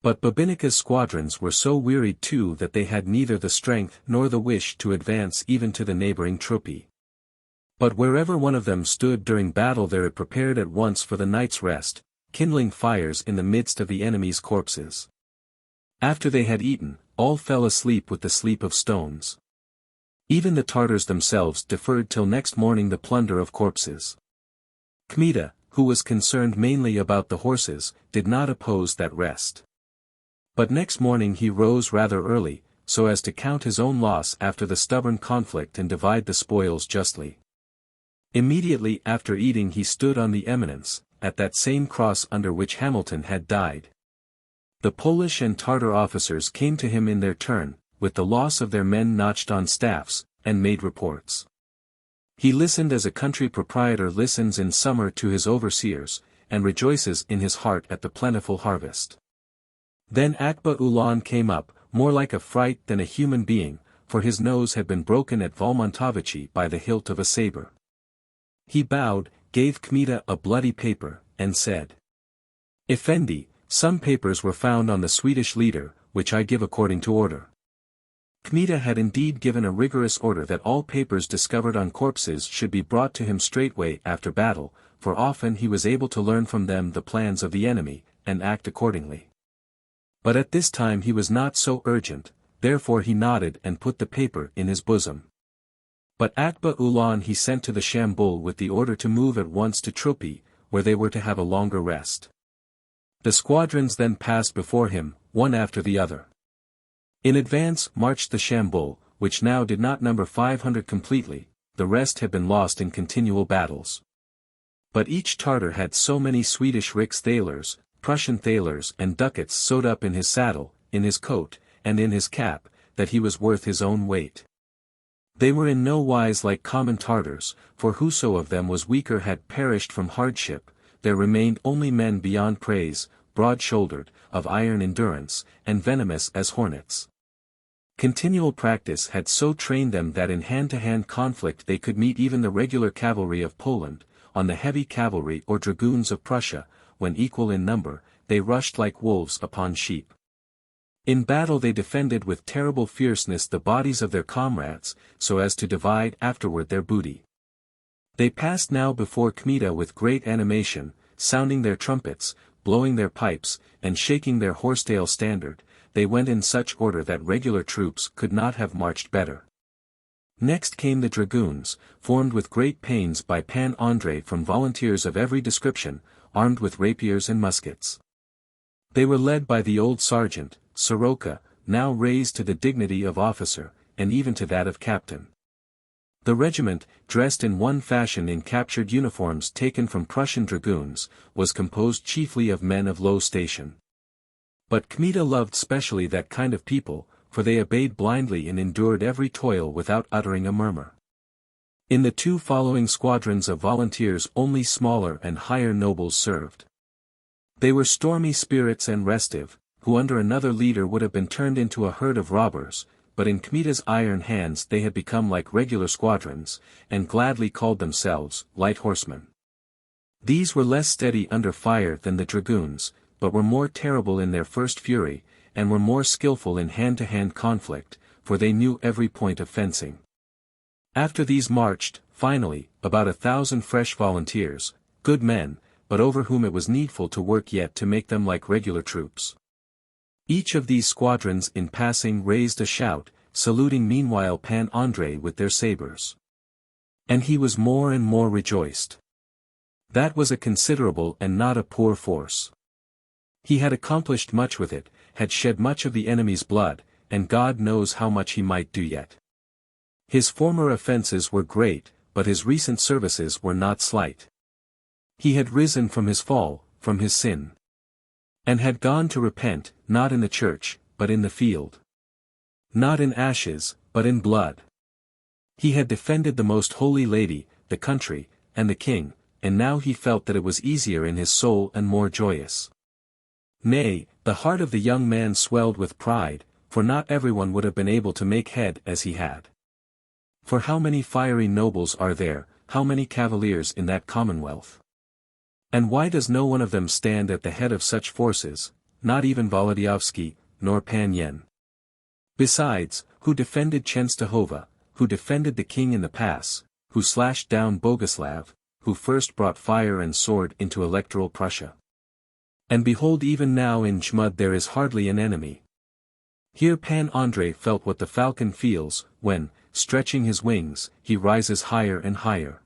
But Babinich's squadrons were so wearied too that they had neither the strength nor the wish to advance even to the neighboring Truppi. But wherever one of them stood during battle there it prepared at once for the night's rest, kindling fires in the midst of the enemy's corpses. After they had eaten, all fell asleep with the sleep of stones. Even the Tartars themselves deferred till next morning the plunder of corpses. Kmita, who was concerned mainly about the horses, did not oppose that rest. But next morning he rose rather early, so as to count his own loss after the stubborn conflict and divide the spoils justly. Immediately after eating he stood on the eminence, at that same cross under which Hamilton had died. The Polish and Tartar officers came to him in their turn, with the loss of their men notched on staffs, and made reports. He listened as a country proprietor listens in summer to his overseers, and rejoices in his heart at the plentiful harvest. Then Akba Ulan came up, more like a fright than a human being, for his nose had been broken at Volmontovichi by the hilt of a sabre. He bowed, gave Kmita a bloody paper, and said, "Effendi, some papers were found on the Swedish leader, which I give according to order." Kmita had indeed given a rigorous order that all papers discovered on corpses should be brought to him straightway after battle, for often he was able to learn from them the plans of the enemy, and act accordingly. But at this time he was not so urgent, therefore he nodded and put the paper in his bosom. But Akba Ulan he sent to the Shambul with the order to move at once to Truppi, where they were to have a longer rest. The squadrons then passed before him, one after the other. In advance marched the Shambul, which now did not number 500 completely, the rest had been lost in continual battles. But each Tartar had so many Swedish Riksdaler's, Prussian thalers and ducats sewed up in his saddle, in his coat, and in his cap, that he was worth his own weight. They were in no wise like common Tartars, for whoso of them was weaker had perished from hardship. There remained only men beyond praise, broad-shouldered, of iron endurance, and venomous as hornets. Continual practice had so trained them that in hand-to-hand conflict they could meet even the regular cavalry of Poland. On the heavy cavalry or dragoons of Prussia, when equal in number, they rushed like wolves upon sheep. In battle they defended with terrible fierceness the bodies of their comrades, so as to divide afterward their booty. They passed now before Kmita with great animation, sounding their trumpets, blowing their pipes, and shaking their horsetail standard. They went in such order that regular troops could not have marched better. Next came the dragoons, formed with great pains by Pan Andrei from volunteers of every description, armed with rapiers and muskets. They were led by the old sergeant, Soroka, now raised to the dignity of officer, and even to that of captain. The regiment, dressed in one fashion in captured uniforms taken from Prussian dragoons, was composed chiefly of men of low station. But Kmita loved specially that kind of people, for they obeyed blindly and endured every toil without uttering a murmur. In the two following squadrons of volunteers only smaller and higher nobles served. They were stormy spirits and restive, who under another leader would have been turned into a herd of robbers, but in Kmita's iron hands they had become like regular squadrons, and gladly called themselves light horsemen. These were less steady under fire than the dragoons, but were more terrible in their first fury, and were more skillful in hand-to-hand conflict, for they knew every point of fencing. After these marched, finally, about 1,000 fresh volunteers, good men, but over whom it was needful to work yet to make them like regular troops. Each of these squadrons in passing raised a shout, saluting meanwhile Pan Andrei with their sabres. And he was more and more rejoiced. That was a considerable and not a poor force. He had accomplished much with it, had shed much of the enemy's blood, and God knows how much he might do yet. His former offences were great, but his recent services were not slight. He had risen from his fall, from his sin. And had gone to repent, not in the church, but in the field. Not in ashes, but in blood. He had defended the most holy lady, the country, and the king, and now he felt that it was easier in his soul and more joyous. Nay, the heart of the young man swelled with pride, for not everyone would have been able to make head as he had. For how many fiery nobles are there, how many cavaliers in that commonwealth? And why does no one of them stand at the head of such forces, not even Volodyovski, nor Pan Yen? Besides, who defended Chenstohova, who defended the king in the pass, who slashed down Boguslav, who first brought fire and sword into electoral Prussia? And behold, even now in Jmud there is hardly an enemy. Here Pan Andrei felt what the falcon feels, when, stretching his wings, he rises higher and higher.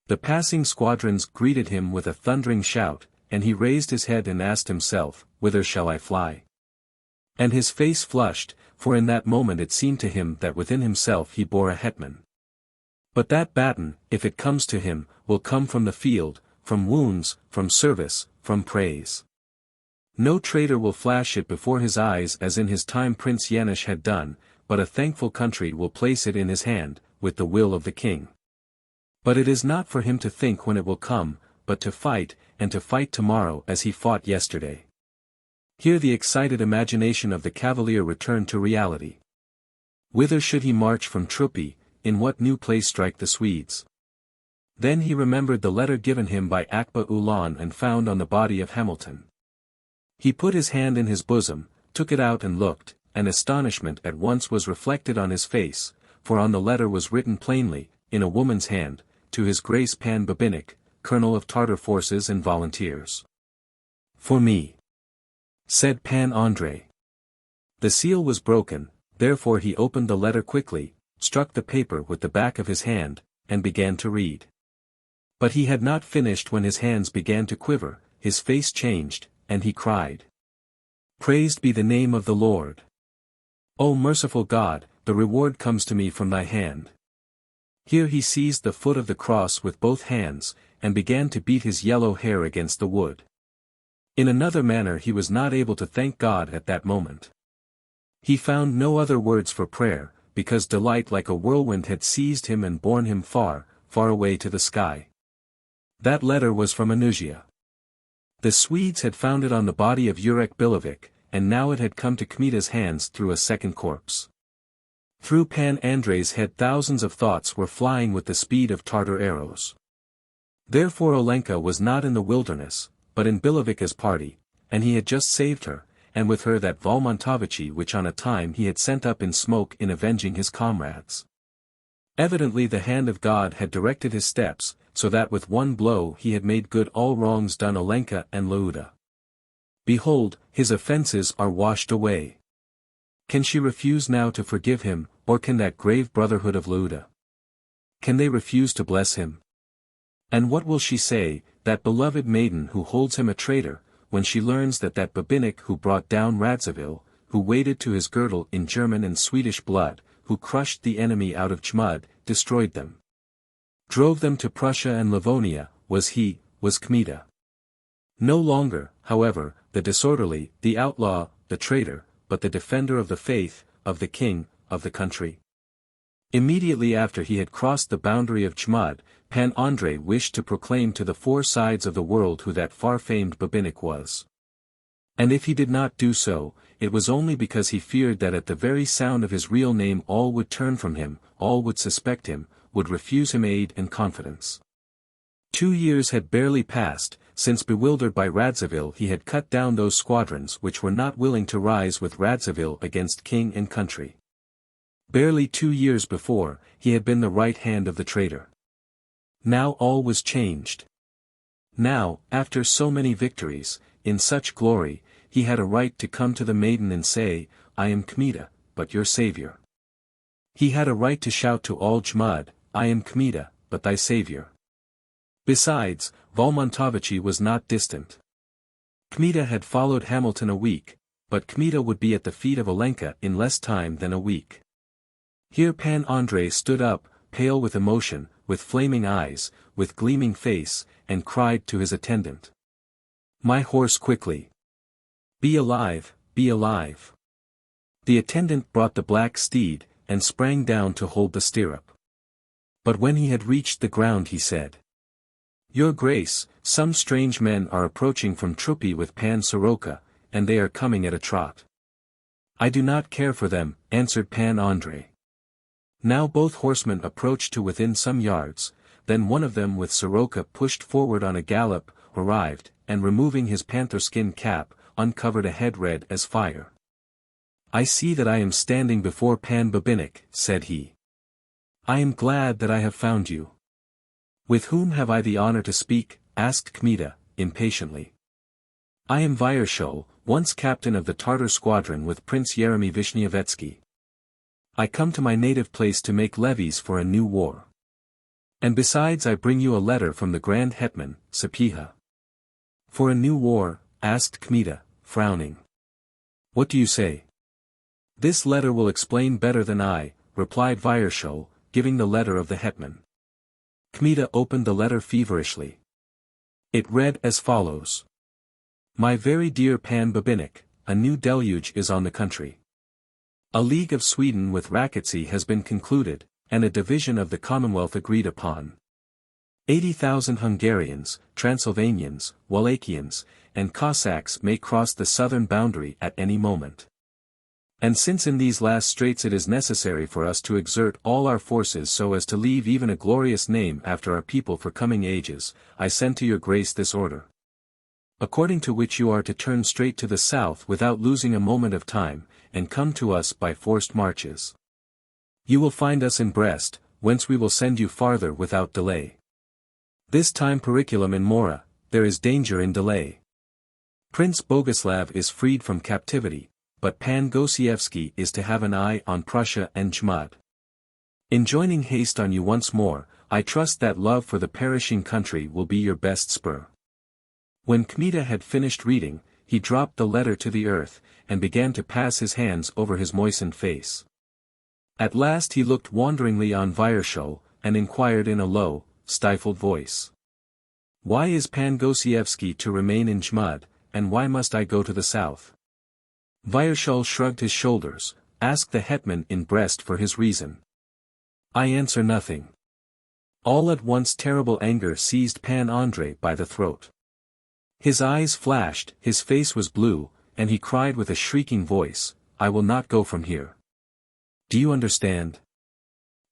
The passing squadrons greeted him with a thundering shout, and he raised his head and asked himself, "Whither shall I fly?" And his face flushed, for in that moment it seemed to him that within himself he bore a hetman. But that baton, if it comes to him, will come from the field, from wounds, from service, from praise. No traitor will flash it before his eyes as in his time Prince Yanush had done, but a thankful country will place it in his hand, with the will of the king. But it is not for him to think when it will come, but to fight, and to fight tomorrow as he fought yesterday. Here the excited imagination of the cavalier returned to reality. Whither should he march from Truppy, in what new place strike the Swedes? Then he remembered the letter given him by Akba Ulan and found on the body of Hamilton. He put his hand in his bosom, took it out and looked, and astonishment at once was reflected on his face, for on the letter was written plainly, in a woman's hand, "To His Grace Pan Babinich, Colonel of Tartar Forces and Volunteers." "For me," said Pan Andrei. The seal was broken, therefore he opened the letter quickly, struck the paper with the back of his hand, and began to read. But he had not finished when his hands began to quiver, his face changed, and he cried, "Praised be the name of the Lord! O merciful God, the reward comes to me from thy hand." Here he seized the foot of the cross with both hands, and began to beat his yellow hair against the wood. In another manner he was not able to thank God at that moment. He found no other words for prayer, because delight like a whirlwind had seized him and borne him far, far away to the sky. That letter was from Anusia. The Swedes had found it on the body of Henryk Billevich, and now it had come to Kmita's hands through a second corpse. Through Pan Andrei's head thousands of thoughts were flying with the speed of Tartar arrows. Therefore Olenka was not in the wilderness, but in Billevich's party, and he had just saved her, and with her that Valmontovichi which on a time he had sent up in smoke in avenging his comrades. Evidently the hand of God had directed his steps, so that with one blow he had made good all wrongs done Olenka and Lauda. Behold, his offences are washed away. Can she refuse now to forgive him, or can that grave brotherhood of Lauda? Can they refuse to bless him? And what will she say, that beloved maiden who holds him a traitor, when she learns that Babinich who brought down Radziwill, who waded to his girdle in German and Swedish blood, who crushed the enemy out of Jmud, destroyed them, drove them to Prussia and Livonia, was Kmita. No longer, however, the disorderly, the outlaw, the traitor, but the defender of the faith, of the king, of the country. Immediately after he had crossed the boundary of Jmud, Pan Andrei wished to proclaim to the four sides of the world who that far-famed Babinich was. And if he did not do so, it was only because he feared that at the very sound of his real name all would turn from him, all would suspect him, would refuse him aid and confidence. 2 years had barely passed, since bewildered by Radziwill he had cut down those squadrons which were not willing to rise with Radziwill against king and country. Barely 2 years before, he had been the right hand of the traitor. Now all was changed. Now, after so many victories, in such glory, he had a right to come to the maiden and say, I am Kmita, but your savior. He had a right to shout to all Jmud, I am Kmita, but thy savior. Besides, Valmontovichi was not distant. Kmita had followed Hamilton a week, but Kmita would be at the feet of Olenka in less time than a week. Here Pan Andrei stood up, pale with emotion, with flaming eyes, with gleaming face, and cried to his attendant. My horse quickly! Be alive, be alive! The attendant brought the black steed, and sprang down to hold the stirrup. But when he had reached the ground he said, Your Grace, some strange men are approaching from Trupi with Pan Soroka, and they are coming at a trot. I do not care for them, answered Pan Andrei. Now both horsemen approached to within some yards, then one of them with Soroka pushed forward on a gallop, arrived, and removing his panther-skin cap, uncovered a head red as fire. I see that I am standing before Pan Babinich, said he. I am glad that I have found you. With whom have I the honor to speak? Asked Kmita, impatiently. I am Vyershul, once captain of the Tartar squadron with Prince Yeremy Vishnevetsky. I come to my native place to make levies for a new war. And besides I bring you a letter from the Grand Hetman, Sapieha. For a new war? Asked Kmita, frowning. What do you say? This letter will explain better than I, replied Vyershul, giving the letter of the hetman. Kmita opened the letter feverishly. It read as follows. My very dear Pan Babinich, a new deluge is on the country. A league of Sweden with Rossyeni has been concluded, and a division of the Commonwealth agreed upon. 80,000 Hungarians, Transylvanians, Wallachians, and Cossacks may cross the southern boundary at any moment. And since in these last straits it is necessary for us to exert all our forces so as to leave even a glorious name after our people for coming ages, I send to your grace this order. According to which you are to turn straight to the south without losing a moment of time, and come to us by forced marches. You will find us in Brest, whence we will send you farther without delay. This time periculum in Mora, there is danger in delay. Prince Boguslav is freed from captivity, but Pan Gosiewski is to have an eye on Prussia and Jmud. Enjoining haste on you once more, I trust that love for the perishing country will be your best spur. When Kmita had finished reading, he dropped the letter to the earth, and began to pass his hands over his moistened face. At last he looked wonderingly on Vyershul, and inquired in a low, stifled voice. Why is Pan Gosiewski to remain in Jmud, and why must I go to the south? Vyershul shrugged his shoulders, asked the hetman in Brest for his reason. I answer nothing. All at once terrible anger seized Pan Andrei by the throat. His eyes flashed, his face was blue, and he cried with a shrieking voice, I will not go from here. Do you understand?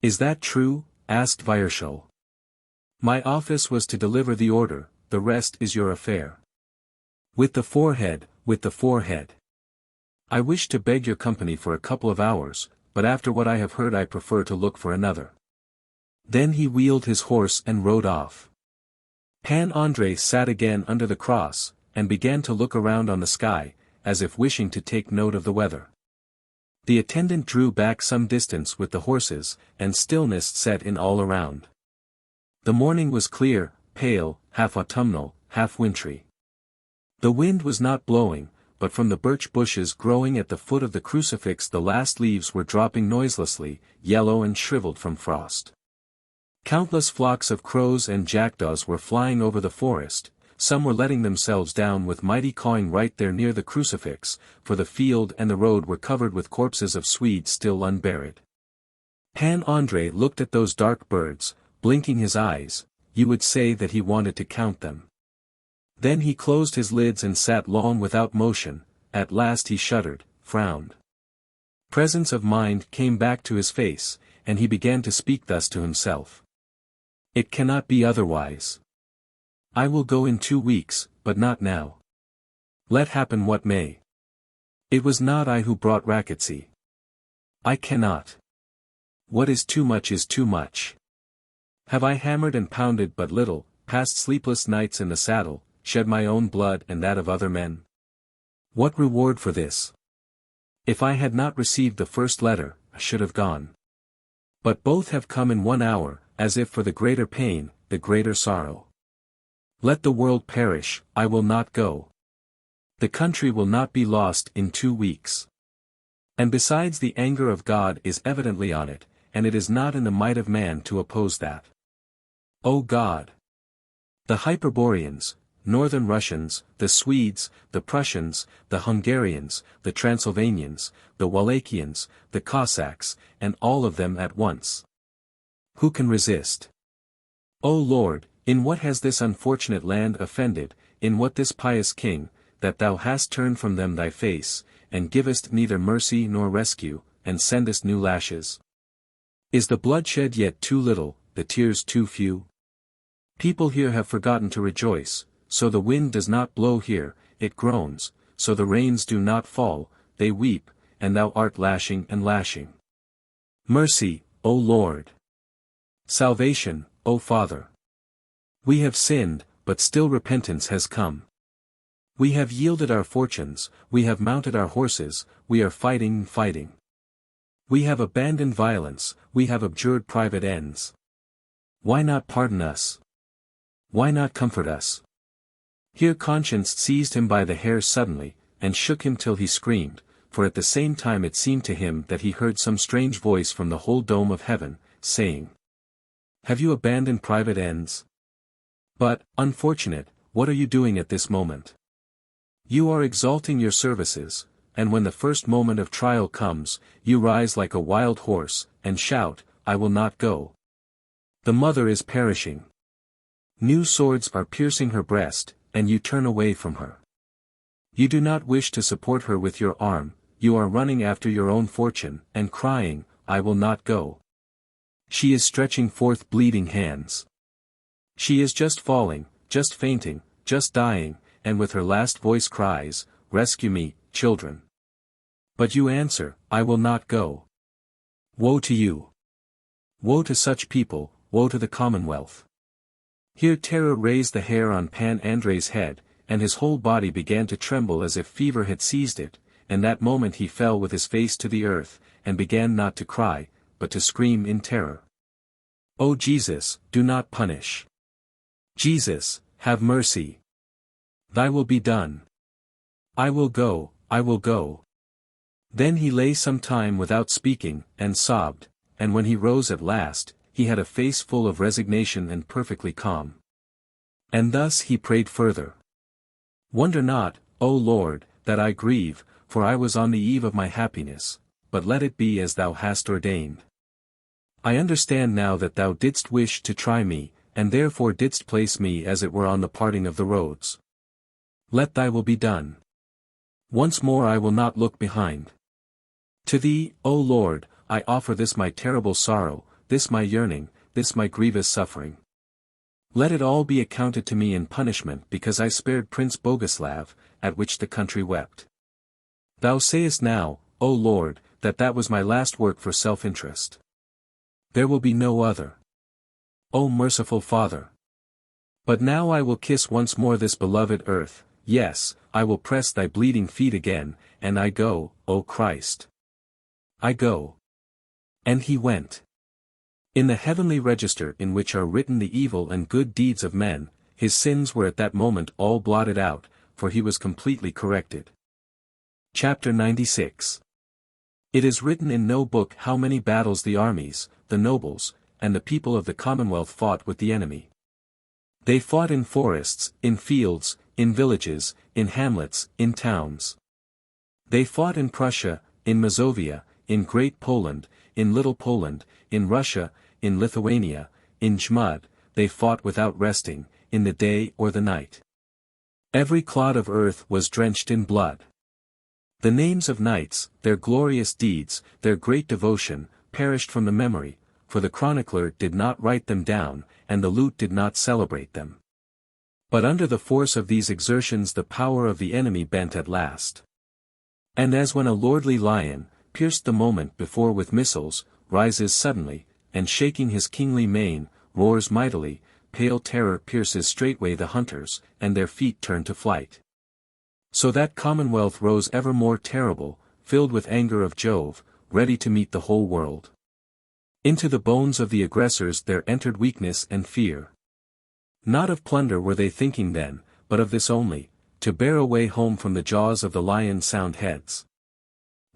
Is that true? Asked Vyershul. My office was to deliver the order, the rest is your affair. With the forehead, with the forehead. I wish to beg your company for a couple of hours, but after what I have heard I prefer to look for another. Then he wheeled his horse and rode off. Pan Andrei sat again under the cross, and began to look around on the sky, as if wishing to take note of the weather. The attendant drew back some distance with the horses, and stillness set in all around. The morning was clear, pale, half autumnal, half wintry. The wind was not blowing, but from the birch bushes growing at the foot of the crucifix the last leaves were dropping noiselessly, yellow and shriveled from frost. Countless flocks of crows and jackdaws were flying over the forest, some were letting themselves down with mighty cawing right there near the crucifix, for the field and the road were covered with corpses of Swedes still unburied. Pan Andrei looked at those dark birds, blinking his eyes, you would say that he wanted to count them. Then he closed his lids and sat long without motion, at last he shuddered, frowned. Presence of mind came back to his face, and he began to speak thus to himself. It cannot be otherwise. I will go in 2 weeks, but not now. Let happen what may. It was not I who brought Rossyeni. I cannot. What is too much is too much. Have I hammered and pounded but little, passed sleepless nights in the saddle, shed my own blood and that of other men? What reward for this? If I had not received the first letter, I should have gone. But both have come in 1 hour, as if for the greater pain, the greater sorrow. Let the world perish, I will not go. The country will not be lost in 2 weeks. And besides the anger of God is evidently on it, and it is not in the might of man to oppose that. O God! The Hyperboreans, Northern Russians, the Swedes, the Prussians, the Hungarians, the Transylvanians, the Wallachians, the Cossacks, and all of them at once. Who can resist? O Lord, in what has this unfortunate land offended, in what this pious king, that thou hast turned from them thy face, and givest neither mercy nor rescue, and sendest new lashes? Is the bloodshed yet too little, the tears too few? People here have forgotten to rejoice, so the wind does not blow here, it groans, so the rains do not fall, they weep, and thou art lashing and lashing. Mercy, O Lord! Salvation, O Father! We have sinned, but still repentance has come. We have yielded our fortunes, we have mounted our horses, we are fighting. We have abandoned violence, we have abjured private ends. Why not pardon us? Why not comfort us? Here conscience seized him by the hair suddenly, and shook him till he screamed, for at the same time it seemed to him that he heard some strange voice from the whole dome of heaven, saying, Have you abandoned private ends? But, unfortunate, what are you doing at this moment? You are exalting your services, and when the first moment of trial comes, you rise like a wild horse, and shout, I will not go. The mother is perishing. New swords are piercing her breast, and you turn away from her. You do not wish to support her with your arm, you are running after your own fortune, and crying, I will not go. She is stretching forth bleeding hands. She is just falling, just fainting, just dying, and with her last voice cries, Rescue me, children. But you answer, I will not go. Woe to you! Woe to such people, woe to the Commonwealth! Here terror raised the hair on Pan Andrei's head, and his whole body began to tremble as if fever had seized it, and that moment he fell with his face to the earth, and began not to cry, but to scream in terror. O Jesus, do not punish. Jesus, have mercy. Thy will be done. I will go, I will go. Then he lay some time without speaking, and sobbed, and when he rose at last, he had a face full of resignation and perfectly calm. And thus he prayed further. Wonder not, O Lord, that I grieve, for I was on the eve of my happiness, but let it be as thou hast ordained. I understand now that thou didst wish to try me, and therefore didst place me as it were on the parting of the roads. Let thy will be done. Once more I will not look behind. To thee, O Lord, I offer this my terrible sorrow, this my yearning, this my grievous suffering. Let it all be accounted to me in punishment because I spared Prince Boguslav, at which the country wept. Thou sayest now, O Lord, that was my last work for self-interest. There will be no other. O merciful Father! But now I will kiss once more this beloved earth, yes, I will press thy bleeding feet again, and I go, O Christ. I go. And he went. In the heavenly register in which are written the evil and good deeds of men, his sins were at that moment all blotted out, for he was completely corrected. Chapter 96. It is written in no book how many battles the armies, the nobles, and the people of the Commonwealth fought with the enemy. They fought in forests, in fields, in villages, in hamlets, in towns. They fought in Prussia, in Mazovia, in Great Poland, in Little Poland, in Russia, in Lithuania, in Jmud, they fought without resting, in the day or the night. Every clod of earth was drenched in blood. The names of knights, their glorious deeds, their great devotion, perished from the memory, for the chronicler did not write them down, and the lute did not celebrate them. But under the force of these exertions the power of the enemy bent at last. And as when a lordly lion, pierced the moment before with missiles, rises suddenly, and shaking his kingly mane, roars mightily, pale terror pierces straightway the hunters, and their feet turn to flight. So that commonwealth rose ever more terrible, filled with anger of Jove, ready to meet the whole world. Into the bones of the aggressors there entered weakness and fear. Not of plunder were they thinking then, but of this only, to bear away home from the jaws of the lion sound heads.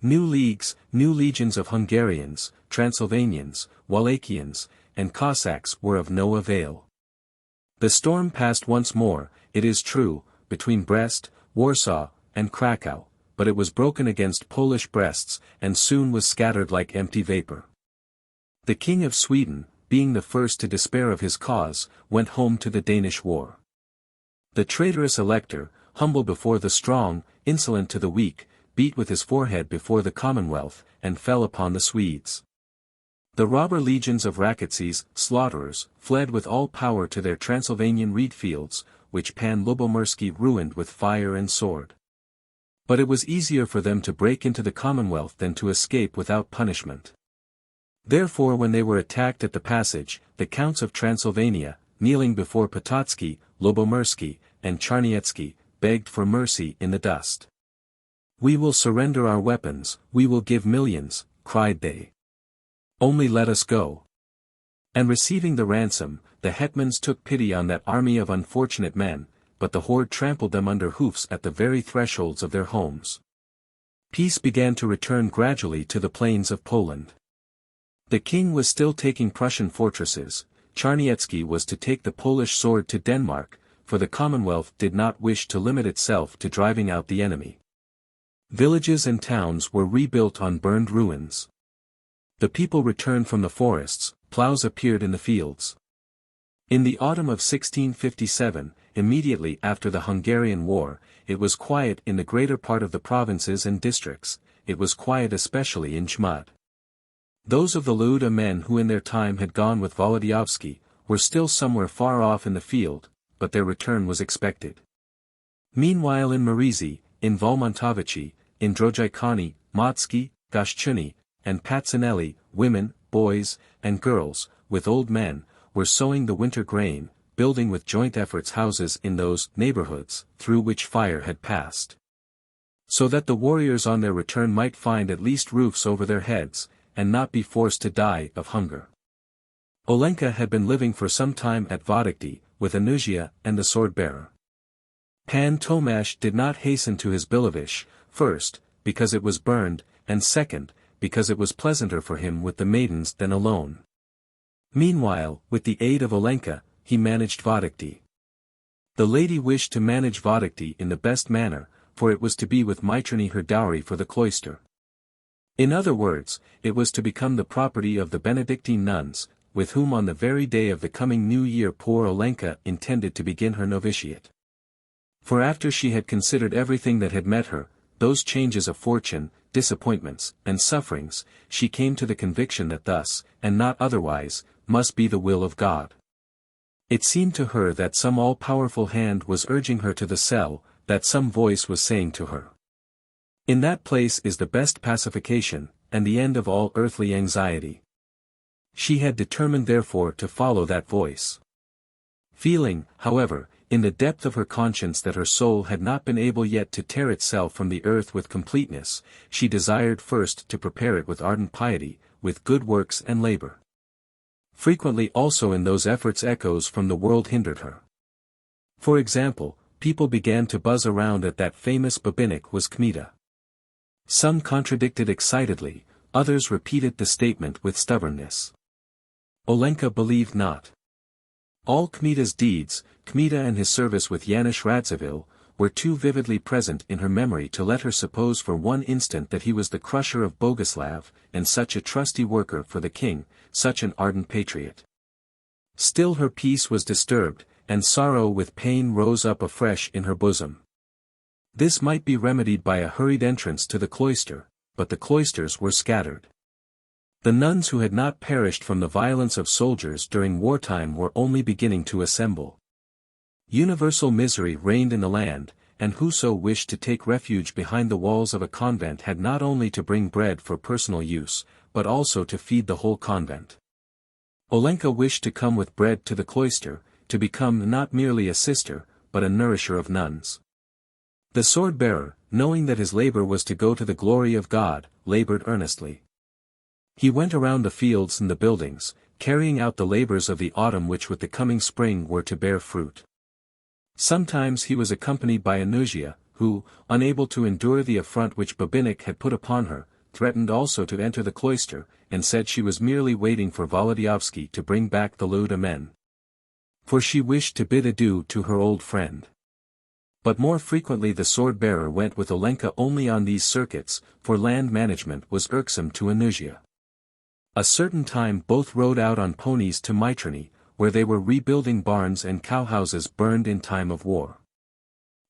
New leagues, new legions of Hungarians, Transylvanians, Wallachians, and Cossacks were of no avail. The storm passed once more, it is true, between Brest, Warsaw, and Krakow, but it was broken against Polish breasts, and soon was scattered like empty vapor. The King of Sweden, being the first to despair of his cause, went home to the Danish war. The traitorous Elector, humble before the strong, insolent to the weak, beat with his forehead before the Commonwealth, and fell upon the Swedes. The robber legions of Rakoczy's slaughterers fled with all power to their Transylvanian reed fields, which Pan Lubomirski ruined with fire and sword. But it was easier for them to break into the Commonwealth than to escape without punishment. Therefore when they were attacked at the passage, the counts of Transylvania, kneeling before Potocki, Lubomirski, and Charniecki, begged for mercy in the dust. "We will surrender our weapons, we will give millions," cried they. "Only let us go." And receiving the ransom, the hetmans took pity on that army of unfortunate men, but the horde trampled them under hoofs at the very thresholds of their homes. Peace began to return gradually to the plains of Poland. The king was still taking Prussian fortresses, Charniecki was to take the Polish sword to Denmark, for the Commonwealth did not wish to limit itself to driving out the enemy. Villages and towns were rebuilt on burned ruins. The people returned from the forests, plows appeared in the fields. In the autumn of 1657, immediately after the Hungarian War, it was quiet in the greater part of the provinces and districts, it was quiet especially in Jmud. Those of the Luda men who in their time had gone with Volodyovski, were still somewhere far off in the field, but their return was expected. Meanwhile in Marysi, in Volmontovichi, in Drodzikani, Motski, Goszczyny, and Patsinelli, women, boys, and girls, with old men, were sowing the winter grain, building with joint efforts houses in those neighborhoods through which fire had passed. So that the warriors on their return might find at least roofs over their heads, and not be forced to die of hunger. Olenka had been living for some time at Vodokty, with Anusia and the sword-bearer. Pan Tomasz did not hasten to his Billevich, first, because it was burned, and second, because it was pleasanter for him with the maidens than alone. Meanwhile, with the aid of Olenka, he managed Vodokty. The lady wished to manage Vodokty in the best manner, for it was to be with Mitrany her dowry for the cloister. In other words, it was to become the property of the Benedictine nuns, with whom on the very day of the coming new year poor Olenka intended to begin her novitiate. For after she had considered everything that had met her, those changes of fortune, disappointments, and sufferings, she came to the conviction that thus, and not otherwise, must be the will of God. It seemed to her that some all-powerful hand was urging her to the cell, that some voice was saying to her, "In that place is the best pacification, and the end of all earthly anxiety." She had determined therefore to follow that voice. Feeling, however, in the depth of her conscience that her soul had not been able yet to tear itself from the earth with completeness, she desired first to prepare it with ardent piety, with good works and labor. Frequently also in those efforts echoes from the world hindered her. For example, people began to buzz around at that famous Billevich was Kmita. Some contradicted excitedly, others repeated the statement with stubbornness. Olenka believed not. All Kmita's deeds, Kmita and his service with Janusz Radziwill, were too vividly present in her memory to let her suppose for one instant that he was the crusher of Boguslav, and such a trusty worker for the king, such an ardent patriot. Still her peace was disturbed, and sorrow with pain rose up afresh in her bosom. This might be remedied by a hurried entrance to the cloister, but the cloisters were scattered. The nuns who had not perished from the violence of soldiers during wartime were only beginning to assemble. Universal misery reigned in the land, and whoso wished to take refuge behind the walls of a convent had not only to bring bread for personal use, but also to feed the whole convent. Olenka wished to come with bread to the cloister, to become not merely a sister, but a nourisher of nuns. The sword-bearer, knowing that his labor was to go to the glory of God, labored earnestly. He went around the fields and the buildings, carrying out the labors of the autumn which with the coming spring were to bear fruit. Sometimes he was accompanied by Anusia, who, unable to endure the affront which Billevich had put upon her, threatened also to enter the cloister, and said she was merely waiting for Volodyovski to bring back the lewd amen. For she wished to bid adieu to her old friend. But more frequently the sword-bearer went with Olenka only on these circuits, for land management was irksome to Anusia. A certain time both rode out on ponies to Mitrany, where they were rebuilding barns and cowhouses burned in time of war.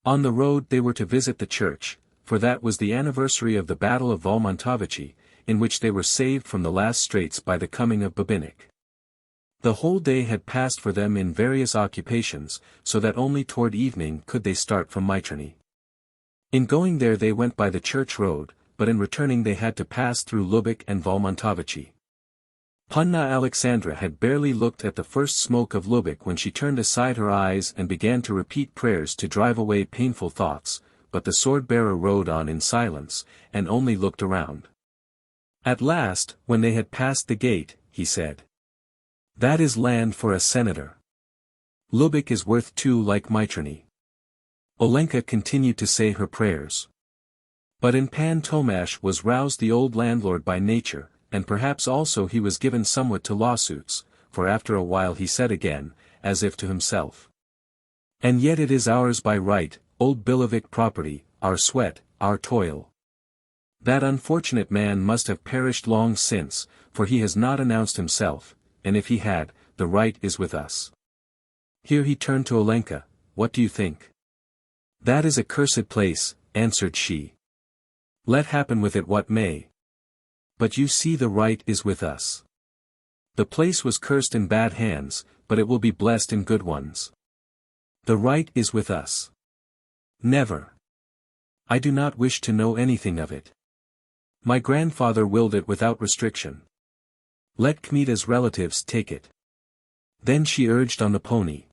On the road they were to visit the church, for that was the anniversary of the Battle of Volmontovichi, in which they were saved from the last straits by the coming of Billevich. The whole day had passed for them in various occupations, so that only toward evening could they start from Mitrany. In going there they went by the church road, but in returning they had to pass through Lubick and Volmontovichi. Panna Aleksandra had barely looked at the first smoke of Lubick when she turned aside her eyes and began to repeat prayers to drive away painful thoughts, but the sword-bearer rode on in silence, and only looked around. At last, when they had passed the gate, he said, "That is land for a senator. Lubick is worth two like Mitrany." Olenka continued to say her prayers. But in Pan Tomasz was roused the old landlord by nature, and perhaps also he was given somewhat to lawsuits, for after a while he said again, as if to himself, "And yet it is ours by right, old Billevich property, our sweat, our toil. That unfortunate man must have perished long since, for he has not announced himself, and if he had, the right is with us." Here he turned to Olenka. "What do you think?" "That is a cursed place," answered she. "Let happen with it what may. But you see the right is with us. The place was cursed in bad hands, but it will be blessed in good ones. The right is with us. Never. I do not wish to know anything of it. My grandfather willed it without restriction. Let Kmita's relatives take it." Then she urged on the pony.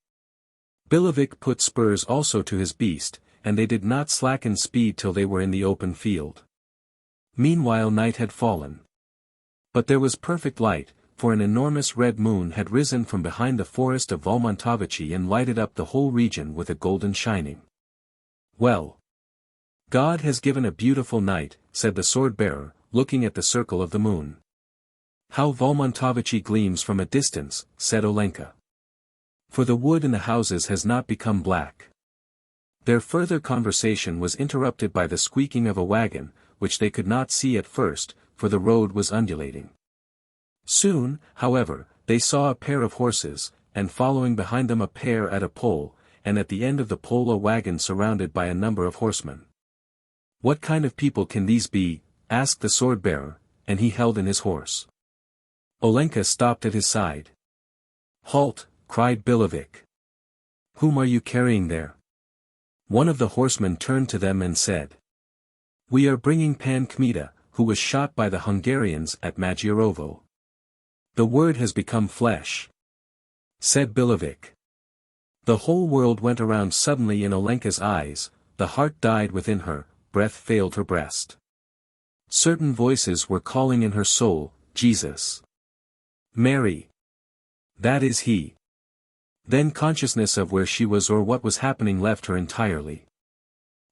Billevich put spurs also to his beast, and they did not slacken speed till they were in the open field. Meanwhile night had fallen. But there was perfect light, for an enormous red moon had risen from behind the forest of Volmontovichi and lighted up the whole region with a golden shining. "Well, God has given a beautiful night," said the sword-bearer, looking at the circle of the moon. "How Volmontovichi gleams from a distance," said Olenka. "For the wood in the houses has not become black. Their further conversation was interrupted by the squeaking of a wagon, which they could not see at first, for the road was undulating. Soon, however, they saw a pair of horses, and following behind them a pair at a pole, and at the end of the pole a wagon surrounded by a number of horsemen. "What kind of people can these be?" asked the sword-bearer, and he held in his horse. Olenka stopped at his side. "Halt!" cried Billevich. "Whom are you carrying there?" One of the horsemen turned to them and said, "We are bringing Pan Kmita, who was shot by the Hungarians at Magyarovo." "The word has become flesh," said Billevich. The whole world went around suddenly in Olenka's eyes, the heart died within her, breath failed her breast. Certain voices were calling in her soul, "Jesus! Mary! That is he!" Then consciousness of where she was or what was happening left her entirely.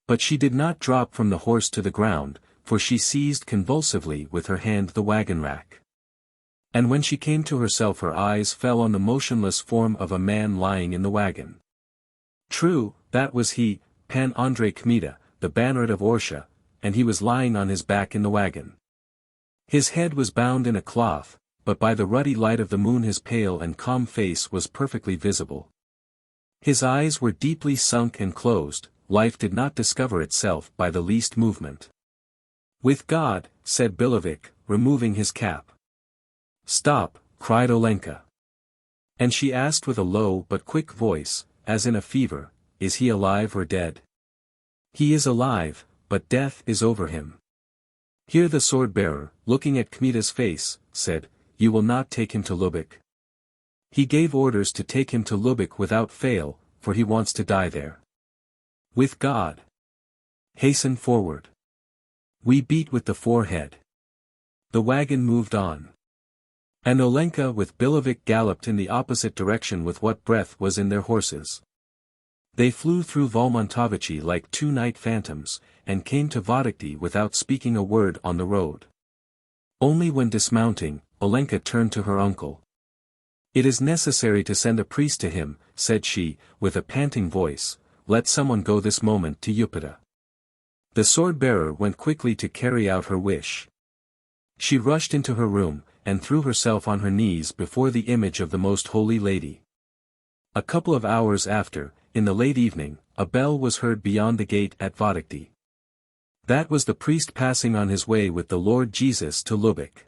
But she did not drop from the horse to the ground, for she seized convulsively with her hand the wagon rack. And when she came to herself her eyes fell on the motionless form of a man lying in the wagon. True, that was he, Pan Andrei Kmita, the banneret of Orsha, and he was lying on his back in the wagon. His head was bound in a cloth, but by the ruddy light of the moon his pale and calm face was perfectly visible. His eyes were deeply sunk and closed, life did not discover itself by the least movement. "With God," said Billevich, removing his cap. "Stop," cried Olenka. And she asked with a low but quick voice, as in a fever, "Is he alive or dead?" "He is alive, but death is over him." Here the sword-bearer, looking at Kmita's face, said, "You will not take him to Lubick?" "He gave orders to take him to Lubick without fail, for he wants to die there." "With God. Hasten forward." We beat with the forehead. The wagon moved on. And Olenka with Billevich galloped in the opposite direction with what breath was in their horses. They flew through Volmontovichi like two night phantoms, and came to Vodokty without speaking a word on the road. Only when dismounting, Olenka turned to her uncle. "It is necessary to send a priest to him," said she, with a panting voice. "Let someone go this moment to Upita." The sword-bearer went quickly to carry out her wish. She rushed into her room, and threw herself on her knees before the image of the Most Holy Lady. A couple of hours after, in the late evening, a bell was heard beyond the gate at Vodokty. That was the priest passing on his way with the Lord Jesus to Lubick.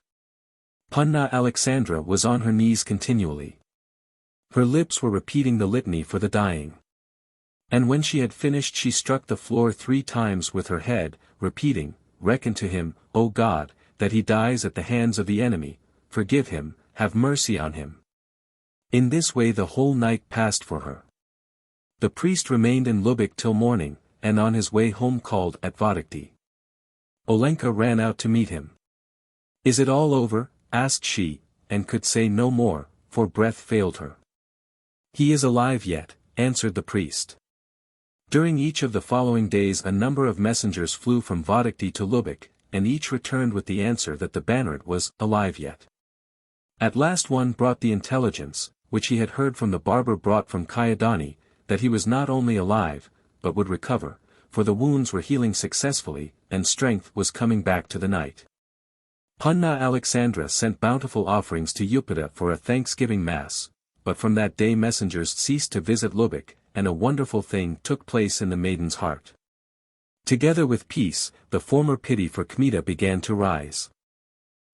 Panna Aleksandra was on her knees continually. Her lips were repeating the litany for the dying. And when she had finished she struck the floor 3 times with her head, repeating, "Reckon to him, O God, that he dies at the hands of the enemy, forgive him, have mercy on him." In this way the whole night passed for her. The priest remained in Lubick till morning, and on his way home called at Vodokty. Olenka ran out to meet him. "Is it all over?" asked she, and could say no more, for breath failed her. "He is alive yet," answered the priest. During each of the following days a number of messengers flew from Vodokty to Lubick, and each returned with the answer that the banneret was alive yet. At last one brought the intelligence, which he had heard from the barber brought from Kyedani, that he was not only alive, but would recover, for the wounds were healing successfully, and strength was coming back to the knight. Panna Aleksandra sent bountiful offerings to Upita for a Thanksgiving Mass, but from that day messengers ceased to visit Lubick, and a wonderful thing took place in the maiden's heart. Together with peace, the former pity for Kmita began to rise.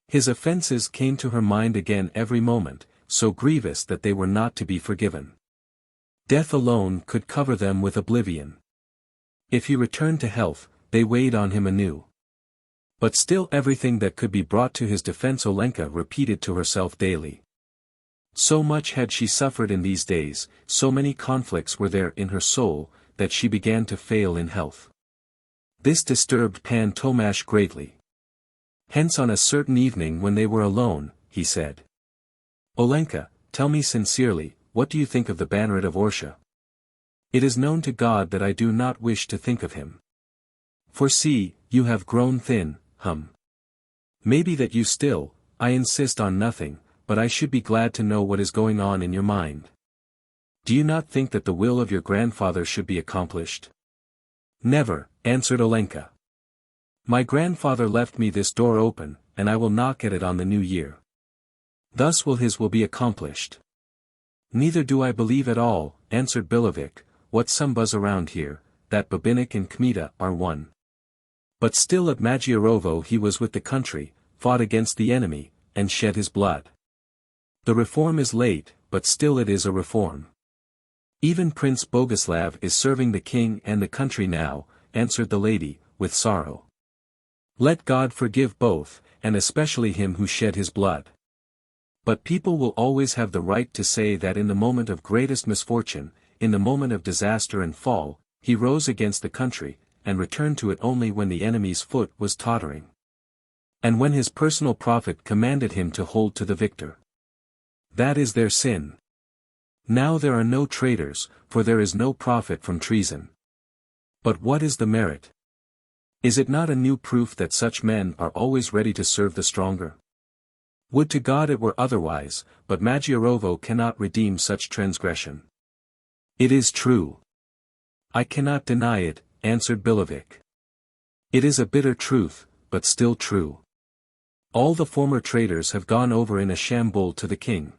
His offences came to her mind again every moment, so grievous that they were not to be forgiven. Death alone could cover them with oblivion. If he returned to health, they weighed on him anew. But still everything that could be brought to his defense Olenka repeated to herself daily. So much had she suffered in these days, so many conflicts were there in her soul, that she began to fail in health. This disturbed Pan Tomasz greatly. Hence on a certain evening when they were alone, he said, "Olenka, tell me sincerely, what do you think of the banneret of Orsha? It is known to God that I do not wish to think of him. For see, you have grown thin, Maybe that you still, I insist on nothing, but I should be glad to know what is going on in your mind. Do you not think that the will of your grandfather should be accomplished? Never, answered Olenka. My grandfather left me this door open, and I will knock at it on the new year. Thus will his will be accomplished. Neither do I believe at all, answered Billevich, what some buzz around here, that Babinich and Kmita are one. But still at Magyarovo he was with the country, fought against the enemy, and shed his blood. The reform is late, but still it is a reform. Even Prince Boguslav is serving the king and the country now, answered the lady, with sorrow. Let God forgive both, and especially him who shed his blood. But people will always have the right to say that in the moment of greatest misfortune, in the moment of disaster and fall, he rose against the country, and returned to it only when the enemy's foot was tottering. And when his personal profit commanded him to hold to the victor. That is their sin. Now there are no traitors, for there is no profit from treason. But what is the merit? Is it not a new proof that such men are always ready to serve the stronger? Would to God it were otherwise, but Magyarovo cannot redeem such transgression. It is true. I cannot deny it, answered Billevich. It is a bitter truth, but still true. All the former traitors have gone over in a sham-bull to the king.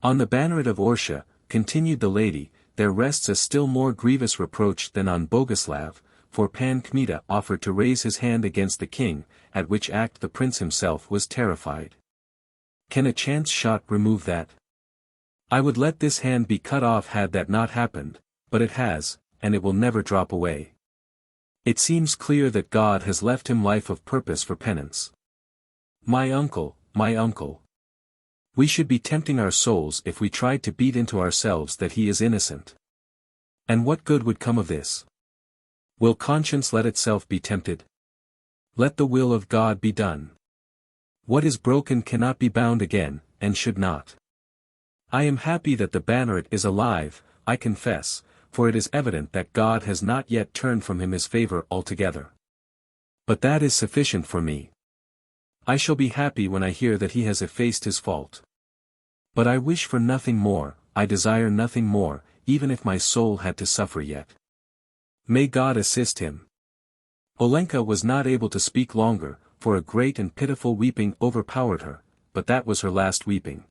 On the banneret of Orsha, continued the lady, there rests a still more grievous reproach than on Boguslav, for Pan Kmita offered to raise his hand against the king, at which act the prince himself was terrified. Can a chance shot remove that? I would let this hand be cut off had that not happened, but it has, and it will never drop away. It seems clear that God has left him life of purpose for penance. My uncle, my uncle. We should be tempting our souls if we tried to beat into ourselves that he is innocent. And what good would come of this? Will conscience let itself be tempted? Let the will of God be done. What is broken cannot be bound again, and should not. I am happy that the banneret is alive, I confess, for it is evident that God has not yet turned from him his favor altogether. But that is sufficient for me. I shall be happy when I hear that he has effaced his fault. But I wish for nothing more, I desire nothing more, even if my soul had to suffer yet. May God assist him. Olenka was not able to speak longer, for a great and pitiful weeping overpowered her, but that was her last weeping.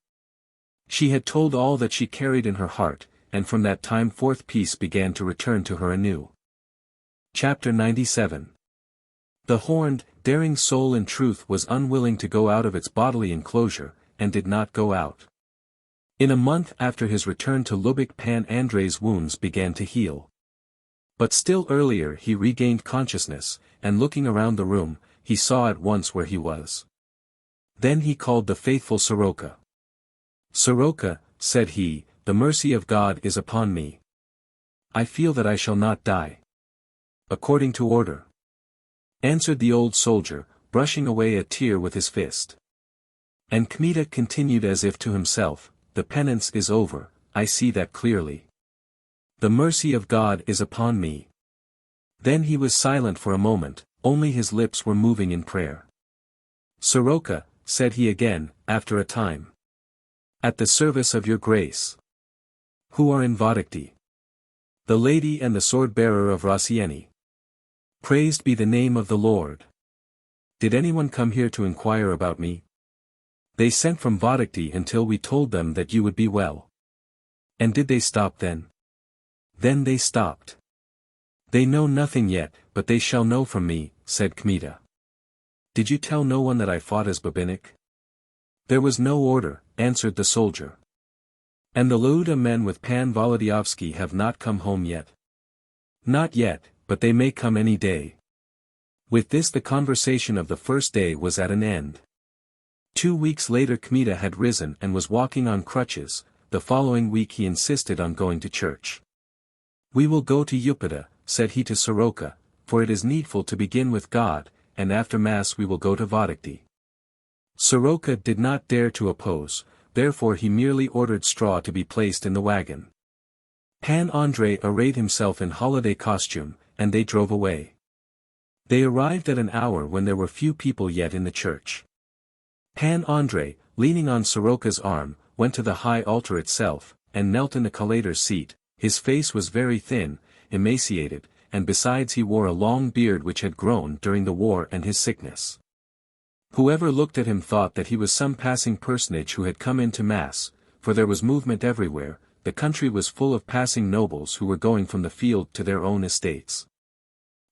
She had told all that she carried in her heart, and from that time forth peace began to return to her anew. Chapter 97. The horned, daring soul in truth was unwilling to go out of its bodily enclosure, and did not go out. In a month after his return to Lubbock Pan Andrei's wounds began to heal. But still earlier he regained consciousness, and looking around the room, he saw at once where he was. Then he called the faithful Soroka. Soroka, said he, the mercy of God is upon me. I feel that I shall not die. According to order. Answered the old soldier, brushing away a tear with his fist. And Kmita continued as if to himself, the penance is over, I see that clearly. The mercy of God is upon me. Then he was silent for a moment, only his lips were moving in prayer. Soroka, said he again, after a time. At the service of your grace. Who are in Vodokty? The lady and the sword-bearer of Rossyeni. Praised be the name of the Lord. Did anyone come here to inquire about me? They sent from Vodokty until we told them that you would be well. And did they stop then? Then they stopped. They know nothing yet, but they shall know from me, said Kmita. Did you tell no one that I fought as Babinich? There was no order, answered the soldier. And the Lauda men with Pan Volodyovsky have not come home yet? Not yet, but they may come any day. With this the conversation of the first day was at an end. 2 weeks later Kmita had risen and was walking on crutches, the following week he insisted on going to church. We will go to Upita, said he to Soroka, for it is needful to begin with God, and after Mass we will go to Vodokty. Soroka did not dare to oppose, therefore he merely ordered straw to be placed in the wagon. Pan Andrei arrayed himself in holiday costume, and they drove away. They arrived at an hour when there were few people yet in the church. Pan Andrei, leaning on Soroka's arm, went to the high altar itself, and knelt in the collator's seat. His face was very thin, emaciated, and besides he wore a long beard which had grown during the war and his sickness. Whoever looked at him thought that he was some passing personage who had come into mass, for there was movement everywhere. The country was full of passing nobles who were going from the field to their own estates.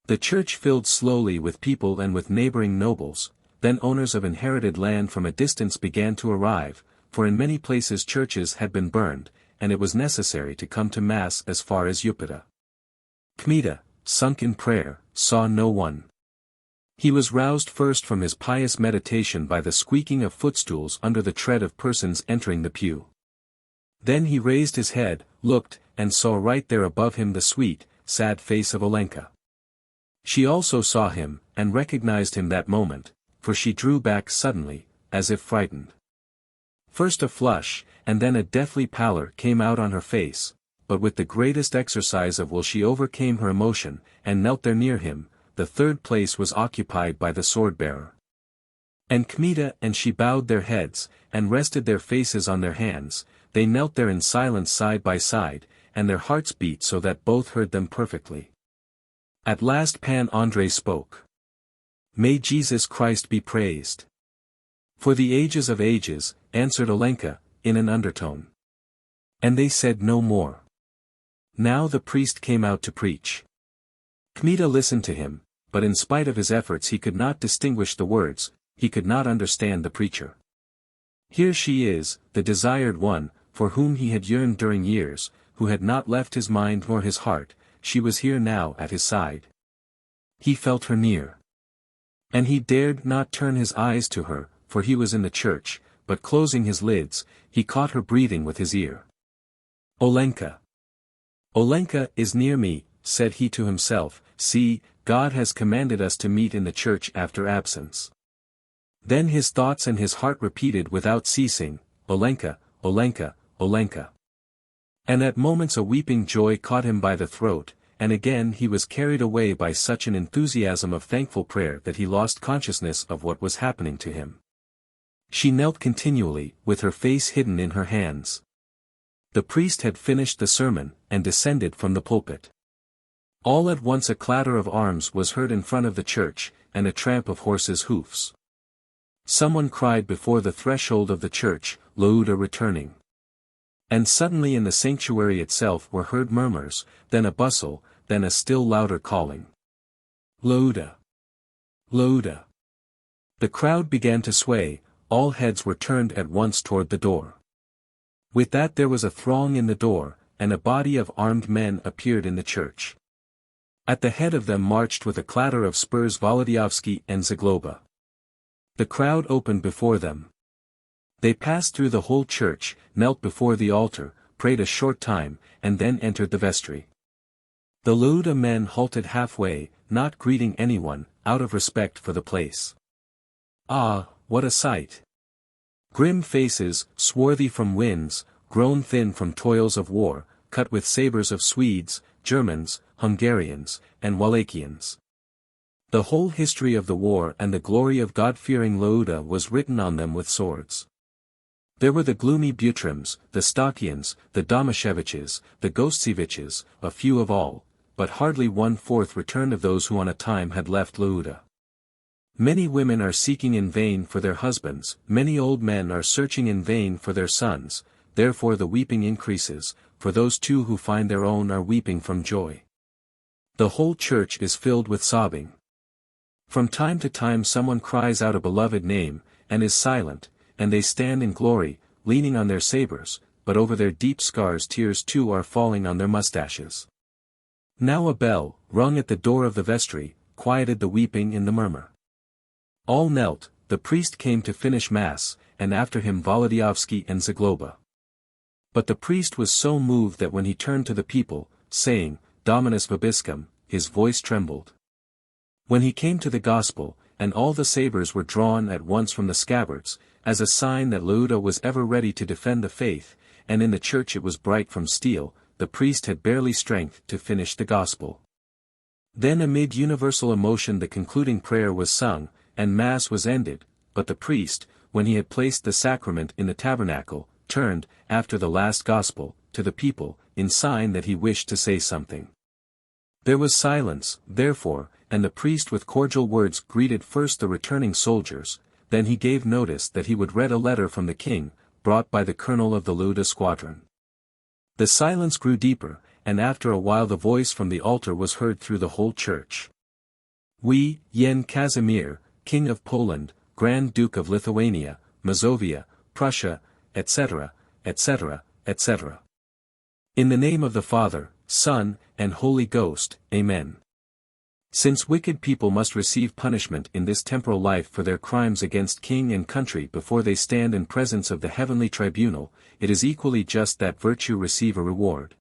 The church filled slowly with people and with neighboring nobles, then owners of inherited land from a distance began to arrive, for in many places churches had been burned, and it was necessary to come to mass as far as Upita. Kmita, sunk in prayer, saw no one. He was roused first from his pious meditation by the squeaking of footstools under the tread of persons entering the pew. Then he raised his head, looked, and saw right there above him the sweet, sad face of Olenka. She also saw him, and recognized him that moment, for she drew back suddenly, as if frightened. First a flush, and then a deathly pallor came out on her face, but with the greatest exercise of will she overcame her emotion, and knelt there near him. The third place was occupied by the sword-bearer. And Kmita and she bowed their heads, and rested their faces on their hands. They knelt there in silence side by side, and their hearts beat so that both heard them perfectly. At last Pan Andrei spoke. "May Jesus Christ be praised." "For the ages of ages," answered Olenka, in an undertone. And they said no more. Now the priest came out to preach. Kmita listened to him, but in spite of his efforts he could not distinguish the words, he could not understand the preacher. Here she is, the desired one, for whom he had yearned during years, who had not left his mind nor his heart, she was here now at his side. He felt her near. And he dared not turn his eyes to her, for he was in the church, but closing his lids, he caught her breathing with his ear. "Olenka! Olenka is near me," said he to himself. "See, God has commanded us to meet in the church after absence." Then his thoughts and his heart repeated without ceasing, "Olenka, Olenka, Olenka." And at moments a weeping joy caught him by the throat, and again he was carried away by such an enthusiasm of thankful prayer that he lost consciousness of what was happening to him. She knelt continually, with her face hidden in her hands. The priest had finished the sermon, and descended from the pulpit. All at once a clatter of arms was heard in front of the church, and a tramp of horses' hoofs. Someone cried before the threshold of the church, "Louda returning." And suddenly in the sanctuary itself were heard murmurs, then a bustle, then a still louder calling. "Louda! Louda!" The crowd began to sway, all heads were turned at once toward the door. With that there was a throng in the door, and a body of armed men appeared in the church. At the head of them marched with a clatter of spurs Volodyovski and Zagloba. The crowd opened before them. They passed through the whole church, knelt before the altar, prayed a short time, and then entered the vestry. The Louda men halted halfway, not greeting anyone, out of respect for the place. Ah, what a sight! Grim faces, swarthy from winds, grown thin from toils of war, cut with sabers of Swedes, Germans, Hungarians, and Wallachians. The whole history of the war and the glory of God-fearing Louda was written on them with swords. There were the gloomy Butryms, the Stockians, the Domasheviches, the Gostsiviches, a few of all, but hardly 1/4 returned of those who on a time had left Louda. Many women are seeking in vain for their husbands, many old men are searching in vain for their sons, therefore the weeping increases, for those too who find their own are weeping from joy. The whole church is filled with sobbing. From time to time someone cries out a beloved name, and is silent, and they stand in glory, leaning on their sabers, but over their deep scars tears too are falling on their mustaches. Now a bell, rung at the door of the vestry, quieted the weeping and the murmur. All knelt, the priest came to finish mass, and after him Volodyovski and Zagloba. But the priest was so moved that when he turned to the people, saying, "Dominus vobiscum," his voice trembled. When he came to the gospel, and all the sabers were drawn at once from the scabbards, as a sign that Louda was ever ready to defend the faith, and in the church it was bright from steel, the priest had barely strength to finish the gospel. Then amid universal emotion the concluding prayer was sung, and mass was ended, but the priest, when he had placed the sacrament in the tabernacle, turned, after the last gospel, to the people, in sign that he wished to say something. There was silence, therefore, and the priest with cordial words greeted first the returning soldiers, then he gave notice that he would read a letter from the king, brought by the colonel of the Luda squadron. The silence grew deeper, and after a while the voice from the altar was heard through the whole church. We, Yen Casimir, King of Poland, Grand Duke of Lithuania, Mazovia, Prussia, etc., etc., etc. In the name of the Father, Son, and Holy Ghost, Amen. Since wicked people must receive punishment in this temporal life for their crimes against king and country before they stand in presence of the heavenly tribunal, it is equally just that virtue receive a reward,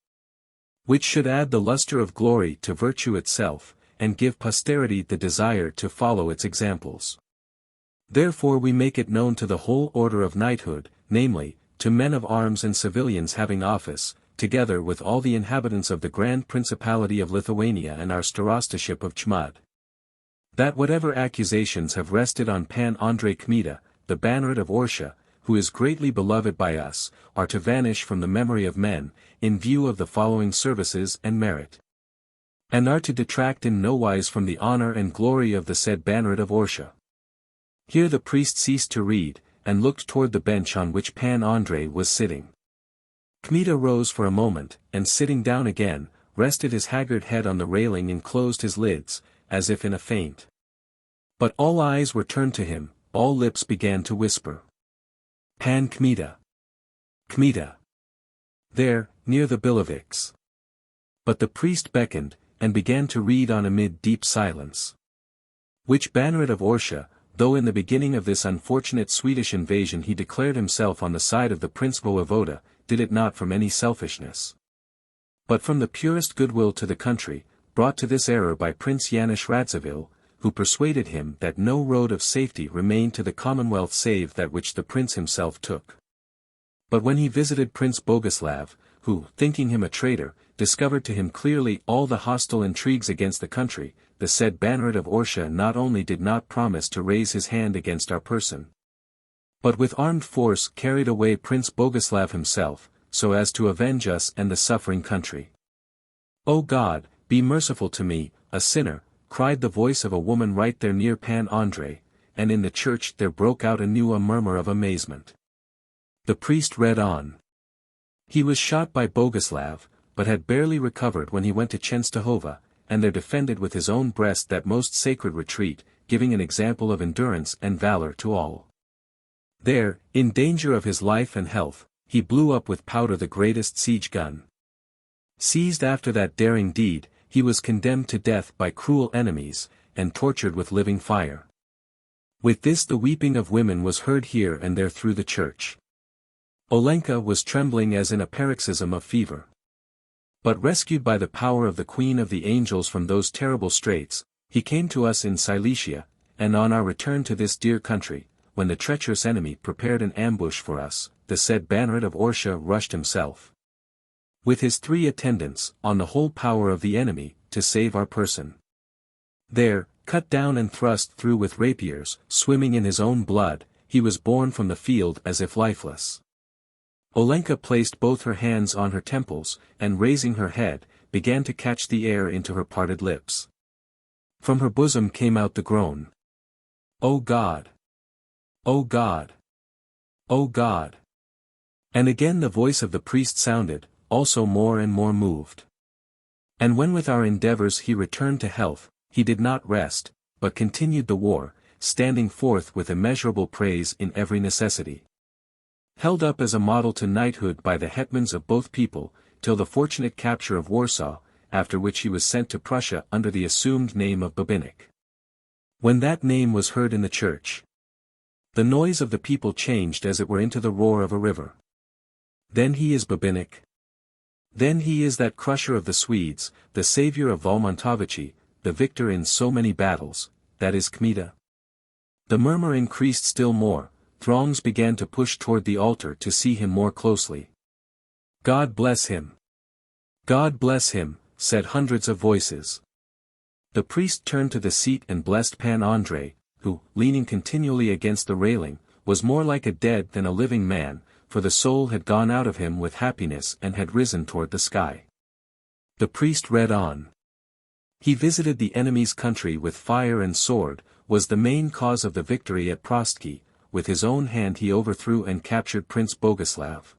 which should add the luster of glory to virtue itself, and give posterity the desire to follow its examples. Therefore we make it known to the whole order of knighthood, namely, to men of arms and civilians having office, together with all the inhabitants of the Grand Principality of Lithuania and our starostaship of Chmud, that whatever accusations have rested on Pan Andrei Kmita, the banneret of Orsha, who is greatly beloved by us, are to vanish from the memory of men, in view of the following services and merit, and are to detract in no wise from the honor and glory of the said banneret of Orsha. Here the priest ceased to read, and looked toward the bench on which Pan Andrei was sitting. Kmita rose for a moment, and sitting down again, rested his haggard head on the railing and closed his lids, as if in a faint. But all eyes were turned to him, all lips began to whisper. Pan Kmita. Kmita. There, near the Billeviches. But the priest beckoned, and began to read on amid deep silence. Which banneret of Orsha, though in the beginning of this unfortunate Swedish invasion he declared himself on the side of the Prince Voivoda, did it not from any selfishness, but from the purest goodwill to the country, brought to this error by Prince Janusz Radziwill, who persuaded him that no road of safety remained to the Commonwealth save that which the prince himself took. But when he visited Prince Boguslav, who, thinking him a traitor, discovered to him clearly all the hostile intrigues against the country, the said banneret of Orsha not only did not promise to raise his hand against our person, but with armed force carried away Prince Boguslav himself, so as to avenge us and the suffering country. O God, be merciful to me, a sinner, cried the voice of a woman right there near Pan Andrei, and in the church there broke out anew a murmur of amazement. The priest read on. He was shot by Boguslav, but had barely recovered when he went to Chenstohova, and there defended with his own breast that most sacred retreat, giving an example of endurance and valor to all. There, in danger of his life and health, he blew up with powder the greatest siege gun. Seized after that daring deed, he was condemned to death by cruel enemies, and tortured with living fire. With this the weeping of women was heard here and there through the church. Olenka was trembling as in a paroxysm of fever. But rescued by the power of the Queen of the Angels from those terrible straits, he came to us in Silesia, and on our return to this dear country, when the treacherous enemy prepared an ambush for us, the said banneret of Orsha rushed himself, with his 3 attendants, on the whole power of the enemy, to save our person. There, cut down and thrust through with rapiers, swimming in his own blood, he was borne from the field as if lifeless. Olenka placed both her hands on her temples, and raising her head, began to catch the air into her parted lips. From her bosom came out the groan, O God! O God! O God! And again the voice of the priest sounded, also more and more moved. And when with our endeavors he returned to health, he did not rest, but continued the war, standing forth with immeasurable praise in every necessity. Held up as a model to knighthood by the hetmans of both people, till the fortunate capture of Warsaw, after which he was sent to Prussia under the assumed name of Babinik. When that name was heard in the church, the noise of the people changed as it were into the roar of a river. Then he is Babinik. Then he is that crusher of the Swedes, the savior of Valmontovichi, the victor in so many battles, that is Kmita. The murmur increased still more, throngs began to push toward the altar to see him more closely. God bless him! God bless him, said hundreds of voices. The priest turned to the seat and blessed Pan Andrei, who, leaning continually against the railing, was more like a dead than a living man, for the soul had gone out of him with happiness and had risen toward the sky. The priest read on. He visited the enemy's country with fire and sword, was the main cause of the victory at Prostki, with his own hand he overthrew and captured Prince Boguslav.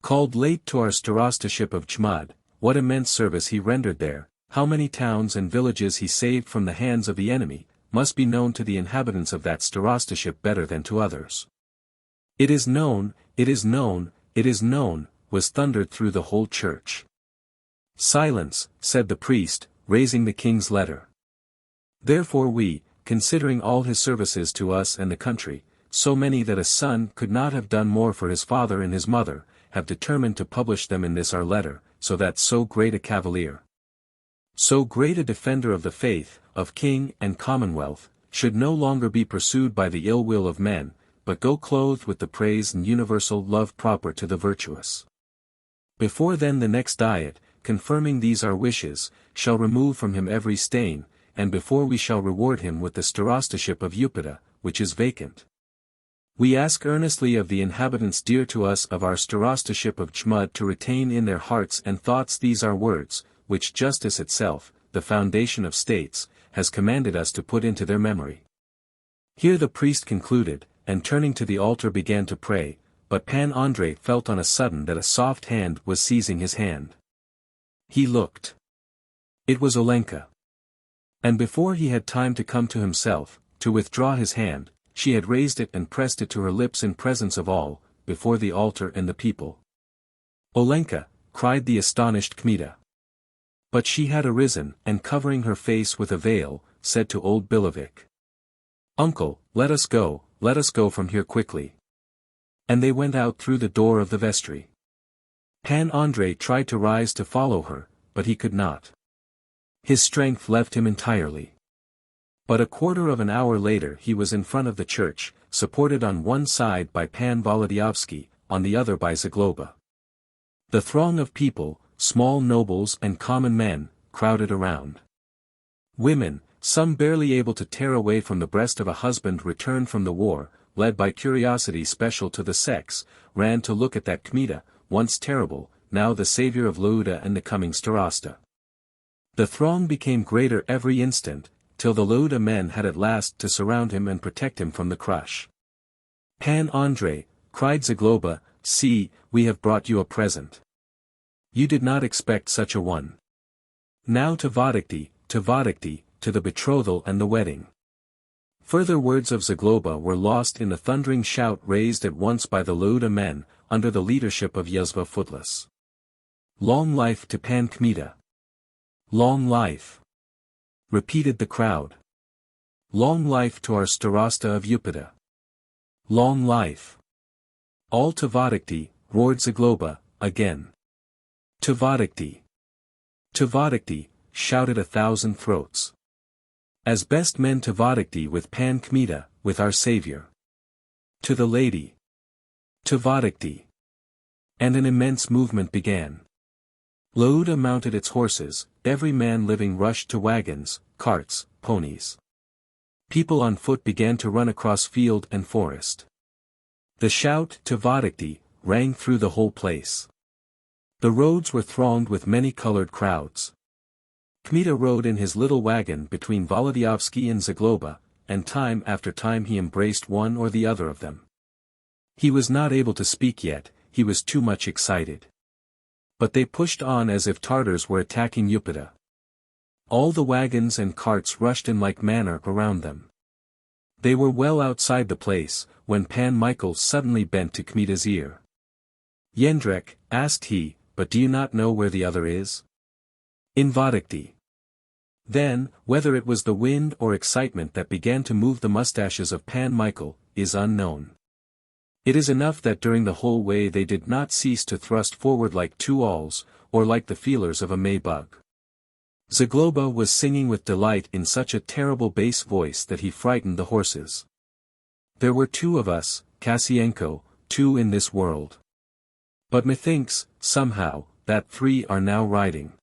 Called late to our starostaship of Chmud, what immense service he rendered there, how many towns and villages he saved from the hands of the enemy, must be known to the inhabitants of that starostaship better than to others. It is known, it is known, it is known, was thundered through the whole church. Silence, said the priest, raising the king's letter. Therefore we, considering all his services to us and the country, so many that a son could not have done more for his father and his mother, have determined to publish them in this our letter, so that so great a cavalier, so great a defender of the faith, of king and commonwealth, should no longer be pursued by the ill will of men, but go clothed with the praise and universal love proper to the virtuous. Before then the next diet, confirming these our wishes, shall remove from him every stain, and before we shall reward him with the starostaship of Upita, which is vacant. We ask earnestly of the inhabitants dear to us of our starostaship of Chmud to retain in their hearts and thoughts these our words, which justice itself, the foundation of states, has commanded us to put into their memory. Here the priest concluded, and turning to the altar began to pray, but Pan Andrei felt on a sudden that a soft hand was seizing his hand. He looked. It was Olenka. And before he had time to come to himself, to withdraw his hand, she had raised it and pressed it to her lips in presence of all, before the altar and the people. Olenka, cried the astonished Kmita. But she had arisen, and covering her face with a veil, said to old Billevich, "Uncle, let us go from here quickly." And they went out through the door of the vestry. Pan Andrei tried to rise to follow her, but he could not. His strength left him entirely. But a quarter of an hour later he was in front of the church, supported on one side by Pan Volodyovski, on the other by Zagloba. The throng of people, small nobles and common men, crowded around. Women, some barely able to tear away from the breast of a husband returned from the war, led by curiosity special to the sex, ran to look at that Kmita, once terrible, now the savior of Lauda and the coming starosta. The throng became greater every instant, till the Lauda men had at last to surround him and protect him from the crush. "Pan Andrei," cried Zagloba, "see, we have brought you a present. You did not expect such a one. Now to Vodokty, to the betrothal and the wedding." Further words of Zagloba were lost in the thundering shout raised at once by the Lauda men, under the leadership of Yezva Footless. "Long life to Pan Kmita! Long life!" repeated the crowd. "Long life to our starosta of Upita! Long life!" "All to Vodokty," roared Zagloba, again. "To Vodokty! To Vodokty!" shouted 1,000 throats. "As best men to Vodokty with Pan Kmita, with our savior! To the lady! To Vodokty!" And an immense movement began. Lauda mounted its horses, every man living rushed to wagons, carts, ponies. People on foot began to run across field and forest. The shout "to Vodokty" rang through the whole place. The roads were thronged with many-colored crowds. Kmita rode in his little wagon between Volodyovski and Zagloba, and time after time he embraced one or the other of them. He was not able to speak yet, he was too much excited. But they pushed on as if Tartars were attacking Upita. All the wagons and carts rushed in like manner around them. They were well outside the place, when Pan Michael suddenly bent to Kmita's ear. "Jędrek," asked he, "but do you not know where the other is?" "In Vodokty." Then, whether it was the wind or excitement that began to move the mustaches of Pan Michael, is unknown. It is enough that during the whole way they did not cease to thrust forward like two awls, or like the feelers of a May-bug. Zagloba was singing with delight in such a terrible bass voice that he frightened the horses. "There were two of us, Kasienko, two in this world. But methinks, somehow, that three are now riding."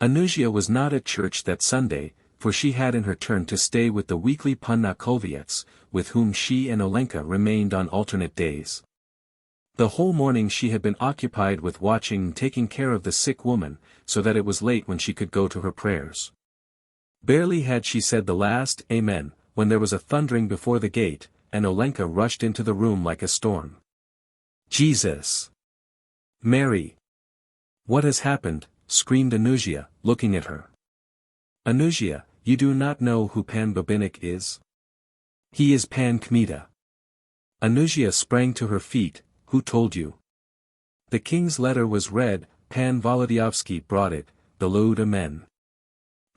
Anusia was not at church that Sunday, for she had in her turn to stay with the weekly Panna Kulvyets, with whom she and Olenka remained on alternate days. The whole morning she had been occupied with watching and taking care of the sick woman, so that it was late when she could go to her prayers. Barely had she said the last Amen, when there was a thundering before the gate, and Olenka rushed into the room like a storm. "Jesus! Mary! What has happened?" screamed Anusia, looking at her. "Anusia, you do not know who Pan Babinik is? He is Pan Kmita." Anusia sprang to her feet. "Who told you?" The king's letter was read. Pan Volodyovsky brought it, the Deluge Amen.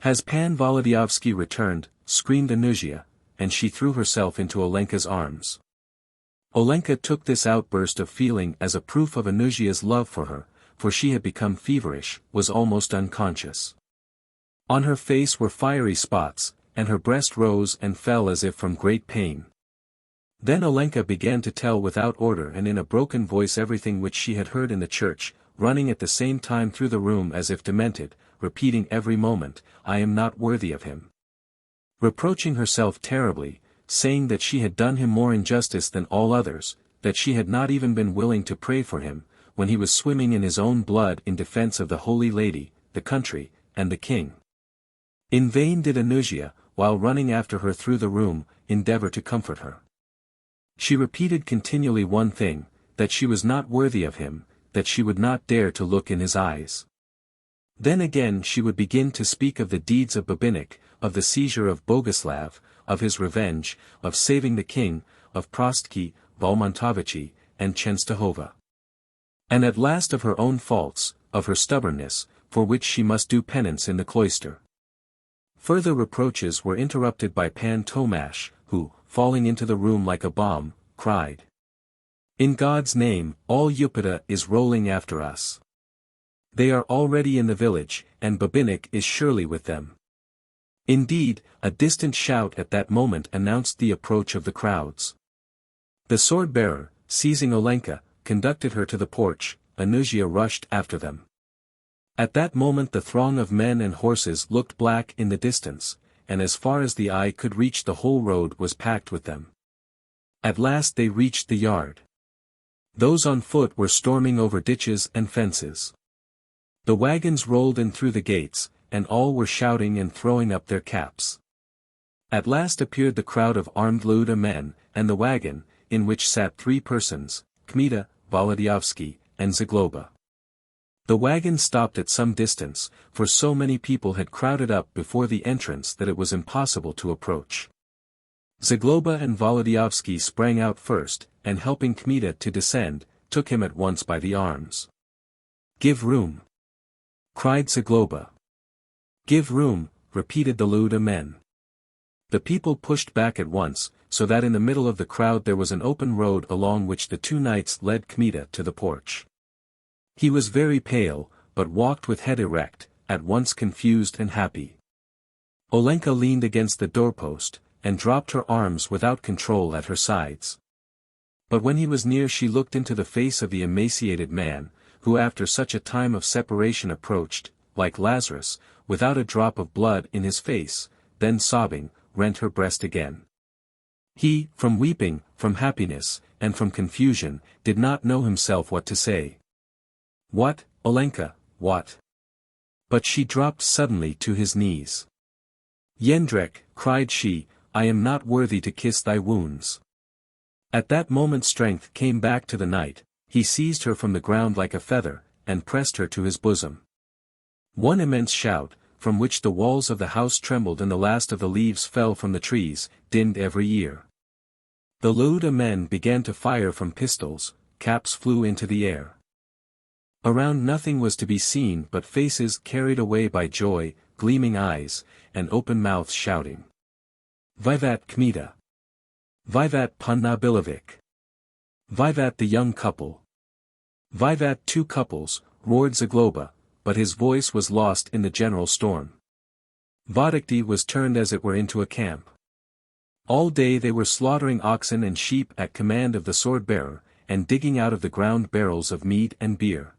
"Has Pan Volodyovsky returned?" screamed Anusia, and she threw herself into Olenka's arms. Olenka took this outburst of feeling as a proof of Anusia's love for her, for she had become feverish, was almost unconscious. On her face were fiery spots, and her breast rose and fell as if from great pain. Then Olenka began to tell without order and in a broken voice everything which she had heard in the church, running at the same time through the room as if demented, repeating every moment, "I am not worthy of him." Reproaching herself terribly, saying that she had done him more injustice than all others, that she had not even been willing to pray for him, when he was swimming in his own blood in defense of the Holy Lady, the country, and the king. In vain did Anusia, while running after her through the room, endeavor to comfort her. She repeated continually one thing, that she was not worthy of him, that she would not dare to look in his eyes. Then again she would begin to speak of the deeds of Babinik, of the seizure of Boguslav, of his revenge, of saving the king, of Prostki, Valmontovichi, and Chenstohova. And at last of her own faults, of her stubbornness, for which she must do penance in the cloister. Further reproaches were interrupted by Pan Tomasz, who, falling into the room like a bomb, cried, "In God's name, all Upita is rolling after us. They are already in the village, and Babinik is surely with them." Indeed, a distant shout at that moment announced the approach of the crowds. The sword-bearer, seizing Olenka, conducted her to the porch. Anusia rushed after them. At that moment the throng of men and horses looked black in the distance, and as far as the eye could reach the whole road was packed with them. At last they reached the yard. Those on foot were storming over ditches and fences. The wagons rolled in through the gates, and all were shouting and throwing up their caps. At last appeared the crowd of armed Deluge men, and the wagon, in which sat 3 persons, Kmita, Volodyovsky, and Zagloba. The wagon stopped at some distance, for so many people had crowded up before the entrance that it was impossible to approach. Zagloba and Volodyovsky sprang out first, and helping Kmita to descend, took him at once by the arms. "Give room!" cried Zagloba. "Give room!" repeated the Deluge men. The people pushed back at once, so that in the middle of the crowd there was an open road along which the 2 knights led Kmita to the porch. He was very pale, but walked with head erect, at once confused and happy. Olenka leaned against the doorpost, and dropped her arms without control at her sides. But when he was near she looked into the face of the emaciated man, who after such a time of separation approached, like Lazarus, without a drop of blood in his face, then sobbing, rent her breast again. He, from weeping, from happiness, and from confusion, did not know himself what to say. "What, Olenka, what?" But she dropped suddenly to his knees. "Jędrek," cried she, "I am not worthy to kiss thy wounds." At that moment strength came back to the knight, he seized her from the ground like a feather, and pressed her to his bosom. One immense shout, from which the walls of the house trembled and the last of the leaves fell from the trees, dinned every ear. The Deluge men began to fire from pistols, caps flew into the air. Around nothing was to be seen but faces carried away by joy, gleaming eyes, and open mouths shouting. "Vivat Kmita! Vivat Panna Billevich! Vivat the young couple! Vivat 2 couples!" roared Zagloba, but his voice was lost in the general storm. Vodokty was turned as it were into a camp. All day they were slaughtering oxen and sheep at command of the sword-bearer, and digging out of the ground barrels of mead and beer.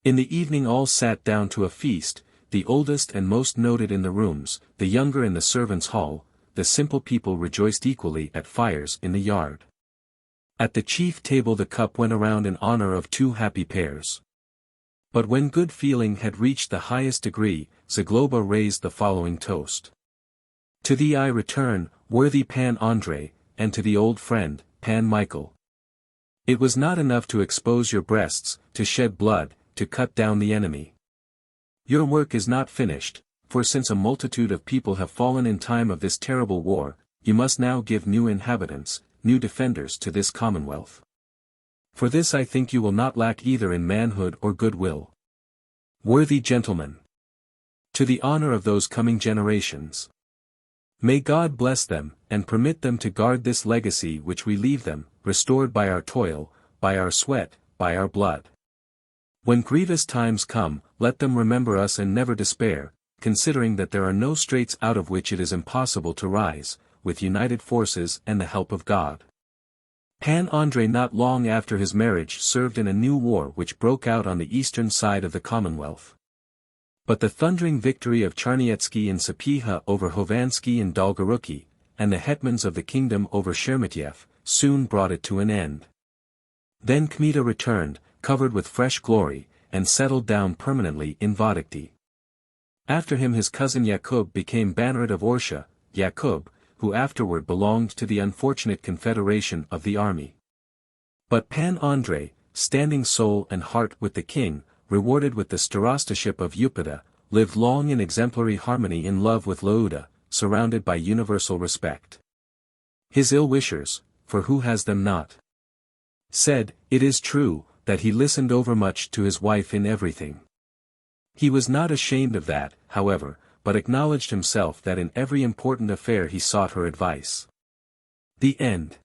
In the evening all sat down to a feast, the oldest and most noted in the rooms, the younger in the servants' hall. The simple people rejoiced equally at fires in the yard. At the chief table the cup went around in honor of two happy pairs. But when good feeling had reached the highest degree, Zagloba raised the following toast. To thee I return, worthy Pan Andrei, and to the old friend, Pan Michael. It was not enough to expose your breasts, to shed blood, to cut down the enemy. Your work is not finished, for since a multitude of people have fallen in time of this terrible war, you must now give new inhabitants, new defenders to this commonwealth. For this I think you will not lack either in manhood or goodwill. Worthy gentlemen! To the honor of those coming generations. May God bless them, and permit them to guard this legacy which we leave them, restored by our toil, by our sweat, by our blood. When grievous times come, let them remember us and never despair, considering that there are no straits out of which it is impossible to rise, with united forces and the help of God. Pan Andrei not long after his marriage served in a new war which broke out on the eastern side of the Commonwealth. But the thundering victory of Charniecki and Sapieha over Hovanski and Dolgoruki, and the hetmans of the kingdom over Sheremetyev, soon brought it to an end. Then Kmita returned, covered with fresh glory, and settled down permanently in Vodokty. After him his cousin Yakub became banneret of Orsha, Yakub, who afterward belonged to the unfortunate confederation of the army. But Pan Andrei, standing soul and heart with the king, rewarded with the starostaship of Upita, lived long in exemplary harmony in love with Lauda, surrounded by universal respect. His ill-wishers, for who has them not, said, it is true, that he listened overmuch to his wife in everything. He was not ashamed of that, however, but acknowledged himself that in every important affair he sought her advice. The end.